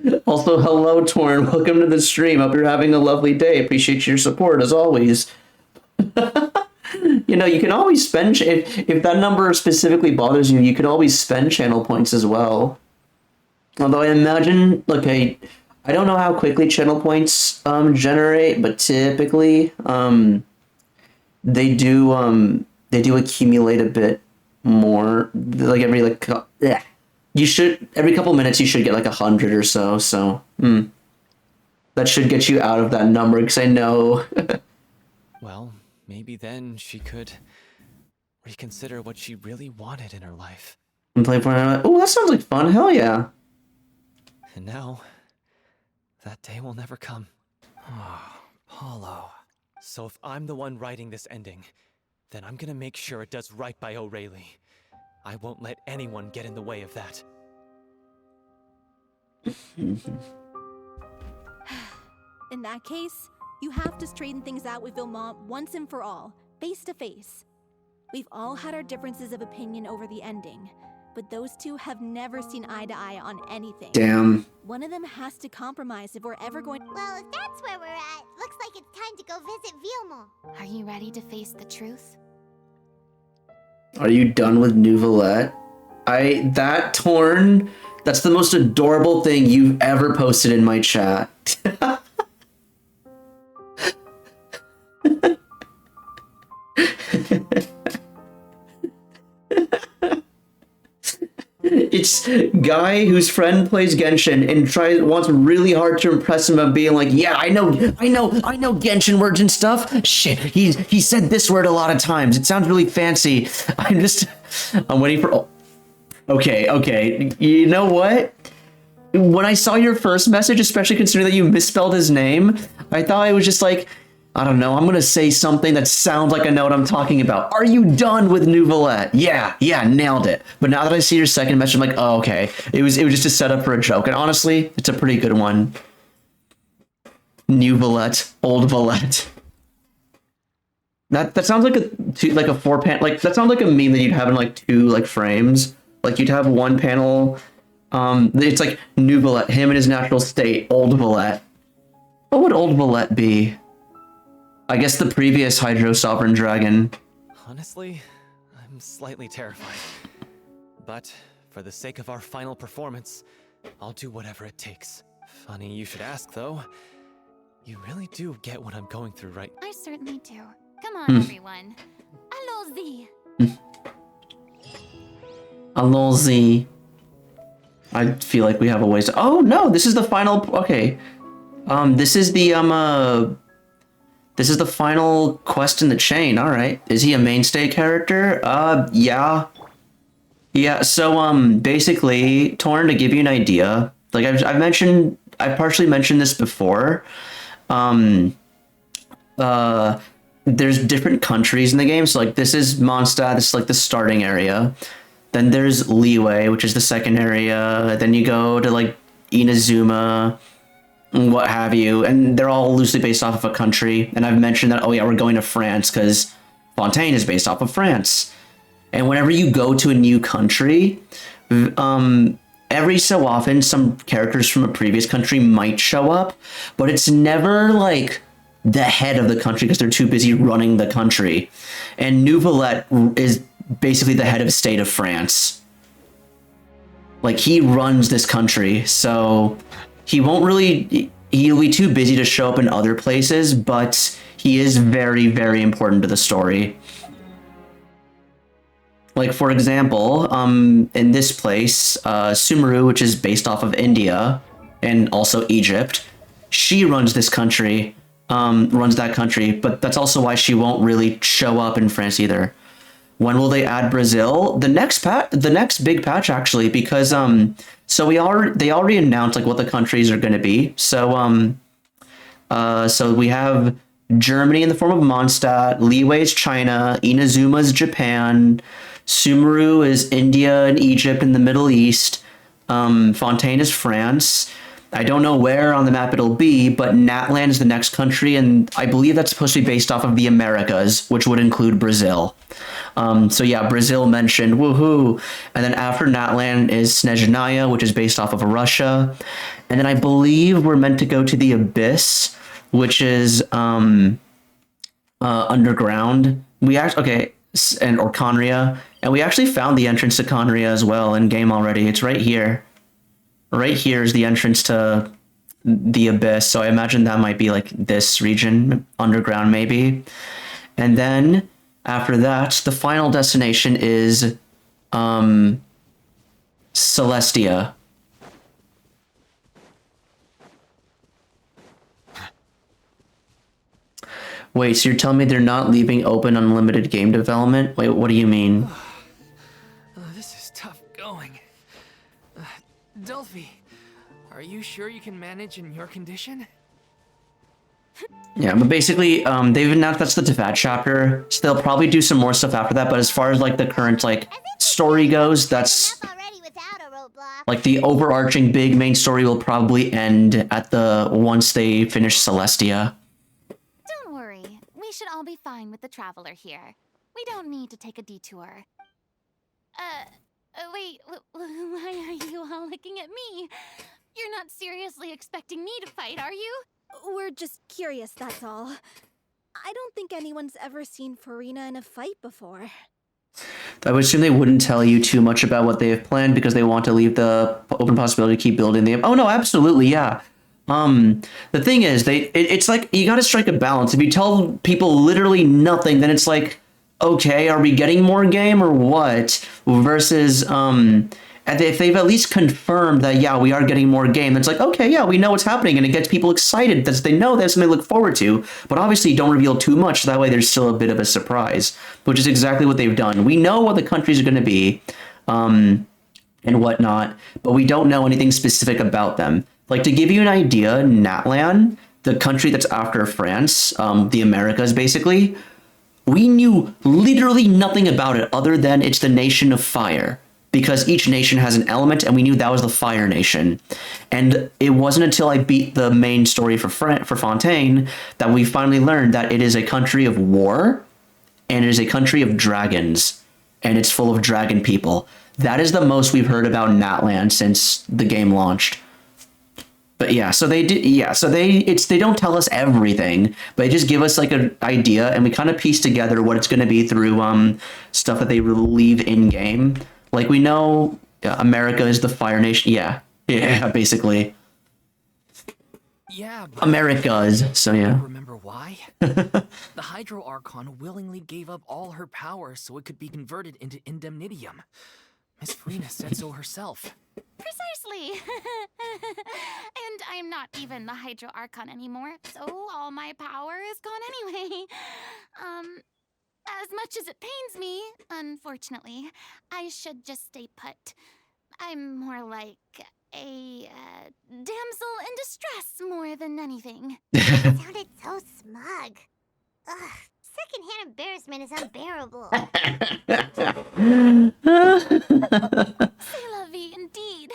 hello, Torn. Welcome to the stream. Hope you're having a lovely day. Appreciate your support, as always. You know, you can always spend... If that number specifically bothers you, you could always spend channel points as well. Although I imagine... Okay, I don't know how quickly channel points generate, but typically they do accumulate a bit more. Like every you should every couple minutes you should get like 100 or so. So that should get you out of that number because I know. Well, maybe then she could reconsider what she really wanted in her life. And play for her. Oh, that sounds like fun. Hell yeah. And now, that day will never come. Oh, Paulo. So if I'm the one writing this ending, then I'm gonna make sure it does right by O'Reilly. I won't let anyone get in the way of that. In that case, you have to straighten things out with Villemont once and for all, face to face. We've all had our differences of opinion over the ending, but those two have never seen eye to eye on anything. Damn. One of them has to compromise if we're ever going... Well, if that's where we're at, looks like it's time to go visit Villemont. Are you ready to face the truth? Are you done with Nouvellette? That Torn, that's the most adorable thing you've ever posted in my chat. It's guy whose friend plays Genshin and wants really hard to impress him of being like, yeah, I know Genshin words and stuff. Shit, he said this word a lot of times. It sounds really fancy. I'm waiting for. Oh, okay. You know what? When I saw your first message, especially considering that you misspelled his name, I thought I was just like, I don't know, I'm gonna say something that sounds like I know what I'm talking about. Are you done with Nouvellette? Yeah, nailed it. But now that I see your second message, I'm like, oh, okay. It was just a setup for a joke. And honestly, it's a pretty good one. Nouvellette, old Villette. That sounds like a 4-panel, like, that sounds like a meme that you'd have in like 2 frames. Like you'd have one panel, it's like Nouvellette, him in his natural state, old Villette. What would old Villette be? I guess the previous Hydro Sovereign Dragon. Honestly, I'm slightly terrified. But for the sake of our final performance, I'll do whatever it takes. Funny you should ask, though. You really do get what I'm going through, right? I certainly do. Come on, everyone. Allons-y. Allons-y. I feel like we have a ways to... Oh, no, this is the final... Okay. This is the final quest in the chain. All right. Is he a mainstay character? Yeah. Yeah, so basically, Torn, to give you an idea, like I've partially mentioned this before. Um there's different countries in the game. So like this is Mondstadt, this is like the starting area. Then there's Leeway, which is the second area. Then you go to like Inazuma, and what have you, and they're all loosely based off of a country. And I've mentioned that, oh yeah, we're going to France because Fontaine is based off of France. And whenever you go to a new country, every so often some characters from a previous country might show up, but it's never like the head of the country because they're too busy running the country. And Nouvelette is basically the head of state of France. Like, he runs this country, so he won't really... He'll be too busy to show up in other places, but he is very, very important to the story. Like, for example, in this place, Sumeru, which is based off of India, and also Egypt, she runs this country, runs that country, but that's also why she won't really show up in France either. When will they add Brazil? The next big patch, actually, because so they already announced like what the countries are going to be. So so we have Germany in the form of Mondstadt, Leeway is China, Inazuma is Japan, Sumeru is India and Egypt in the Middle East, Fontaine is France. I don't know where on the map it'll be, but Natlan is the next country, and I believe that's supposed to be based off of the Americas, which would include Brazil. So yeah, Brazil mentioned, woohoo! And then after Natlan is Snezhnaya, which is based off of Russia. And then I believe we're meant to go to the Abyss, which is underground. Or Conria. And we actually found the entrance to Conria as well in game already. It's right here. Right here is the entrance to the Abyss, so I imagine that might be like this region, underground maybe. And then after that, the final destination is Celestia. Wait, so you're telling me they're not leaving open unlimited game development? Wait, what do you mean? This is tough going. Delphi, are you sure you can manage in your condition? Yeah, but basically, they've announced that's the Tefat chapter, so they'll probably do some more stuff after that, but as far as, like, the current, like, story goes, that's... Like, the overarching big main story will probably end at once they finish Celestia. Don't worry. We should all be fine with the traveler here. We don't need to take a detour. Wait, why are you all looking at me? You're not seriously expecting me to fight, are you? We're just curious, that's all. I don't think anyone's ever seen Farina in a fight before. I would assume they wouldn't tell you too much about what they have planned because they want to leave the open possibility to keep building the... Oh, no, absolutely, yeah. The thing is, it's like, you gotta strike a balance. If you tell people literally nothing, then it's like, okay, are we getting more game or what? Versus, if they've at least confirmed that, yeah, we are getting more game, it's like, okay, yeah, we know what's happening, and it gets people excited that they know there's something to look forward to, but obviously don't reveal too much, so that way there's still a bit of a surprise, which is exactly what they've done. We know what the countries are going to be, and whatnot, but we don't know anything specific about them. Like, to give you an idea, Natlan, the country that's after France, the Americas, basically, we knew literally nothing about it other than it's the nation of fire, because each nation has an element, and we knew that was the Fire Nation. And it wasn't until I beat the main story for Fontaine that we finally learned that it is a country of war, and it is a country of dragons, and it's full of dragon people. That is the most we've heard about Natlan since the game launched. But yeah, so they did. Yeah, so they don't tell us everything, but they just give us like an idea, and we kind of piece together what it's going to be through stuff that they leave in game. Like, we know America is the Fire Nation. Yeah, basically. Yeah, but America's. So yeah. Remember why? The Hydro Archon willingly gave up all her power so it could be converted into indemnitium. Miss Farina said so herself. Precisely. And I'm not even the Hydro Archon anymore, so all my power is gone anyway. As much as it pains me, unfortunately, I should just stay put. I'm more like a damsel in distress more than anything. Sounded so smug. Ugh, secondhand embarrassment is unbearable. C'est la vie indeed.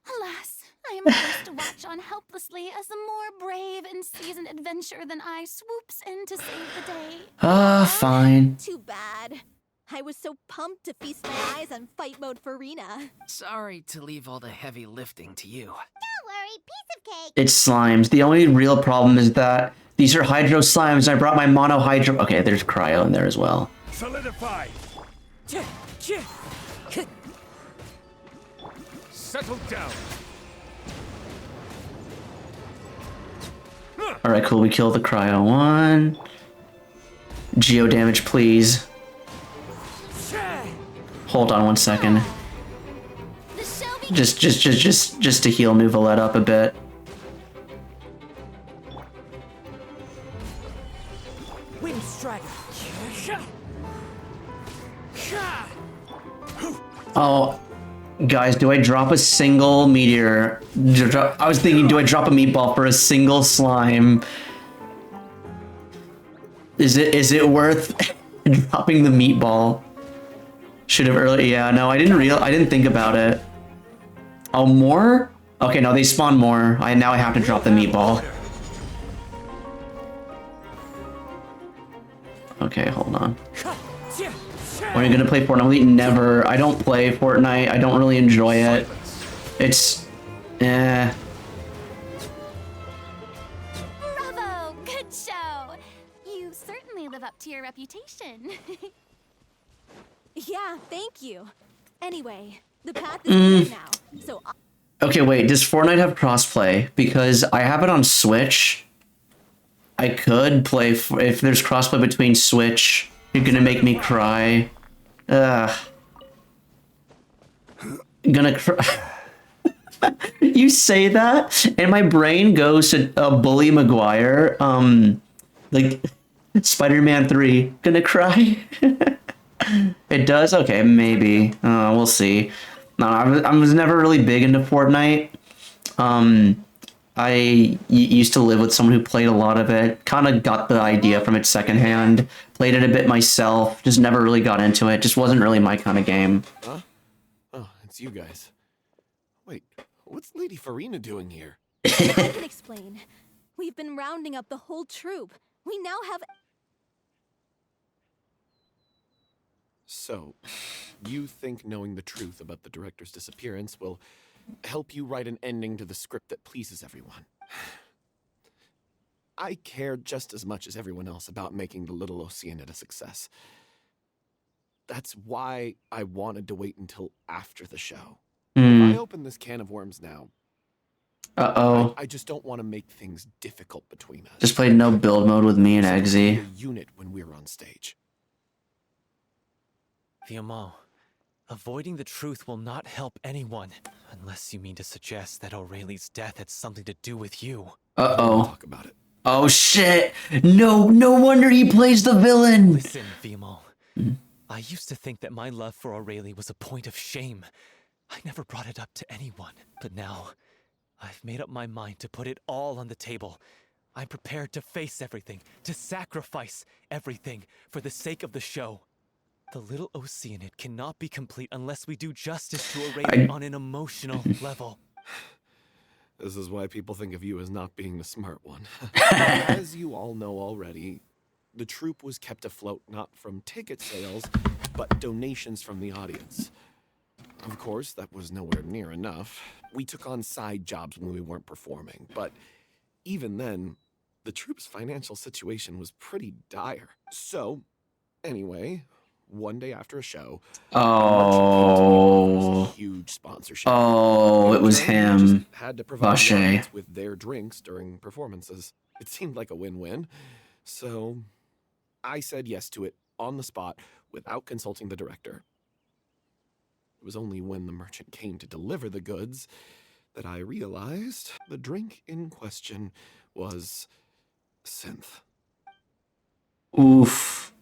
Alas, I am forced to watch on helplessly as a more brave and seasoned adventurer than I swoops in to save the day. Fine. Too bad. I was so pumped to feast my eyes on fight mode for Rena. Sorry to leave all the heavy lifting to you. Don't worry, piece of cake. It's slimes. The only real problem is that these are hydro slimes. I brought my mono hydro. Okay, there's cryo in there as well. Solidify. Settle down. All right, cool. We killed the cryo one. Geo damage, please. Hold on 1 second. Just to heal Nuvolette up a bit. Wind strike. Oh, guys, do I drop a single meteor? I was thinking, do I drop a meatball for a single slime? Is it worth dropping the meatball? Should have earlier. Yeah, no, I didn't think about it. Oh, more? Okay, no, they spawn more. Now I have to drop the meatball. Okay, hold on. When are you gonna play Fortnite? Never. I don't play Fortnite. I don't really enjoy it. It's... Bravo! Good show! You certainly live up to your reputation. Yeah, thank you. Anyway, the path is clear now, so... Okay, wait, does Fortnite have crossplay? Because I have it on Switch. I could play... if there's crossplay between Switch, you're gonna make me cry. Gonna cry. You say that, and my brain goes to Bully Maguire. Like, Spider-Man 3. Gonna cry. It does? Okay, maybe. We'll see. No, I was never really big into Fortnite. I used to live with someone who played a lot of it. Kind of got the idea from it secondhand. Played it a bit myself. Just never really got into it. Just wasn't really my kind of game. Huh? Oh, it's you guys. Wait, what's Lady Farina doing here? I can explain. We've been rounding up the whole troop. We now have... So, you think knowing the truth about the director's disappearance will help you write an ending to the script that pleases everyone? I care just as much as everyone else about making the Little Oceanid a success. That's why I wanted to wait until after the show. If I open this can of worms now, I just don't want to make things difficult between us. Just played no build mode with me and Eggsy. A unit when we're on stage. Fiamma, avoiding the truth will not help anyone, unless you mean to suggest that Aurelie's death had something to do with you. Talk about it. Oh shit! No wonder he plays the villain! Listen, Fiamma. I used to think that my love for Aurelie was a point of shame. I never brought it up to anyone. But now, I've made up my mind to put it all on the table. I'm prepared to face everything, to sacrifice everything for the sake of the show. The Little Oceanid cannot be complete unless we do justice to Aurelie on an emotional level. This is why people think of you as not being the smart one. As you all know already, the troupe was kept afloat not from ticket sales, but donations from the audience. Of course, that was nowhere near enough. We took on side jobs when we weren't performing, but even then, the troupe's financial situation was pretty dire. So, anyway, one day after a show, huge sponsorship. Oh, it was him. Had to provide the audience with their drinks during performances. It seemed like a win-win, so I said yes to it on the spot without consulting the director. It was only when the merchant came to deliver the goods that I realized the drink in question was synth. Oof.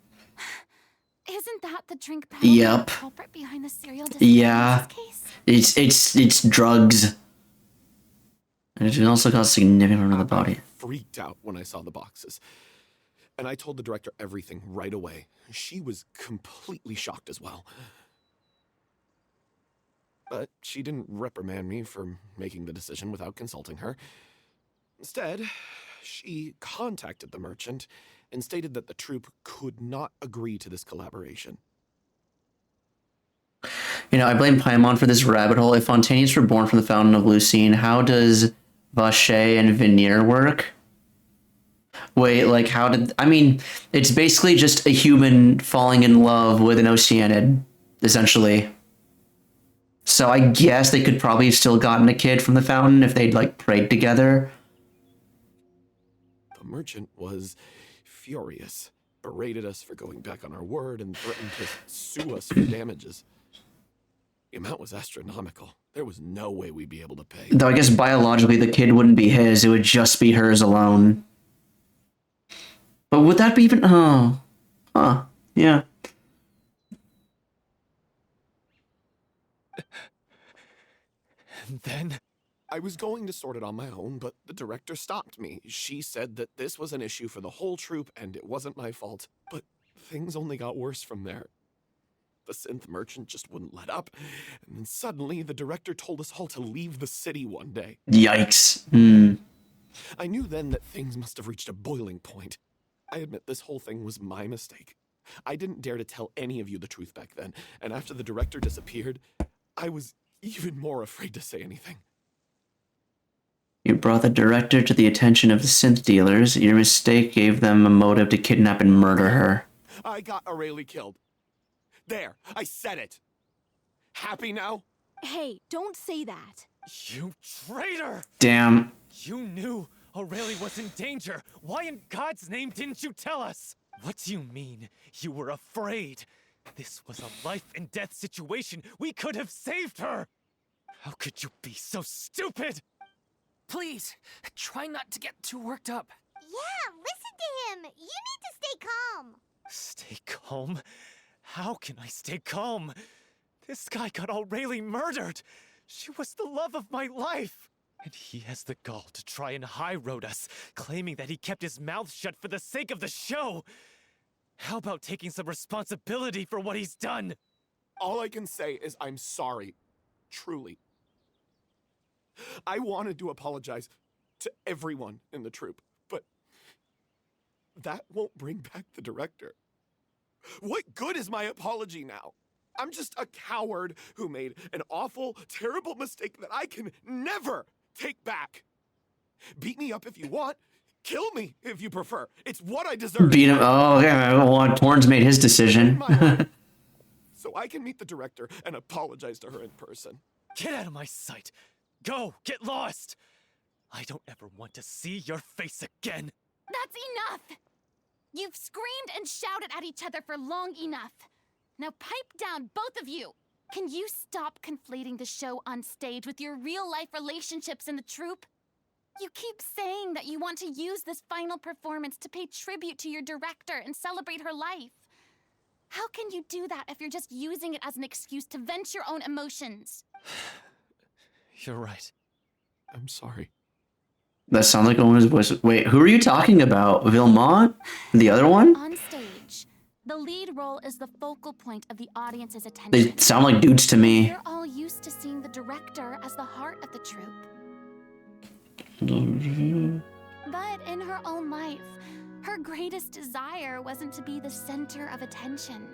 Isn't that the drink peddler Yep. culprit behind the serial Yeah. disappearances case? It's drugs. And it can also cause significant harm to the body. Freaked out when I saw the boxes. And I told the director everything right away. She was completely shocked as well. But she didn't reprimand me for making the decision without consulting her. Instead, she contacted the merchant and stated that the troupe could not agree to this collaboration. You know, I blame Paimon for this rabbit hole. If Fontaines were born from the Fountain of Lucine, how does Vache and Veneer work? Wait, like how did... I mean, it's basically just a human falling in love with an Oceanid, essentially. So I guess they could probably have still gotten a kid from the fountain if they'd, like, prayed together. The merchant was furious, berated us for going back on our word, and threatened to sue us for damages. The amount was astronomical. There was no way we'd be able to pay. Though I guess biologically the kid wouldn't be his, it would just be hers alone. But would that be even... Oh. Huh. Yeah. And then I was going to sort it on my own, but the director stopped me. She said that this was an issue for the whole troupe and it wasn't my fault. But things only got worse from there. The synth merchant just wouldn't let up, and then suddenly the director told us all to leave the city one day. Yikes. I knew then that things must have reached a boiling point. I admit this whole thing was my mistake. I didn't dare to tell any of you the truth back then, and after the director disappeared, I was even more afraid to say anything. You brought the director to the attention of the synth dealers. Your mistake gave them a motive to kidnap and murder her. I got Aurelie killed. There, I said it. Happy now? Hey, don't say that. You traitor! Damn. You knew Aurelie was in danger. Why in God's name didn't you tell us? What do you mean? You were afraid? This was a life and death situation. We could have saved her. How could you be so stupid? Please, try not to get too worked up. Yeah, listen to him. You need to stay calm. Stay calm? How can I stay calm? This guy got Aurelie murdered. She was the love of my life. And he has the gall to try and high-road us, claiming that he kept his mouth shut for the sake of the show. How about taking some responsibility for what he's done? All I can say is I'm sorry. Truly. I wanted to apologize to everyone in the troupe, but that won't bring back the director. What good is my apology now? I'm just a coward who made an awful, terrible mistake that I can never take back. Beat me up if you want. Kill me if you prefer. It's what I deserve. Beat him. Oh, yeah. Well, Torn's made his decision. So I can meet the director and apologize to her in person. Get out of my sight. Go, get lost. I don't ever want to see your face again. That's enough! You've screamed and shouted at each other for long enough. Now pipe down, both of you! Can you stop conflating the show on stage with your real-life relationships in the troupe? You keep saying that you want to use this final performance to pay tribute to your director and celebrate her life. How can you do that if you're just using it as an excuse to vent your own emotions? You're right. I'm sorry. That sounds like a woman's voice. Wait, who are you talking about? Vilmont? The other one? On stage, the lead role is the focal point of the audience's attention. They sound like dudes to me. You're all used to seeing the director as the heart of the troupe. But in her own life, her greatest desire wasn't to be the center of attention.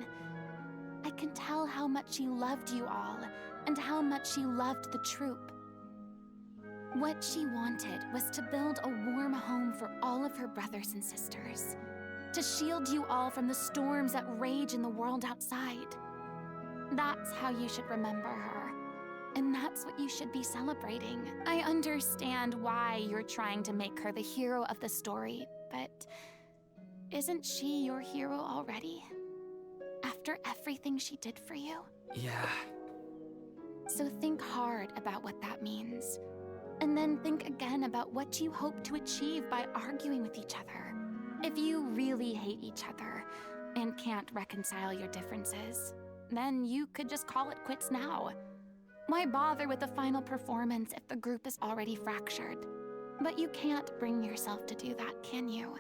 I can tell how much she loved you all, and how much she loved the troupe. What she wanted was to build a warm home for all of her brothers and sisters, to shield you all from the storms that rage in the world outside. That's how you should remember her, and that's what you should be celebrating. I understand why you're trying to make her the hero of the story, but isn't she your hero already? After everything she did for you? Yeah. So think hard about what that means. And then think again about what you hope to achieve by arguing with each other. If you really hate each other, and can't reconcile your differences, then you could just call it quits now. Why bother with the final performance if the group is already fractured? But you can't bring yourself to do that, can you?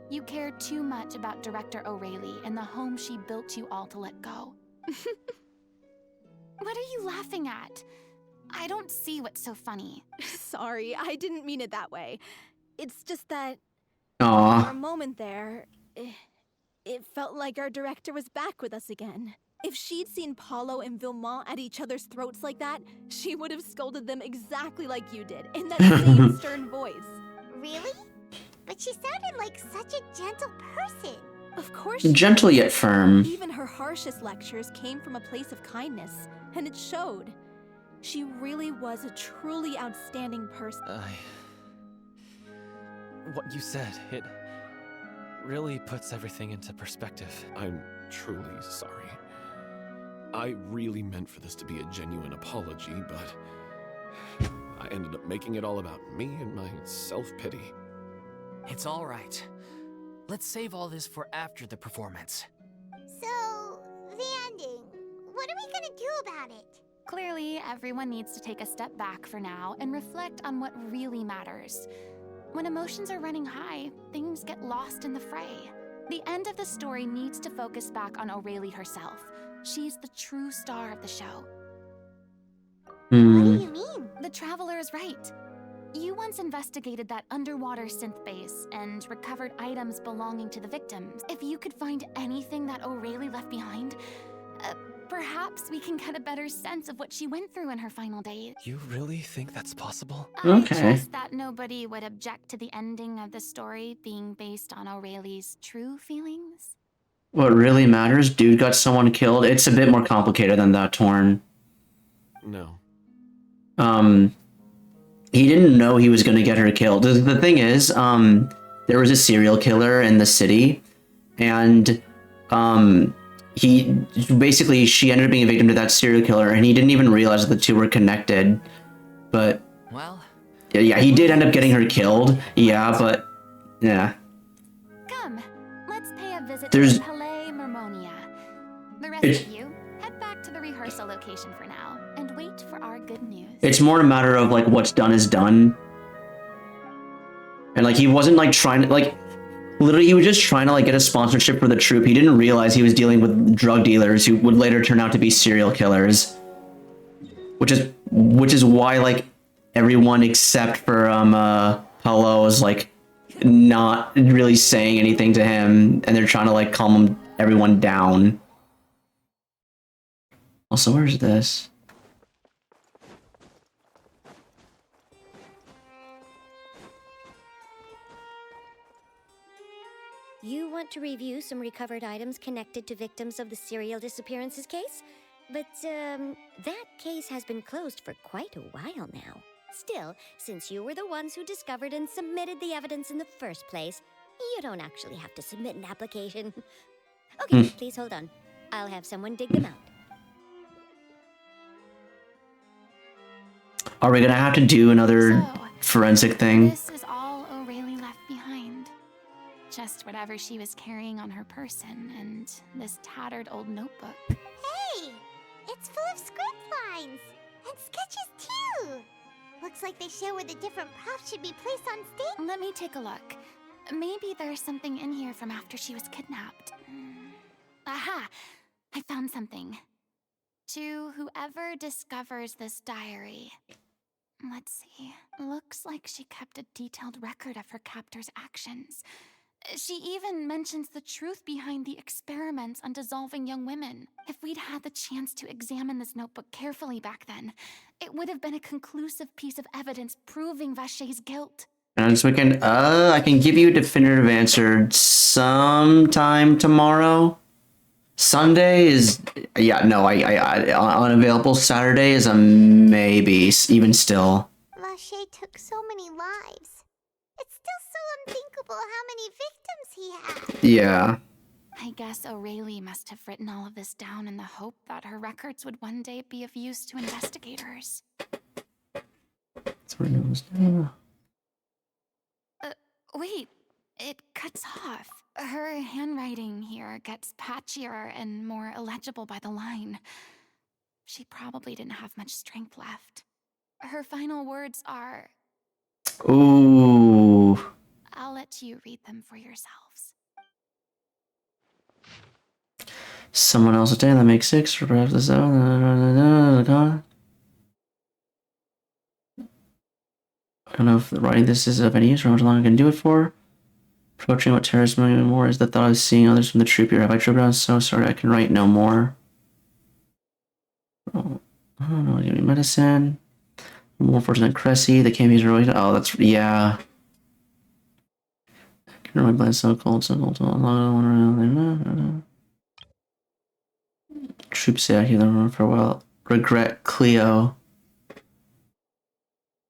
You care too much about Director O'Reilly and the home she built you all to let go. What are you laughing at? I don't see what's so funny. Sorry, I didn't mean it that way. It's just that Aw. for a moment there, it felt like our director was back with us again. If she'd seen Paulo and Vilmont at each other's throats like that, she would have scolded them exactly like you did, in that same stern voice. Really? But she sounded like such a gentle person. Of course Gentle yet firm. Even her harshest lectures came from a place of kindness, and it showed. She really was a truly outstanding person. What you said, it really puts everything into perspective. I'm truly sorry. I really meant for this to be a genuine apology, but I ended up making it all about me and my self-pity. It's all right. Let's save all this for after the performance. So, the ending. What are we gonna do about it? Clearly, everyone needs to take a step back for now and reflect on what really matters. When emotions are running high, things get lost in the fray. The end of the story needs to focus back on O'Reilly herself. She's the true star of the show. What do you mean? The Traveler is right. You once investigated that underwater synth base and recovered items belonging to the victims. If you could find anything that O'Reilly left behind, perhaps we can get a better sense of what she went through in her final days. You really think that's possible? I trust that nobody would object to the ending of the story being based on O'Reilly's true feelings. What really matters? Dude got someone killed. It's a bit more complicated than that, Torn. No. He didn't know he was going to get her killed. The thing is, there was a serial killer in the city, and she ended up being a victim to that serial killer, and he didn't even realize that the two were connected. But well, yeah, he did end up getting her killed. Yeah, but yeah. Come, let's pay a visit There's- to Palais Mermonia. The rest It's- of you, head back to the rehearsal location for now and wait for our good news. It's more a matter of like what's done is done, and like he wasn't like trying to like. Literally, he was just trying to like get a sponsorship for the troupe. He didn't realize he was dealing with drug dealers who would later turn out to be serial killers. Which is why like everyone except for Paulo is like not really saying anything to him, and they're trying to like calm everyone down. Also, where's this? You want to review some recovered items connected to victims of the serial disappearances case? But, that case has been closed for quite a while now. Still, since you were the ones who discovered and submitted the evidence in the first place, you don't actually have to submit an application. Okay, please hold on. I'll have someone dig them out. Are we gonna have to do another forensic thing? This is all O'Reilly left behind. Just whatever she was carrying on her person and this tattered old notebook. Hey! It's full of script lines! And sketches, too! Looks like they show where the different props should be placed on stage. Let me take a look. Maybe there's something in here from after she was kidnapped. Aha! I found something. To whoever discovers this diary. Let's see. Looks like she kept a detailed record of her captor's actions. She even mentions the truth behind the experiments on dissolving young women. If we'd had the chance to examine this notebook carefully back then, it would have been a conclusive piece of evidence proving Vacher's guilt. And this weekend, I can give you a definitive answer sometime tomorrow. Sunday is, yeah, no, I unavailable. Saturday is a maybe, even still. Vacher took so many lives. It's still so unthinkable how many victims he had. Yeah. I guess O'Reilly must have written all of this down in the hope that her records would one day be of use to investigators. That's where it goes down. Wait, it cuts off. Her handwriting here gets patchier and more illegible by the line. She probably didn't have much strength left. Her final words are... Ooh. I'll let you read them for yourselves. Someone else today, that makes 6. For perhaps the 7. I don't know if writing this is of any use or how much longer I can do it for. Approaching what terrors me even more is the thought of seeing others from the troop here. Have I tripped out? I'm so sorry, I can write no more. Oh, I don't know, give me medicine. More fortunate than Cressy, the cameos are really... Oh, that's... yeah. I can remember my so cold, Troops say out here, then farewell. Regret, Cleo.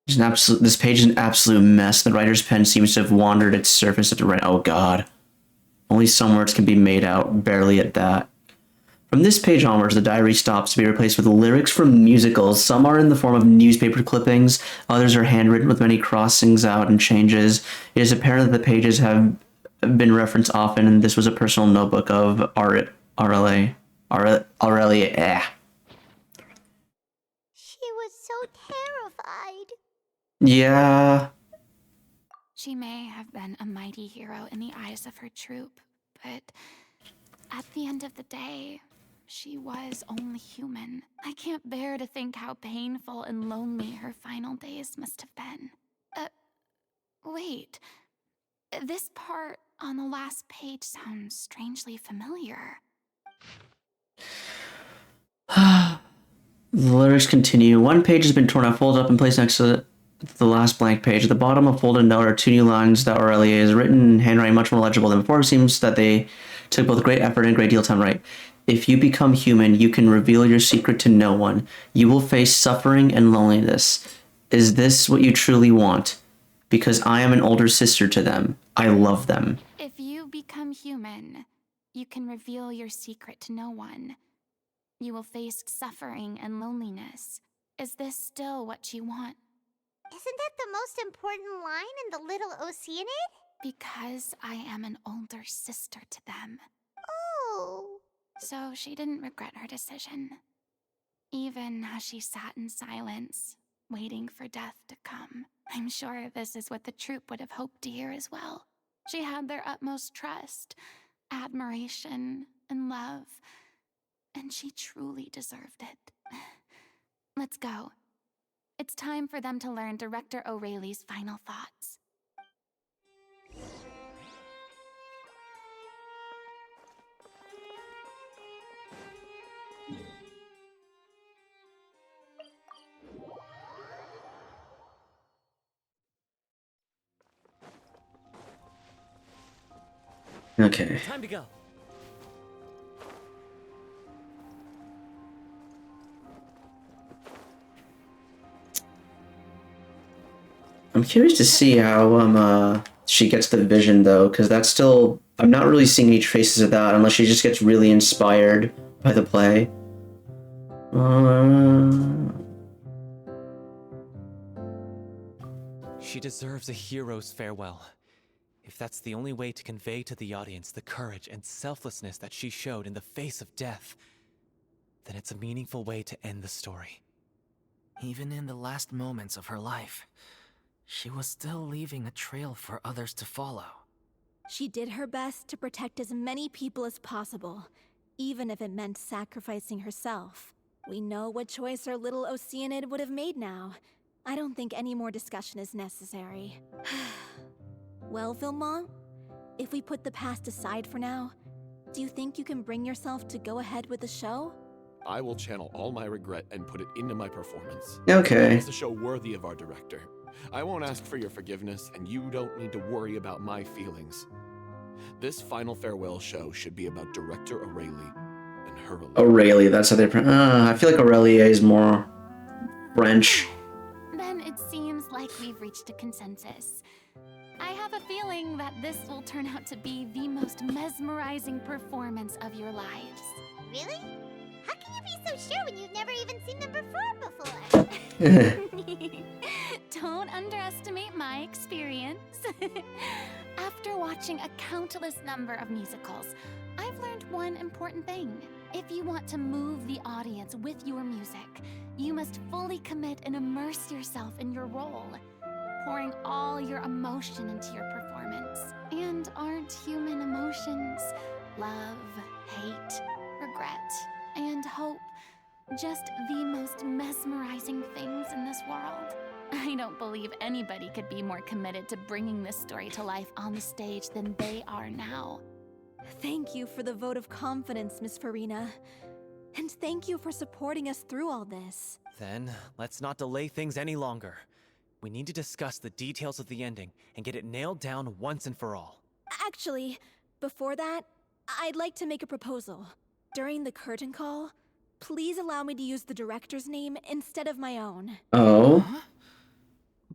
This page is an absolute mess. The writer's pen seems to have wandered its surface at the right. Oh god. Only some words can be made out, barely at that. From this page onwards, the diary stops to be replaced with lyrics from musicals. Some are in the form of newspaper clippings, others are handwritten with many crossings out and changes. It is apparent that the pages have been referenced often, and this was a personal notebook of Aurelia. She was so terrified. Yeah. She may have been a mighty hero in the eyes of her troop, but at the end of the day, she was only human. I can't bear to think how painful and lonely her final days must have been. Wait. This part on the last page sounds strangely familiar. The lyrics continue. One page has been torn out, folded up, and placed next to the last blank page. At the bottom of folded note are 2 new lines that Aurelia is written in handwriting much more legible than before. It seems that they took both great effort and a great deal of time to write. If you become human, you can reveal your secret to no one. You will face suffering and loneliness. Is this what you truly want? Because I am an older sister to them. I love them. If you become human, you can reveal your secret to no one. You will face suffering and loneliness. Is this still what you want? Isn't that the most important line in the Little Oceanid? Because I am an older sister to them. Oh. So she didn't regret her decision. Even as she sat in silence, waiting for death to come. I'm sure this is what the troupe would have hoped to hear as well. She had their utmost trust, admiration, and love. And she truly deserved it. Let's go. It's time for them to learn Director O'Reilly's final thoughts. Okay. Time to go. I'm curious to see how she gets the vision though, because that's still, I'm not really seeing any traces of that unless she just gets really inspired by the play. She deserves a hero's farewell. If that's the only way to convey to the audience the courage and selflessness that she showed in the face of death, then it's a meaningful way to end the story. Even in the last moments of her life, she was still leaving a trail for others to follow. She did her best to protect as many people as possible, even if it meant sacrificing herself. We know what choice our little Oceanid would have made now. I don't think any more discussion is necessary. Well, Vilmont, if we put the past aside for now, do you think you can bring yourself to go ahead with the show? I will channel all my regret and put it into my performance. Okay. It's a show worthy of our director. I won't ask for your forgiveness, and you don't need to worry about my feelings. This final farewell show should be about Director O'Reilly and her alone. Aurelia, that's how they I feel like Aurelia is more French. Then it seems like we've reached a consensus. I have a feeling that this will turn out to be the most mesmerizing performance of your lives. Really? How can you be so sure when you've never even seen them perform before? Don't underestimate my experience. After watching a countless number of musicals, I've learned one important thing. If you want to move the audience with your music, you must fully commit and immerse yourself in your role, pouring all your emotion into your performance. And aren't human emotions love, hate, regret, and hope just the most mesmerizing things in this world? I don't believe anybody could be more committed to bringing this story to life on the stage than they are now. Thank you for the vote of confidence, Miss Farina. And thank you for supporting us through all this. Then, let's not delay things any longer. We need to discuss the details of the ending and get it nailed down once and for all. Actually, before that, I'd like to make a proposal. During the curtain call, please allow me to use the director's name instead of my own. Oh? Huh?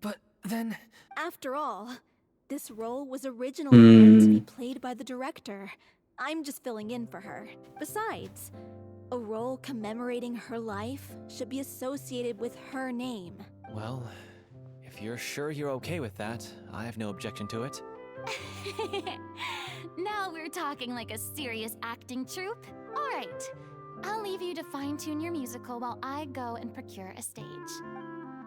But then... After all, this role was originally meant to be played by the director. I'm just filling in for her. Besides, a role commemorating her life should be associated with her name. Well, if you're sure you're okay with that, I have no objection to it. Now we're talking like a serious acting troupe. All right, I'll leave you to fine-tune your musical while I go and procure a stage.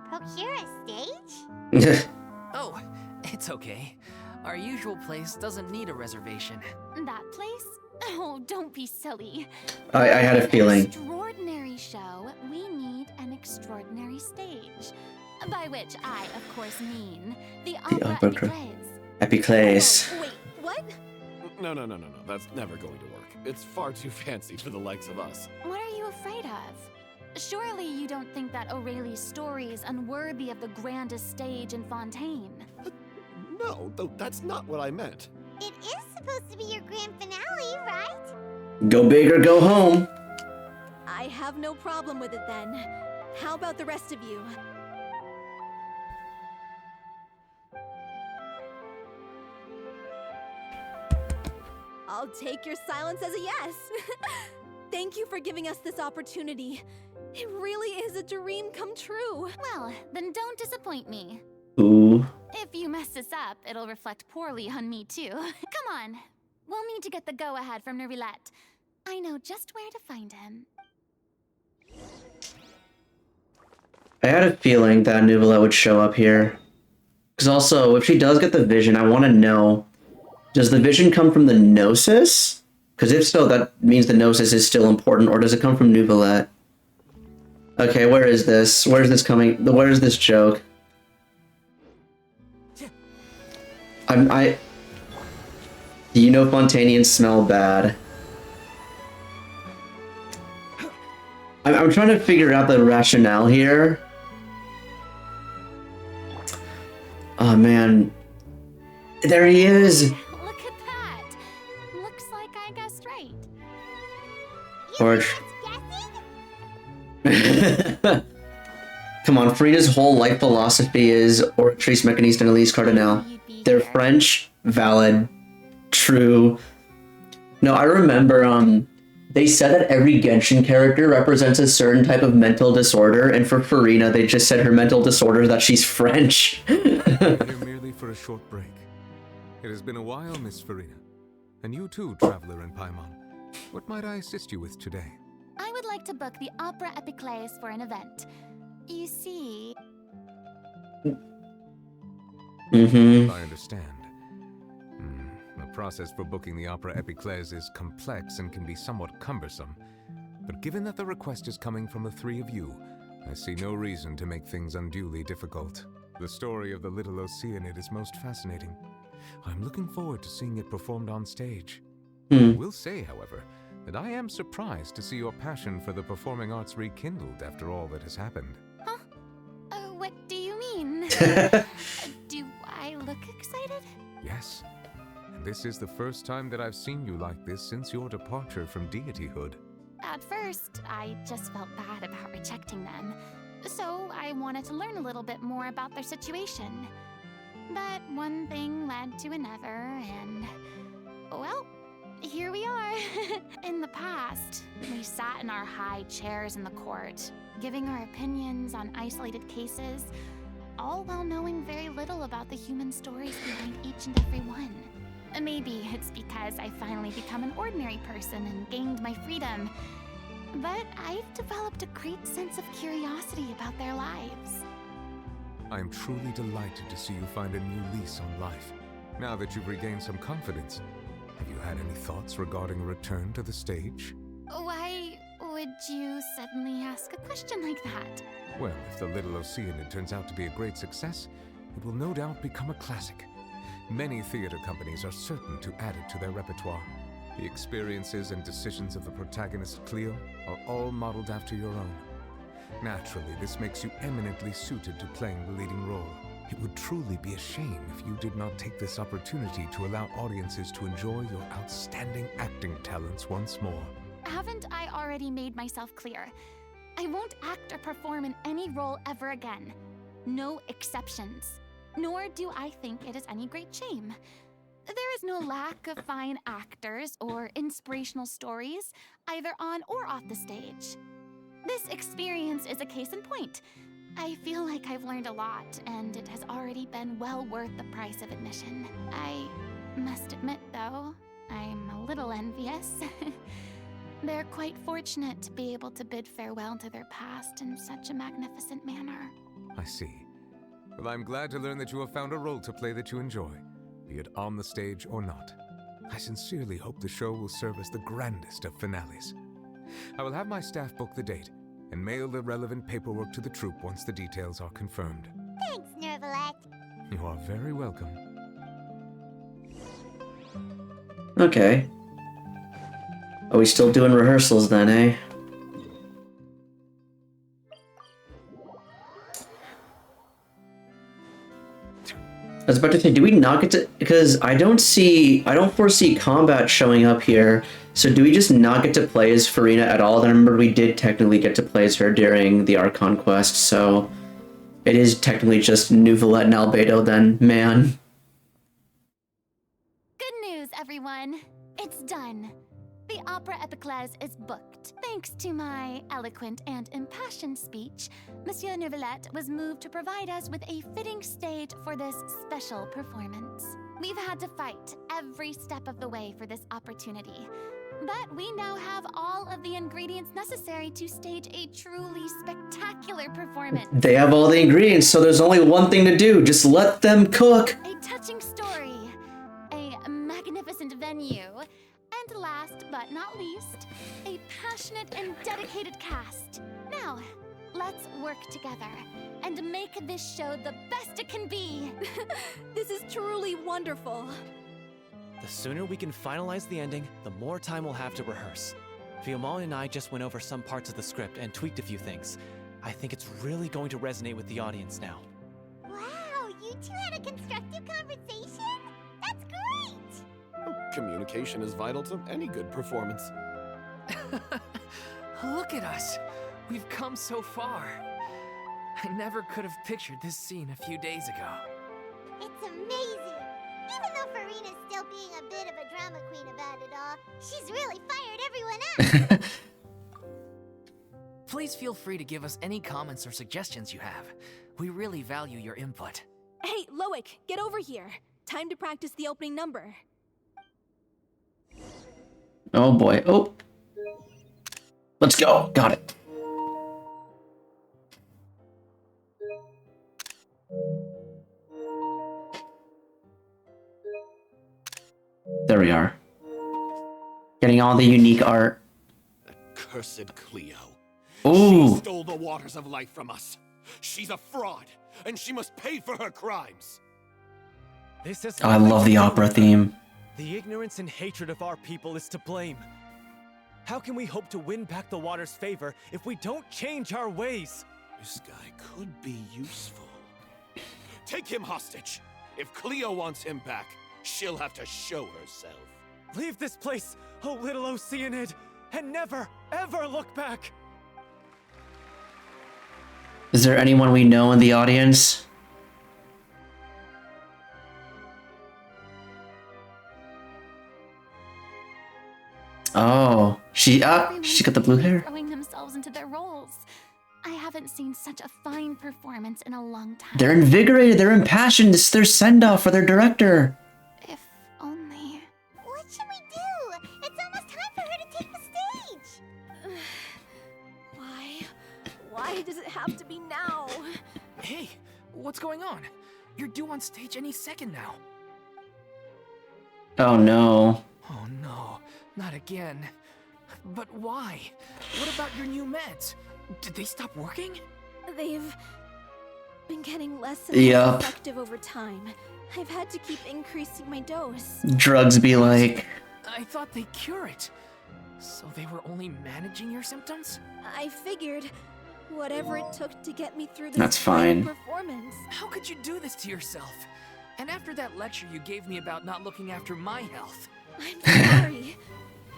Procure a stage? Oh, it's okay. Our usual place doesn't need a reservation. That place? Oh, don't be silly. I had a feeling. An extraordinary show, we need an extraordinary stage. By which I, of course, mean the opera epiclese. Epiclese. Oh, wait, what? No. That's never going to work. It's far too fancy for the likes of us. What are you afraid of? Surely you don't think that Aurelie's story is unworthy of the grandest stage in Fontaine. No, that's not what I meant. It is supposed to be your grand finale, right? Go big or go home. I have no problem with it then. How about the rest of you? I'll take your silence as a yes. Thank you for giving us this opportunity. It really is a dream come true. Well, then don't disappoint me. Ooh. If you mess this up, it'll reflect poorly on me too. Come on. We'll need to get the go-ahead from Nerilette. I know just where to find him. I had a feeling that Neuvillette would show up here. Because also, if she does get the vision, I want to know, does the vision come from the Gnosis? Because if so, that means the Gnosis is still important, or does it come from Neuvillette? Okay, where is this? Where's this coming? Where's this joke? You know Fontainians smell bad. I'm trying to figure out the rationale here. Oh man. There he is! Look at that! Looks like I guessed right. George. Come on, Frida's whole life philosophy is Oratrice Mécaniste and Elise Cardinal. They're French, valid, true. No, I remember, they said that every Genshin character represents a certain type of mental disorder, and for Farina, they just said her mental disorder is that she's French. Here merely for a short break. It has been a while, Miss Farina. And you too, traveler in Paimon. What might I assist you with today? I would like to book the Opera Epiclese for an event. You see... I understand. The process for booking the Opera Epiclese is complex and can be somewhat cumbersome. But given that the request is coming from the three of you, I see no reason to make things unduly difficult. The story of the little Oceanid is most fascinating. I'm looking forward to seeing it performed on stage. I will say, however, that I am surprised to see your passion for the performing arts rekindled after all that has happened. Huh? What do you mean? Do I look excited? Yes. And this is the first time that I've seen you like this since your departure from deityhood. At first, I just felt bad about rejecting them. So I wanted to learn a little bit more about their situation. But one thing led to another, and... well, here we are. In the past, we sat in our high chairs in the court, giving our opinions on isolated cases, all while knowing very little about the human stories behind each and every one. Maybe it's because I finally become an ordinary person and gained my freedom. But I've developed a great sense of curiosity about their lives. I am truly delighted to see you find a new lease on life. Now that you've regained some confidence, have you had any thoughts regarding a return to the stage? Why would you suddenly ask a question like that? Well, if the Little Oceanid turns out to be a great success, it will no doubt become a classic. Many theater companies are certain to add it to their repertoire. The experiences and decisions of the protagonist Cleo are all modeled after your own. Naturally, this makes you eminently suited to playing the leading role. It would truly be a shame if you did not take this opportunity to allow audiences to enjoy your outstanding acting talents once more. Haven't I already made myself clear? I won't act or perform in any role ever again. No exceptions. Nor do I think it is any great shame. There is no lack of fine actors or inspirational stories, either on or off the stage. This experience is a case in point. I feel like I've learned a lot, and it has already been well worth the price of admission. I must admit, though, I'm a little envious. They're quite fortunate to be able to bid farewell to their past in such a magnificent manner. I see. Well, I'm glad to learn that you have found a role to play that you enjoy, be it on the stage or not. I sincerely hope the show will serve as the grandest of finales. I will have my staff book the date and mail the relevant paperwork to the troupe once the details are confirmed. Thanks, Nervalet. You are very welcome. Okay. Are we still doing rehearsals then, eh? I was about to say, do we not get to, because I don't foresee combat showing up here, so do we just not get to play as Farina at all? Then I remember we did technically get to play as her during the Archon quest, so it is technically just Nuvalet and Albedo then, man. Good news, everyone. It's done. The Opera Epiclese is booked. Thanks to my eloquent and impassioned speech, Monsieur Neuvillette was moved to provide us with a fitting stage for this special performance. We've had to fight every step of the way for this opportunity, but we now have all of the ingredients necessary to stage a truly spectacular performance. They have all the ingredients, so there's only one thing to do. Just let them cook. A touching story, a magnificent venue, and last but not least, a passionate and dedicated cast. Now, let's work together and make this show the best it can be. This is truly wonderful. The sooner we can finalize the ending, the more time we'll have to rehearse. Fiamma and I just went over some parts of the script and tweaked a few things. I think it's really going to resonate with the audience now. Wow, you two had a constructive conversation? That's great! Communication is vital to any good performance. Look at us. We've come so far. I never could have pictured this scene a few days ago. It's amazing! Even though Farina's still being a bit of a drama queen about it all, she's really fired everyone up! Please feel free to give us any comments or suggestions you have. We really value your input. Hey, Loic, get over here. Time to practice the opening number. Oh boy. Oh. Let's go. Got it. There we are. Getting all the unique art. Cursed Cleo. Ooh. She stole the waters of life from us. She's a fraud, and she must pay for her crimes. This is Oh, I love the opera theme. The ignorance and hatred of our people is to blame. How can we hope to win back the water's favor if we don't change our ways? This guy could be useful. Take him hostage. If Cleo wants him back, she'll have to show herself. Leave this place, oh little Oceanid, and never, ever look back! Is there anyone we know in the audience? Oh, she got the blue hair. Throwing themselves into their roles. I haven't seen such a fine performance in a long time. They're invigorated, they're impassioned, it's their send-off for their director. If only... Why does it have to be now? Hey, what's going on? You're due on stage any second now. Oh no. Oh no, not again. But why? What about your new meds? Did they stop working? They've been getting less and Yup. less effective over time. I've had to keep increasing my dose. Drugs be like. I thought they cure it. So they were only managing your symptoms? I figured whatever it took to get me through this That's fine. performance. How could you do this to yourself? And after that lecture you gave me about not looking after my health. I'm sorry.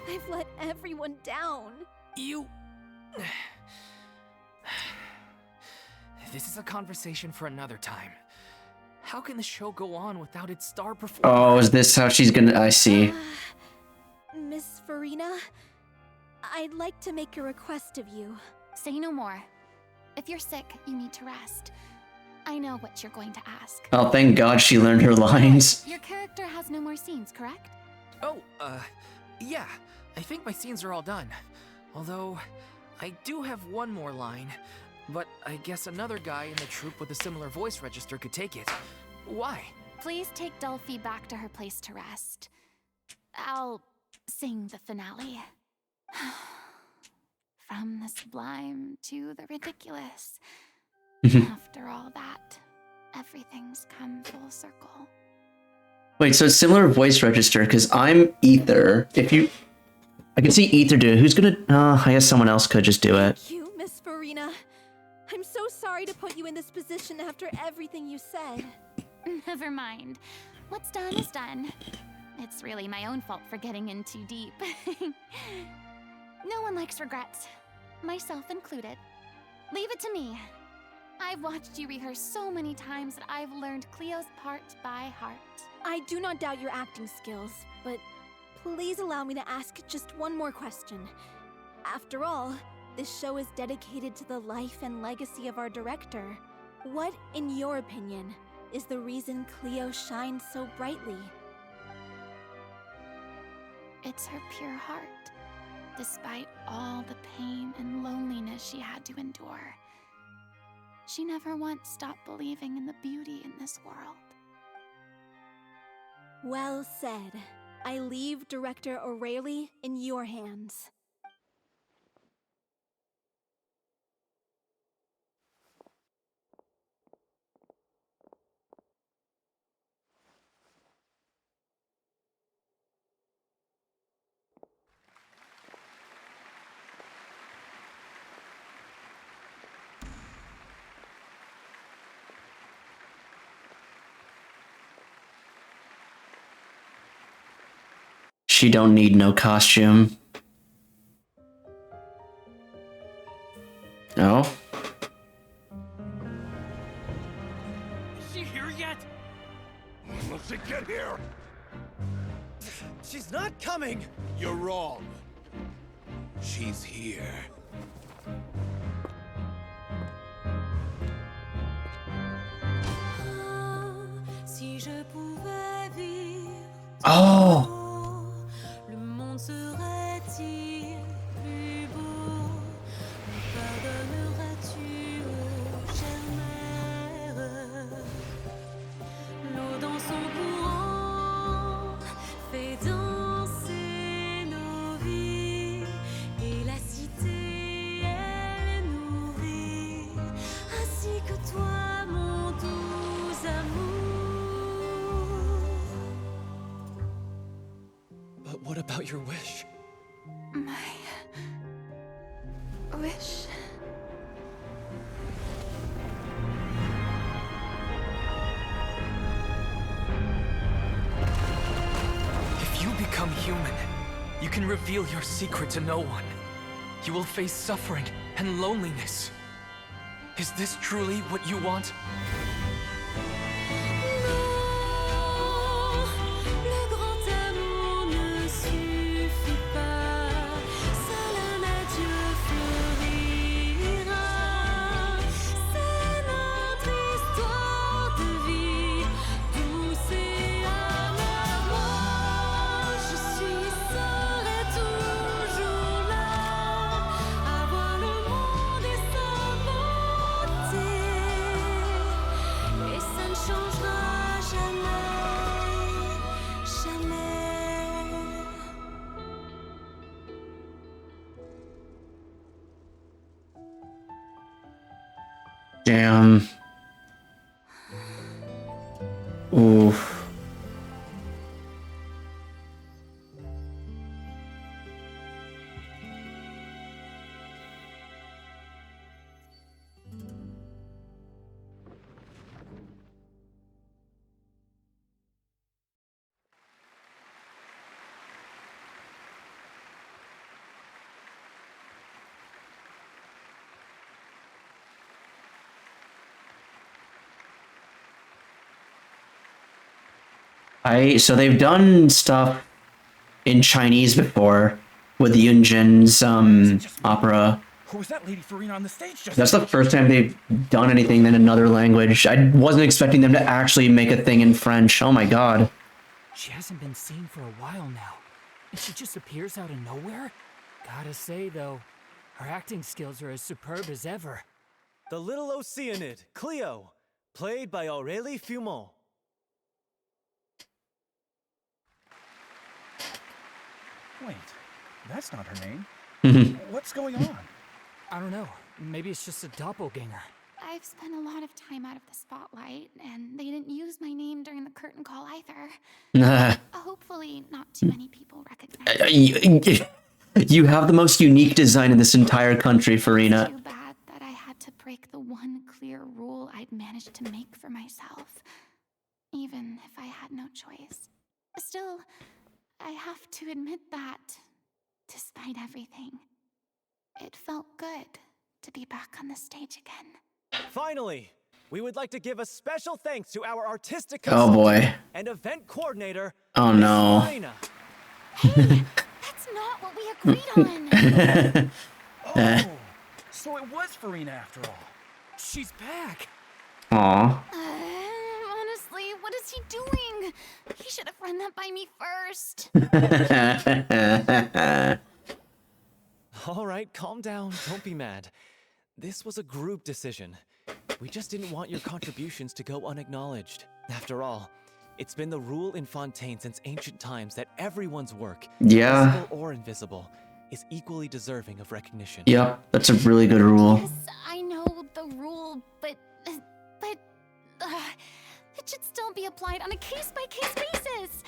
I've let everyone down. You... This is a conversation for another time. How can the show go on without its star performer? Oh, is this how she's gonna... I see. Miss Farina, I'd like to make a request of you. Say no more. If you're sick, you need to rest. I know what you're going to ask. Oh, thank God she learned her lines. Your character has no more scenes, correct? Oh, yeah. I think my scenes are all done. Although, I do have one more line. But I guess another guy in the troupe with a similar voice register could take it. Why? Please take Delphi back to her place to rest. I'll sing the finale. From the sublime to the ridiculous. After all that, everything's come full circle. Wait, so it's similar voice register, because I'm Ether. If you... I can see Ether do it. Who's gonna... I guess someone else could just do it. Thank you, Miss Farina. I'm so sorry to put you in this position after everything you said. Never mind. What's done is done. It's really my own fault for getting in too deep. No one likes regrets, myself included. Leave it to me. I've watched you rehearse so many times that I've learned Cleo's part by heart. I do not doubt your acting skills, but please allow me to ask just one more question. After all, this show is dedicated to the life and legacy of our director. What, in your opinion, is the reason Cleo shines so brightly? It's her pure heart. Despite all the pain and loneliness she had to endure, she never once stopped believing in the beauty in this world. Well said. I leave Director O'Reilly in your hands. She don't need no costume. No? Is she here yet? Will she get here? She's not coming! You're wrong. She's here. Oh! But what about your wish? My wish. If you become human, you can reveal your secret to no one. You will face suffering and loneliness. Is this truly what you want? Damn. Oof. So they've done stuff in Chinese before with Yunjin's opera. Who was that lady Farina on the stage just That's the first time they've done anything in another language. I wasn't expecting them to actually make a thing in French. Oh my god. She hasn't been seen for a while now, and she just appears out of nowhere? Gotta say, though, her acting skills are as superb as ever. The little Oceanid, Cleo, played by Aurélie Fumont. Wait, that's not her name. What's going on? I don't know. Maybe it's just a doppelganger. I've spent a lot of time out of the spotlight, and they didn't use my name during the curtain call either. Hopefully, not too many people recognize it. You have the most unique design in this entire country, Farina. Too bad that I had to break the one clear rule I'd managed to make for myself, even if I had no choice. Still, I have to admit that, despite everything, it felt good to be back on the stage again. Finally, we would like to give a special thanks to our artistic Oh boy. and event coordinator. Oh no. Farina. Hey, that's not what we agreed on. Oh, so it was Farina after all. She's back. Aw. Honestly, what is he doing? He should have run that by me first. All right, calm down. Don't be mad. This was a group decision. We just didn't want your contributions to go unacknowledged. After all, it's been the rule in Fontaine since ancient times that everyone's work, Yeah. visible or invisible, is equally deserving of recognition. Yep, that's a really good rule. Yes, I know the rule, but it should still be applied on a case-by-case basis.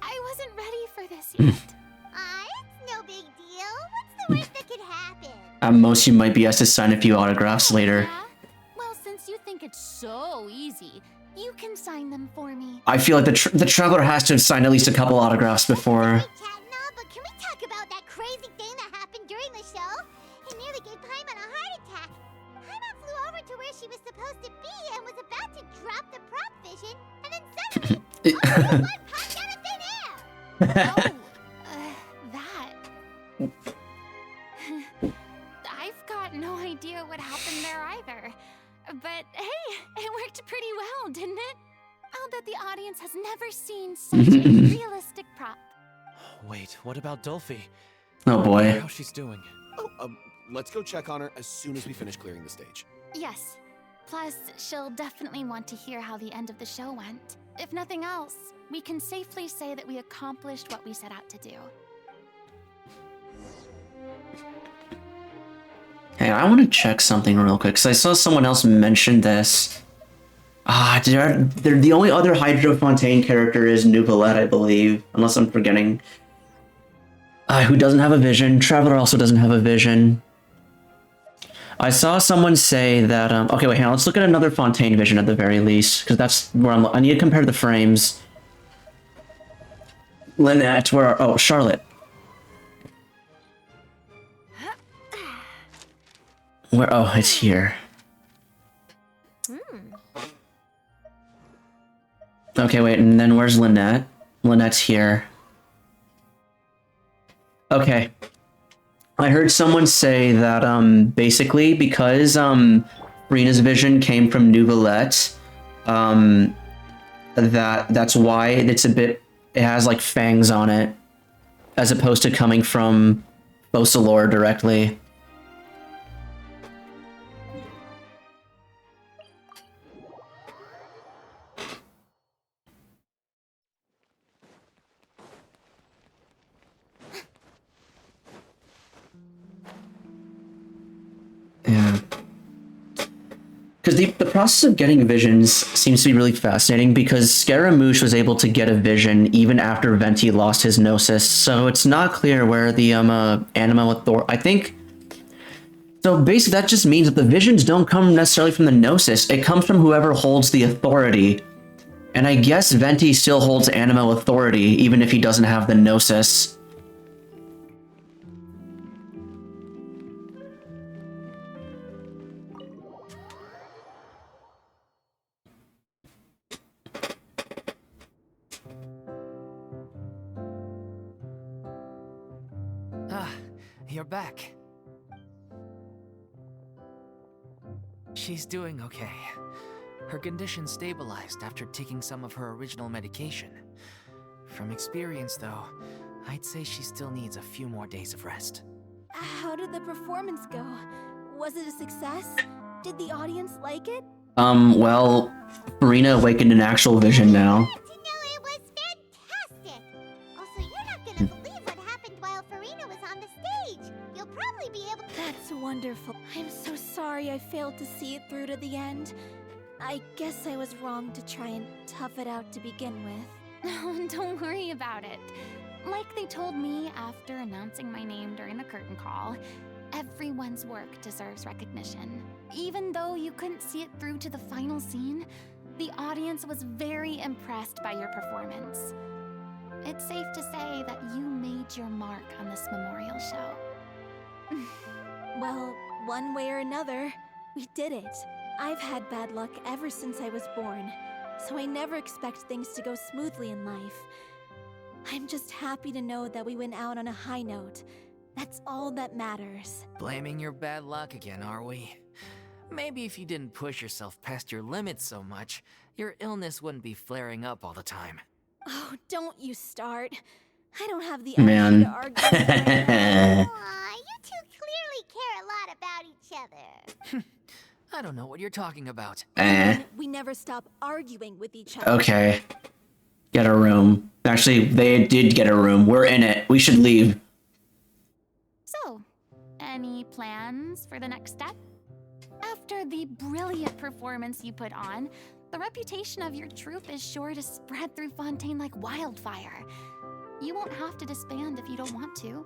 I wasn't ready for this yet. It's no big deal. What's the worst that could happen? At most, you might be asked to sign a few autographs later. Yeah? Well, since you think it's so easy, you can sign them for me. I feel like the traveler has to have signed at least a couple autographs before. But can we talk about that crazy thing that happened during the show? It nearly gave Paimon a heart attack. Paimon flew over to where she was supposed to be and was about to drop the prop vision, and then suddenly, one popped out of thin air. That. I've got no idea what happened there either. But hey, it worked pretty well, didn't it? I'll bet the audience has never seen such a realistic prop. Wait, what about Dolphy? Oh boy. How's she's doing? Let's go check on her as soon as we finish clearing the stage. Yes. Plus, she'll definitely want to hear how the end of the show went. If nothing else, we can safely say that we accomplished what we set out to do. Hey, I want to check something real quick, because I saw someone else mention this. They're the only other Hydro Fontaine character is Nouvellette, I believe, unless I'm forgetting. Who doesn't have a vision. Traveler also doesn't have a vision. I saw someone say that, okay, wait, hang on, let's look at another Fontaine vision at the very least, because that's where I need to compare the frames. Lynette, oh, Charlotte. Where, oh, it's here. Okay, wait, and then where's Lynette? Lynette's here. Okay. I heard someone say that, basically, because, Rina's vision came from Nouvellette, that's why it's a bit, it has, like, fangs on it, as opposed to coming from Focalors directly. Yeah. Because the process of getting visions seems to be really fascinating because Scaramouche was able to get a vision even after Venti lost his Gnosis, so it's not clear where the Anima Authority... I think... So basically that just means that the visions don't come necessarily from the Gnosis, it comes from whoever holds the authority. And I guess Venti still holds Anima Authority, even if he doesn't have the Gnosis. Ah, you're back. She's doing okay. Her condition stabilized after taking some of her original medication. From experience, though, I'd say she still needs a few more days of rest. How did the performance go? Was it a success? Did the audience like it? Well, Farina awakened an actual vision now. It was fantastic! Also, you're not gonna believe what happened while Farina was on the stage. You'll probably be able to... That's wonderful. I'm so sorry I failed to see it through to the end. I guess I was wrong to try and tough it out to begin with. Oh, don't worry about it. Like they told me after announcing my name during the curtain call, everyone's work deserves recognition. Even though you couldn't see it through to the final scene, the audience was very impressed by your performance. It's safe to say that you made your mark on this memorial show. Well, one way or another, we did it. I've had bad luck ever since I was born, so I never expect things to go smoothly in life. I'm just happy to know that we went out on a high note. That's all that matters. Blaming your bad luck again, are we? Maybe if you didn't push yourself past your limits so much, your illness wouldn't be flaring up all the time. Oh, don't you start. I don't have the Man. energy to argue. Aw, you two clearly care a lot about each other. I don't know what you're talking about. We never stop arguing with each other. Okay. Get a room. Actually, they did get a room. We're in it. We should leave. So, any plans for the next step? After the brilliant performance you put on, the reputation of your troupe is sure to spread through Fontaine like wildfire. You won't have to disband if you don't want to.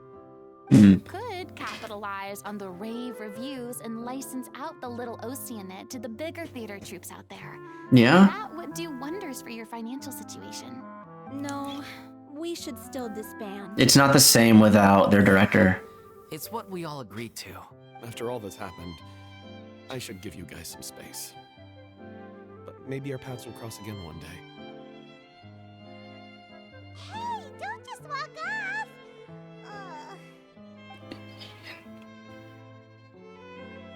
You could capitalize on the rave reviews and license out the little Oceanid to the bigger theater troupes out there. Yeah? That would do wonders for your financial situation. No, we should still disband. It's not the same without their director. It's what we all agreed to. After all that's happened, I should give you guys some space. But maybe our paths will cross again one day. Hey, don't just walk off!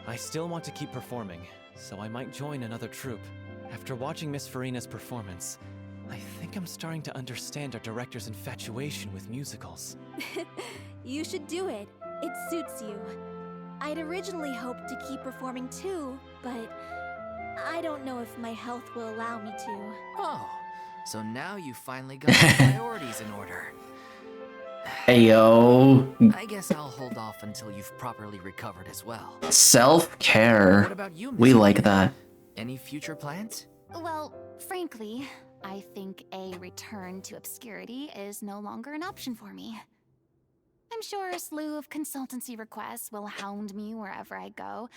I still want to keep performing, so I might join another troupe. After watching Miss Farina's performance, I think I'm starting to understand our director's infatuation with musicals. You should do it. It suits you. I'd originally hoped to keep performing too, but I don't know if my health will allow me to. Oh, so now you finally got your priorities in order. Ayo. I guess I'll hold off until you've properly recovered as well. Self-care. What about you, Miss We like Farina? that. Any future plans? Well, frankly, I think a return to obscurity is no longer an option for me. I'm sure a slew of consultancy requests will hound me wherever I go,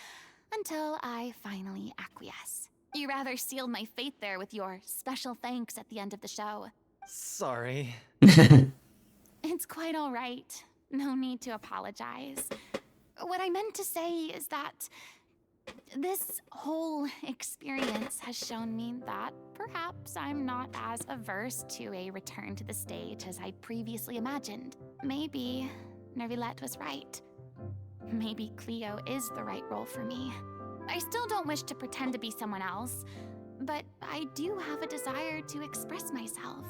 until I finally acquiesce. You rather sealed my fate there with your special thanks at the end of the show. Sorry. It's quite all right. No need to apologize. What I meant to say is that this whole experience has shown me that perhaps I'm not as averse to a return to the stage as I'd previously imagined. Maybe Nervilette was right. Maybe Cleo is the right role for me. I still don't wish to pretend to be someone else, but I do have a desire to express myself.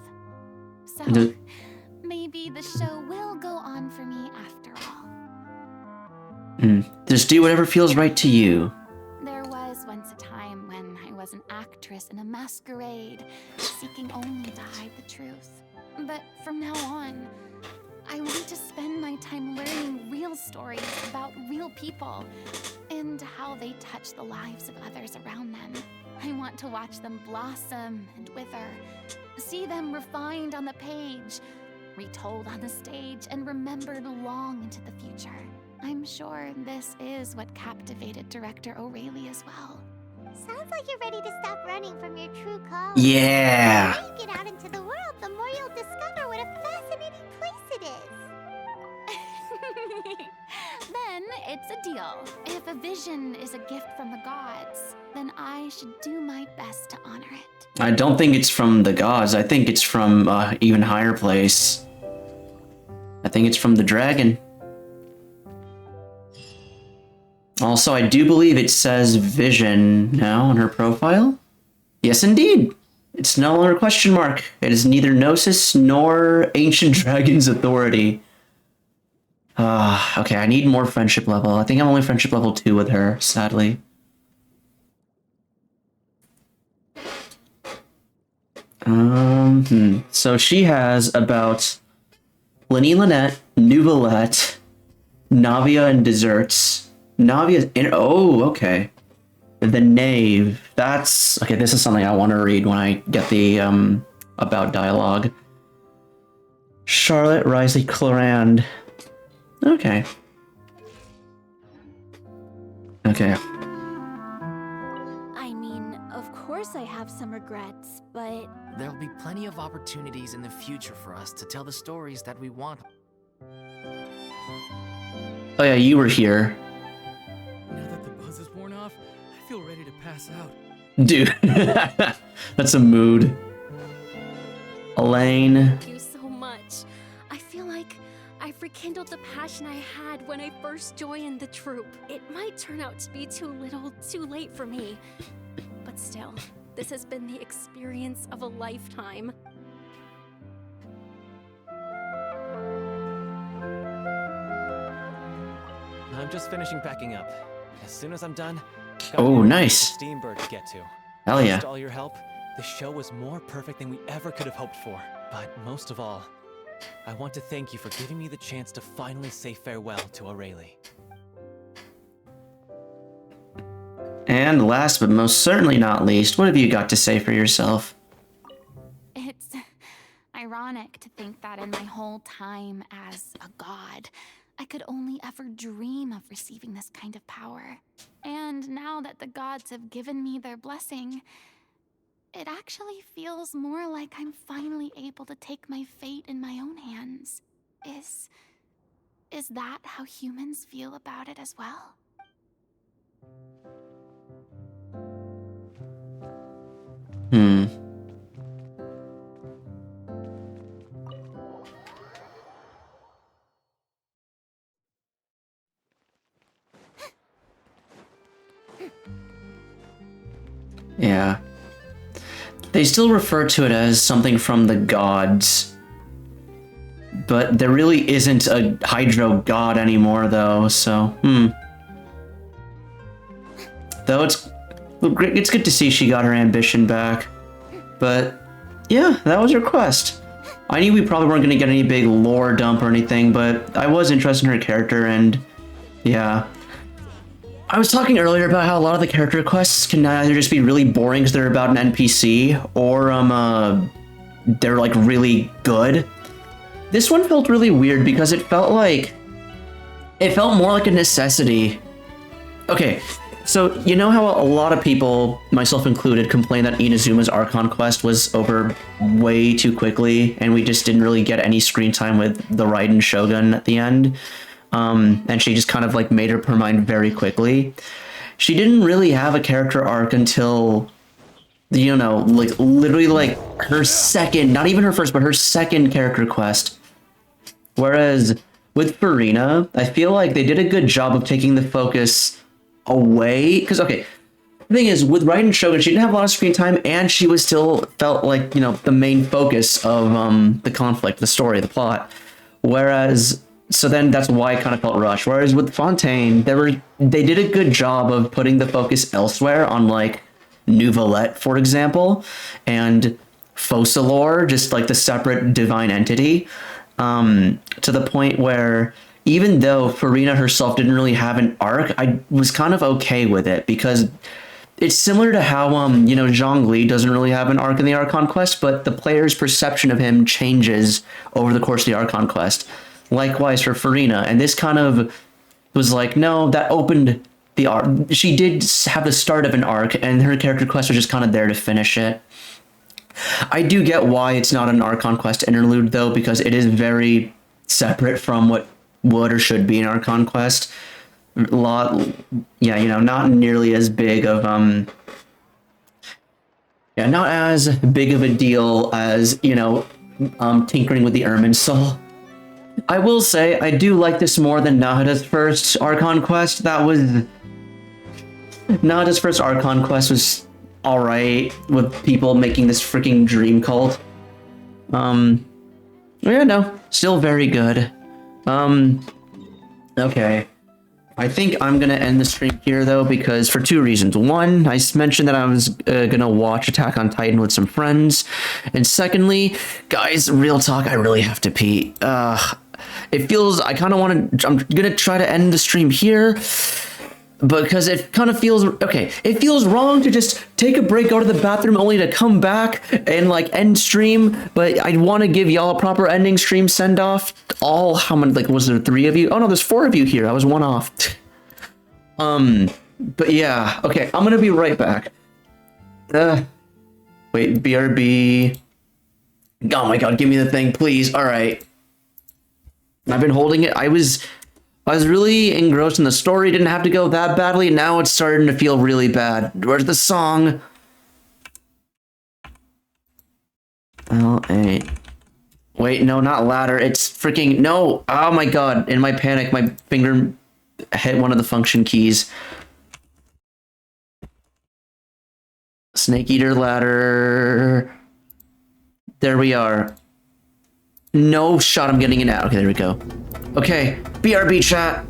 So maybe the show will go on for me after all. Just do whatever feels right to you. There was once a time when I was an actress in a masquerade, seeking only to hide the truth. But from now on, I want to spend my time learning real stories about real people, and and how they touch the lives of others around them. I want to watch them blossom and wither, see them refined on the page, retold on the stage, and remembered long into the future. I'm sure this is what captivated Director O'Reilly as well. Sounds like you're ready to stop running from your true calling. Yeah. The more you get out into the world, the more you'll discover what a fascinating place it is. Then it's a deal. If a vision is a gift from the gods, then I should do my best to honor it. I don't think it's from the gods. I think it's from even higher place. I think it's from the dragon. Also, I do believe it says vision now on her profile. Yes, indeed. It's no longer a question mark. It is neither Gnosis nor Ancient Dragon's authority. Okay, I need more friendship level. I think I'm only friendship level 2 with her, sadly. So she has about Lenny Lynette, Nouvelette, Navia, and Desserts. Navia's in. Oh, okay. The Knave. That's okay. This is something I want to read when I get the about dialogue. Charlotte Risley Clarand. Okay. Okay. I mean, of course I have some regrets, but There'll be plenty of opportunities in the future for us to tell the stories that we want. Oh yeah, you were here. Now that the buzz is worn off, I feel ready to pass out. Dude. That's a mood. Elaine. thank you so much. I feel like I've rekindled the passion I had when I first joined the troupe. It might turn out to be too little, too late for me. But still, this has been the experience of a lifetime. I'm just finishing packing up. As soon as I'm done, Oh, nice. Steambird to get to. Hell yeah. Thanks to all your help, the show was more perfect than we ever could have hoped for. But most of all, I want to thank you for giving me the chance to finally say farewell to O'Reilly. And last but most certainly not least, what have you got to say for yourself? It's ironic to think that in my whole time as a god, I could only ever dream of receiving this kind of power. And now that the gods have given me their blessing, it actually feels more like I'm finally able to take my fate in my own hands. Is that how humans feel about it as well? Yeah. They still refer to it as something from the gods. But there really isn't a Hydro god anymore, though, so, Though it's good to see she got her ambition back. But, yeah, that was her quest. I knew we probably weren't going to get any big lore dump or anything, but I was interested in her character, and, yeah. I was talking earlier about how a lot of the character quests can either just be really boring because they're about an NPC, or, they're, like, really good. This one felt really weird because it felt more like a necessity. Okay, so you know how a lot of people, myself included, complained that Inazuma's Archon quest was over way too quickly, and we just didn't really get any screen time with the Raiden Shogun at the end? And she just kind of like made up her mind very quickly. She didn't really have a character arc until, you know, like literally like her second, not even her first, but her second character quest. Whereas with Farina, I feel like they did a good job of taking the focus away. Because, okay, the thing is, with Raiden Shogun, she didn't have a lot of screen time, and she was still felt like, you know, the main focus of the conflict, the story, the plot. Whereas, so then that's why it kind of felt rushed. Whereas with Fontaine, they did a good job of putting the focus elsewhere on, like, Nouvelette, for example, and Focalor, just like the separate divine entity. To the point where even though Farina herself didn't really have an arc, I was kind of okay with it because it's similar to how Zhongli doesn't really have an arc in the Archon quest, but the player's perception of him changes over the course of the Archon quest. Likewise for Farina, and this kind of was like, no, that opened the arc. She did have the start of an arc, and her character quest was just kind of there to finish it. I do get why it's not an Archon quest interlude though, because it is very separate from what would or should be an Archon quest. Not nearly as big of not as big of a deal as tinkering with the Ermine Soul. I will say I do like this more than Nahada's first Archon quest. Nahada's first Archon quest was alright with people making this freaking dream cult. Still very good. Okay. I think I'm gonna end the stream here though, because for two reasons. One, I mentioned that I was gonna watch Attack on Titan with some friends, and secondly, guys, real talk, I really have to pee. It feels, I'm gonna try to end the stream here, because it kind of feels, it feels wrong to just take a break, go to the bathroom, only to come back and end stream, but I want to give y'all a proper ending stream send-off. How many, was there 3 of you? Oh no, there's 4 of you here, I was 1 off. But yeah, okay, I'm gonna be right back. Wait, BRB. Oh my god, give me the thing, please. Alright. I've been holding it. I was really engrossed in the story, didn't have to go that badly, now it's starting to feel really bad. Where's the song? L8. Wait, no, not ladder, it's freaking, no! Oh my god, in my panic, my finger hit one of the function keys. Snake Eater ladder. There we are. No shot I'm getting it out. Okay, there we go. Okay, BRB chat.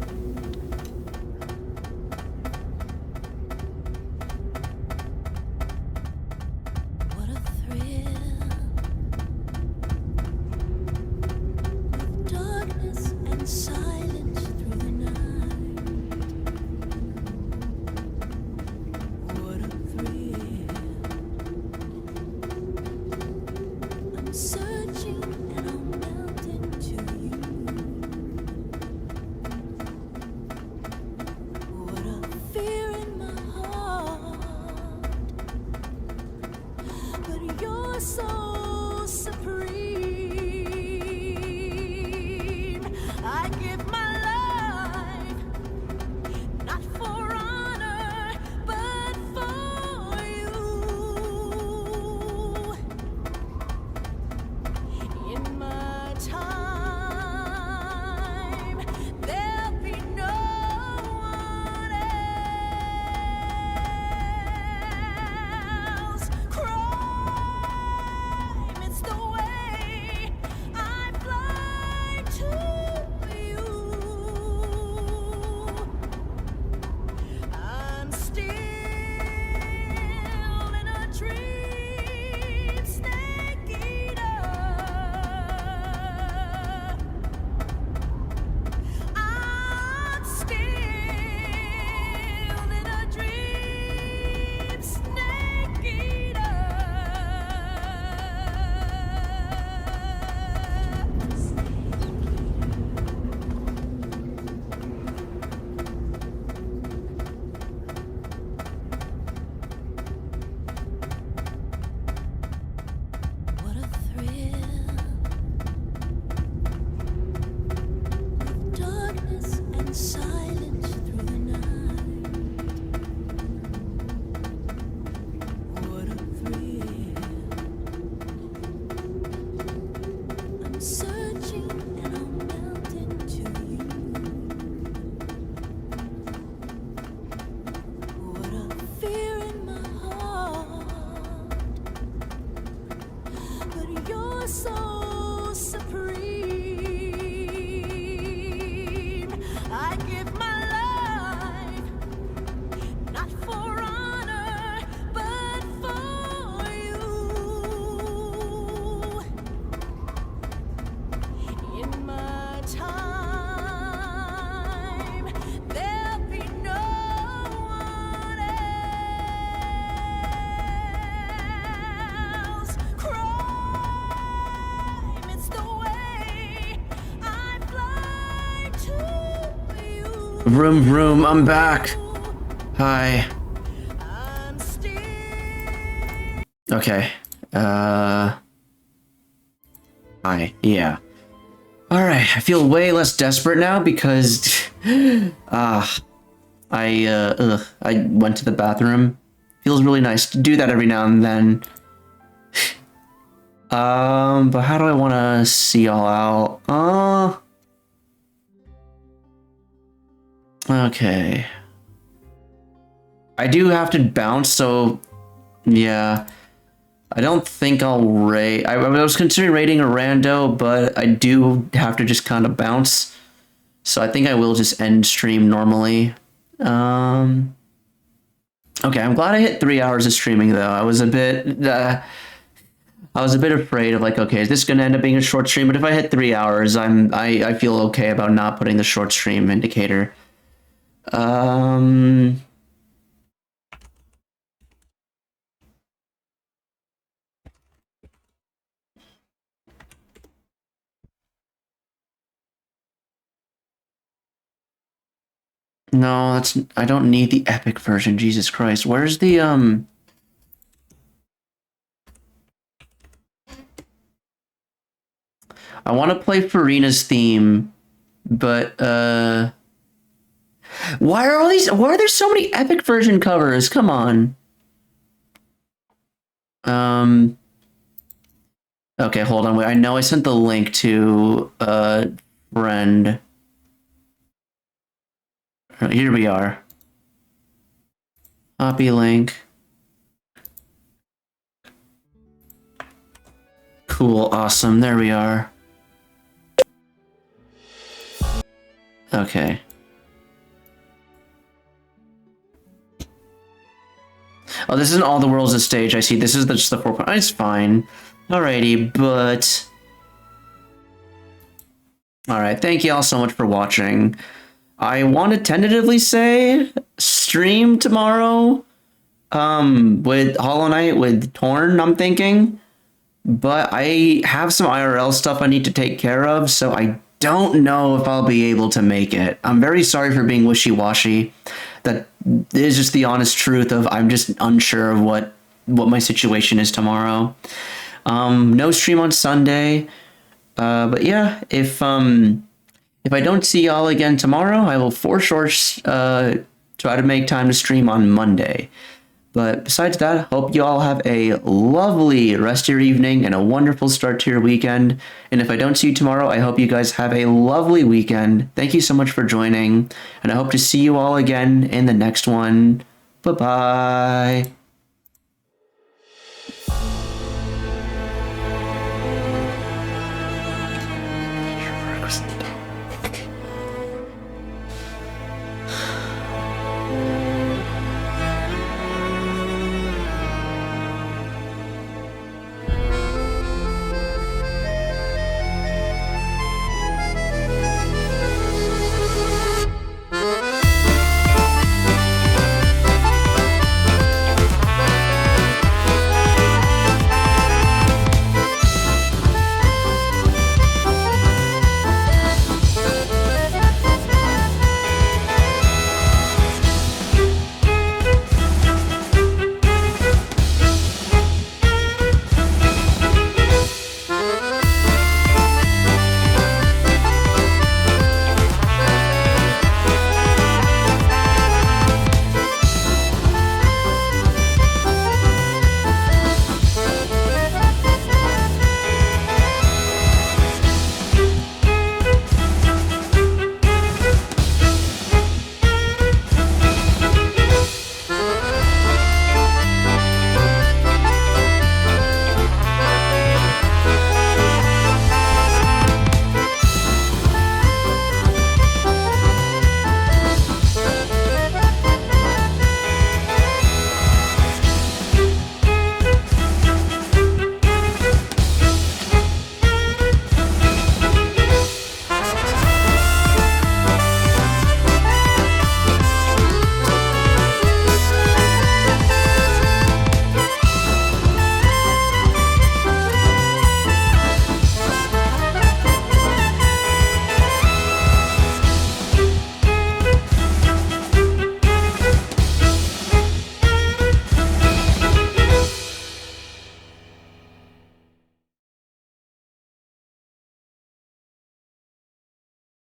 Vroom vroom, I'm back. Hi. Okay. Hi. Yeah. Alright, I feel way less desperate now because I went to the bathroom. Feels really nice to do that every now and then. But how do I want to see y'all out? Okay. I do have to bounce, so yeah. I don't think I'll raid. I was considering raiding a rando, but I do have to just kind of bounce. So I think I will just end stream normally. Okay, I'm glad I hit 3 hours of streaming though. I was a bit afraid of like, okay, is this gonna end up being a short stream? But if I hit 3 hours, I feel okay about not putting the short stream indicator. No, I don't need the epic version, Jesus Christ. Where's the I want to play Farina's theme, but why are there so many epic version covers? Come on. Okay, hold on. Wait, I know I sent the link to a friend. Here we are. Copy link. Cool, awesome. There we are. Okay. Oh, this isn't all the world's a stage. I see. This is just the 4. It's fine. Alrighty, but... Alright, thank you all so much for watching. I want to tentatively say stream tomorrow with Hollow Knight with Torn, I'm thinking. But I have some IRL stuff I need to take care of, so I don't know if I'll be able to make it. I'm very sorry for being wishy-washy. That is just the honest truth of I'm just unsure of what my situation is tomorrow. No stream on Sunday. But yeah, if I don't see y'all again tomorrow, I will for sure try to make time to stream on Monday. But besides that, hope you all have a lovely rest of your evening and a wonderful start to your weekend. And if I don't see you tomorrow, I hope you guys have a lovely weekend. Thank you so much for joining, and I hope to see you all again in the next one. Bye-bye.